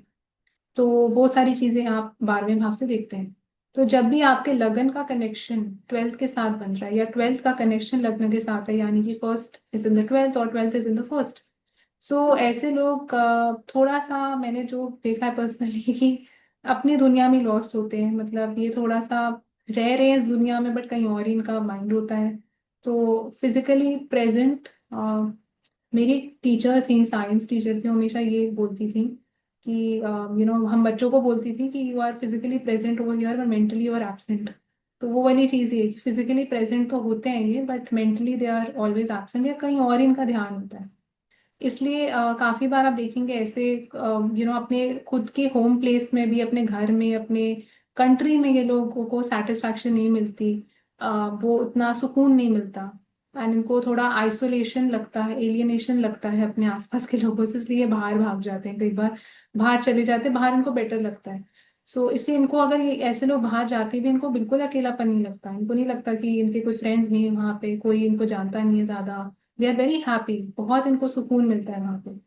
A: तो वो सारी चीजें आप 12वें भाव से देखते हैं। तो जब भी आपके लगन का कनेक्शन 12th के साथ बन रहा है, या 12th का कनेक्शन लग्न के साथ है, यानी कि first is in the 12th और 12th is in the first, so ऐसे लोग थोड़ा सा मैंने जो देखा है पर्सनली कि अपनी दुनिया में लॉस्ट होते हैं, मतलब ये थोड़ा सा रह रहे हैं इस दुनिया में बट कहीं और ही इनका माइंड होता है। तो फिजिकली प्रेजेंट, मेरी टीचर थी, साइंस टीचर थी, हमेशा ये बोलती थी कि हम बच्चों को बोलती थी कि you are physically present over here but mentally you are absent. तो वो वाली चीज़ ये है कि फिजिकली प्रेजेंट तो होते हैं ये, but mentally they are always absent, या कहीं और ही इनका ध्यान होता है। इसलिए काफी बार आप देखेंगे ऐसे अपने खुद के होम प्लेस में भी, अपने घर में, अपने कंट्री में ये लोगों को सेटिस्फैक्शन नहीं मिलती, वो उतना सुकून नहीं मिलता, एंड इनको थोड़ा आइसोलेशन लगता है, एलियनेशन लगता है अपने आसपास के लोगों से, इसलिए बाहर भाग जाते हैं, कई बार बाहर चले जाते हैं, बाहर इनको बेटर लगता है। सो इसलिए इनको, अगर ये ऐसे लोग बाहर जाते भी, इनको बिल्कुल अकेलापन नहीं लगता, इनको नहीं लगता कि इनके कोई फ्रेंड्स नहीं है वहाँ पे, कोई इनको जानता नहीं है ज्यादा, दे आर वेरी हैप्पी, बहुत इनको सुकून मिलता है वहां पे।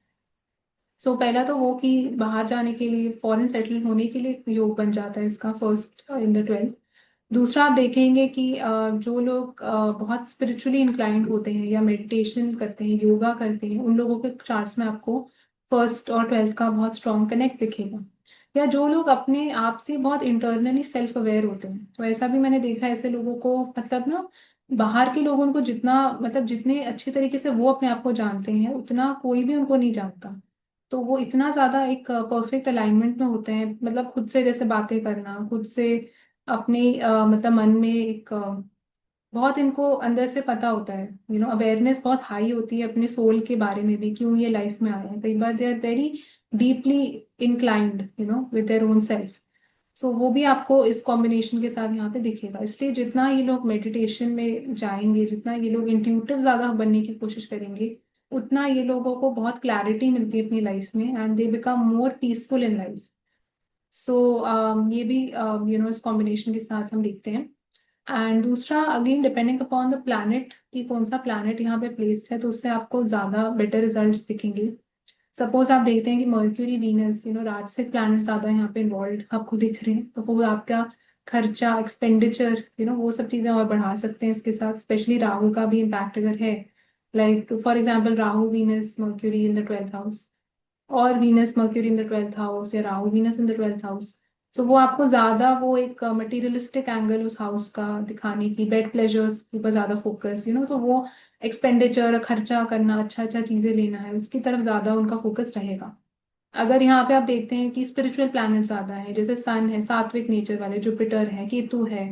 A: सो पहला तो वो कि बाहर जाने के लिए, फॉरेन सेटल होने के लिए योग बन जाता है इसका फर्स्ट इन द 12th। दूसरा आप देखेंगे कि जो लोग बहुत स्पिरिचुअली इंक्लाइंड होते हैं, या मेडिटेशन करते हैं, योगा करते हैं, उन लोगों के चार्ट्स में आपको फर्स्ट और 12th का बहुत स्ट्रॉन्ग कनेक्ट दिखेगा। या जो लोग अपने आप से बहुत इंटरनली सेल्फ अवेयर होते हैं, तो ऐसा भी मैंने देखा है, ऐसे लोगों को मतलब ना, बाहर के लोग उनको जितना, मतलब जितने अच्छे तरीके से वो अपने आप को जानते हैं, उतना कोई भी उनको नहीं जानता। तो वो इतना ज्यादा एक परफेक्ट अलाइनमेंट में होते हैं, मतलब खुद से जैसे बातें करना, खुद से अपने मतलब मन में एक बहुत इनको अंदर से पता होता है, अवेयरनेस बहुत हाई होती है अपने सोल के बारे में भी, क्यों ये लाइफ में आए हैं, कई बार they are very deeply inclined with their own self. So वो भी आपको इस कॉम्बिनेशन के साथ यहाँ पे दिखेगा। इसलिए जितना ये लोग मेडिटेशन में जाएंगे, जितना ये लोग इंट्यूटिव ज्यादा बनने की कोशिश करेंगे, उतना ये लोगों को बहुत क्लैरिटी मिलती है अपनी लाइफ में, and they become more peaceful in life. So ये भी इस कॉम्बिनेशन के साथ हम देखते हैं। एंड दूसरा, again depending upon the planet कि कौन सा प्लैनेट यहाँ पे प्लेस्ड है, तो उससे आपको ज्यादा बेटर रिजल्ट्स दिखेंगे। सपोज आप देखते हैं कि मर्क्यूरी, वीनस, राजसिक प्लैनेट ज्यादा यहाँ पे इन्वॉल्व आपको दिख रहे हैं, तो वो आपका खर्चा, एक्सपेंडिचर, वो सब चीजें और बढ़ा सकते हैं इसके साथ। स्पेशली राहु का भी इम्पैक्ट अगर है, like for example Rahu Venus Mercury in the 12th house, और Venus Mercury in the 12th house, या Rahu Venus in the 12th house. So वो आपको ज्यादा वो एक मटेरियलिस्टिक एंगल उस हाउस का दिखाने की, बेड प्लेजर्स के ऊपर ज्यादा फोकस, तो वो एक्सपेंडिचर, खर्चा करना, अच्छा अच्छा चीजें लेना है, उसकी तरफ ज्यादा उनका फोकस रहेगा। अगर यहाँ पे आप देखते हैं कि स्पिरिचुअल प्लैनेट ज्यादा है, जैसे सन है, सात्विक नेचर वाले, जुपिटर है, केतु है,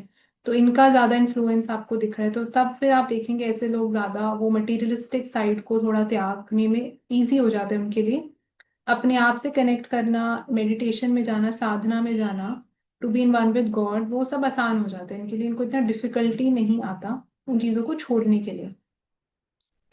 A: तो इनका ज्यादा इन्फ्लुएंस आपको दिख रहा है, तो तब फिर आप देखेंगे ऐसे लोग ज्यादा वो मटीरियलिस्टिक साइड को थोड़ा त्यागने में इजी हो जाता है उनके लिए। अपने आप से कनेक्ट करना, मेडिटेशन में जाना, साधना में जाना, to be in one with God, वो सब आसान हो जाता है इनके लिए, इनको इतना डिफिकल्टी नहीं आता उन चीजों को छोड़ने के लिए।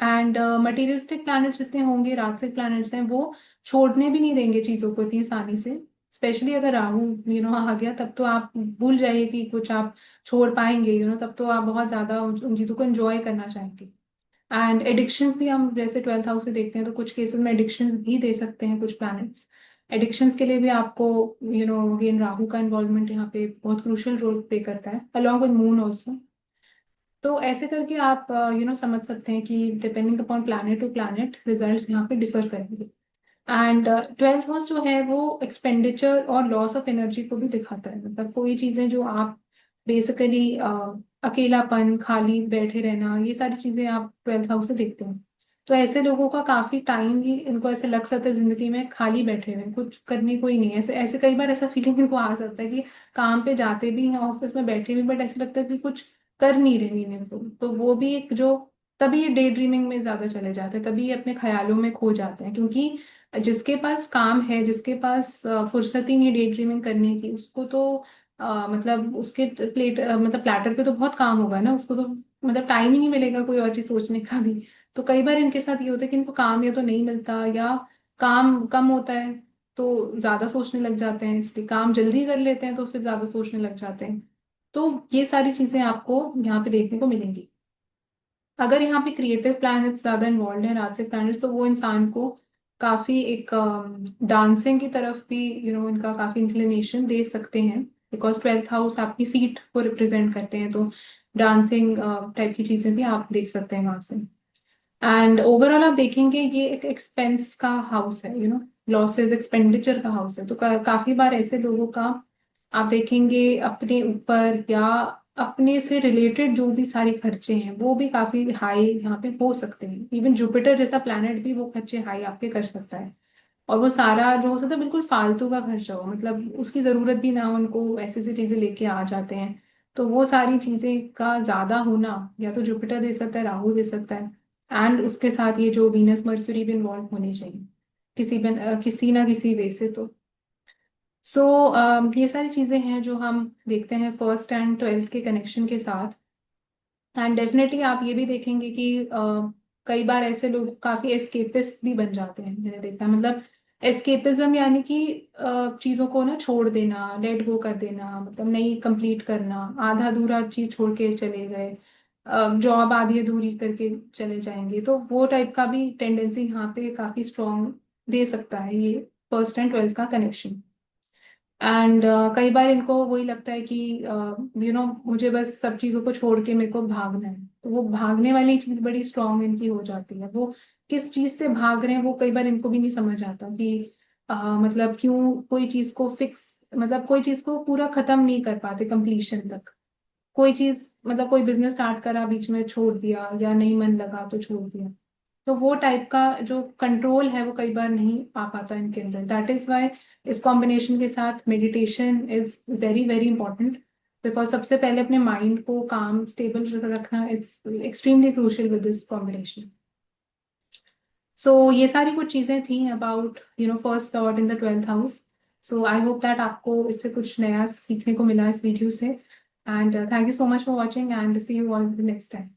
A: एंड मटीरियलिस्टिक प्लैनेट्स जितने होंगे, राजसिक प्लैनेट्स हैं, वो छोड़ने भी नहीं देंगे चीजों को इतनी आसानी से। स्पेशली अगर राहु आ गया, तब तो आप भूल जाइए कि कुछ आप छोड़ पाएंगे, तब तो आप बहुत ज्यादा उन चीजों को एंजॉय करना चाहेंगे। एंड एडिक्शंस भी हम जैसे 12th हाउस से देखते हैं, तो कुछ केसेस में एडिक्शन भी दे सकते हैं कुछ प्लैनेट्स। एडिक्शंस के लिए भी आपको अगेन राहु का इन्वॉल्वमेंट यहाँ पे बहुत क्रूशियल रोल प्ले करता है, अलॉन्ग विद मून ऑल्सो। तो ऐसे करके आप समझ सकते हैं कि depending upon planet to planet results यहाँ पे डिफर करेंगे। एंड 12th हाउस जो है वो एक्सपेंडिचर और लॉस ऑफ एनर्जी को भी दिखाता है। मतलब कोई चीजें जो आप बेसिकली अकेलापन, खाली बैठे रहना, ये सारी चीजें आप 12th हाउस से देखते हैं। तो ऐसे लोगों का काफी टाइम ही इनको ऐसे लग सकता है जिंदगी में खाली बैठे हुए हैं, कुछ करने को ही नहीं है। ऐसे ऐसे कई बार ऐसा फीलिंग इनको आ सकता है कि काम पे जाते भी हैं, ऑफिस में बैठे भी, बट ऐसा लगता है कि कुछ कर नहीं रहे हैं इनको। तो वो भी एक जो, तभी ये डे ड्रीमिंग में ज्यादा चले जाते हैं, तभी ये अपने ख्यालों में खो जाते हैं। क्योंकि जिसके पास काम है, जिसके पास फुर्सत ही नहीं डे ड्रीमिंग करने की, उसको तो मतलब उसके मतलब प्लेटर पे तो बहुत काम होगा ना, उसको तो मतलब टाइम ही नहीं मिलेगा कोई और चीज सोचने का भी। तो कई बार इनके साथ ये होता है कि इनको काम या तो नहीं मिलता, या काम कम होता है तो ज्यादा सोचने लग जाते हैं, इसलिए काम जल्दी कर लेते हैं तो फिर ज्यादा सोचने लग जाते हैं। तो ये सारी चीजें आपको यहाँ पे देखने को मिलेंगी। अगर यहाँ पे क्रिएटिव प्लैनेट्स ज्यादा इन्वॉल्व है, राजसिक प्लैनेट्स, तो वो इंसान को काफी एक डांसिंग की तरफ भी इनका काफी इंक्लिनेशन दे सकते हैं। बिकॉज 12th हाउस आपकी फीट को रिप्रेजेंट करते हैं, तो डांसिंग टाइप की चीजें भी आप देख सकते हैं वहां से। एंड ओवरऑल आप देखेंगे ये एक एक्सपेंस का हाउस है, लॉसेस, एक्सपेंडिचर का हाउस है। तो काफी बार ऐसे लोगों का आप देखेंगे अपने ऊपर, या अपने से रिलेटेड जो भी सारे खर्चे हैं, वो भी काफी हाई यहाँ पे हो सकते हैं। इवन जुपिटर जैसा प्लैनेट भी वो खर्चे हाई आपके कर सकता है। और वो सारा जो हो सकता है बिल्कुल फालतू का खर्चा हो, मतलब उसकी जरूरत भी ना हो, उनको ऐसी ऐसी चीजें लेके आ जाते हैं। तो वो सारी चीजें का ज्यादा होना या तो जुपिटर दे सकता है, राहु दे सकता है। एंड उसके साथ ये जो वीनस मर्क्यूरी भी इन्वॉल्व होनी चाहिए किसी ना किसी वे से। तो सो ये सारी चीजें हैं जो हम देखते हैं फर्स्ट एंड 12th के कनेक्शन के साथ। एंड डेफिनेटली आप ये भी देखेंगे कि कई बार ऐसे लोग काफी एस्केपिस्ट भी बन जाते हैं, मैंने देखा है। मतलब एस्केपिज्म यानी कि चीजों को ना छोड़ देना, लेट गो कर देना, मतलब नहीं कंप्लीट करना, आधा अधूरा चीज छोड़ के चले गए, जॉब आधी अधूरी करके चले जाएंगे, तो वो टाइप का भी टेंडेंसी यहाँ पे काफी स्ट्रॉन्ग दे सकता है ये फर्स्ट एंड 12th का कनेक्शन। एंड कई बार इनको वही लगता है कि मुझे बस सब चीजों को छोड़ के मेरे को भागना है, तो वो भागने वाली चीज बड़ी स्ट्रांग इनकी हो जाती है। वो किस चीज से भाग रहे हैं वो कई बार इनको भी नहीं समझ आता कि मतलब क्यों कोई चीज को फिक्स, मतलब कोई चीज को पूरा खत्म नहीं कर पाते कंप्लीशन तक। कोई चीज, मतलब कोई बिजनेस स्टार्ट करा, बीच में छोड़ दिया, या नहीं मन लगा तो छोड़ दिया। तो वो टाइप का जो कंट्रोल है वो कई बार नहीं आ पाता इनके अंदर। दैट इज वाई इस कॉम्बिनेशन के साथ meditation is very very important. Because सबसे पहले अपने माइंड को काम स्टेबल रखना it's extremely crucial with this combination. So ये सारी कुछ चीजें थी about first lord in the 12th house. So I hope that आपको इससे कुछ नया सीखने को मिला इस वीडियो से, and thank you so much for watching and see you all the next time.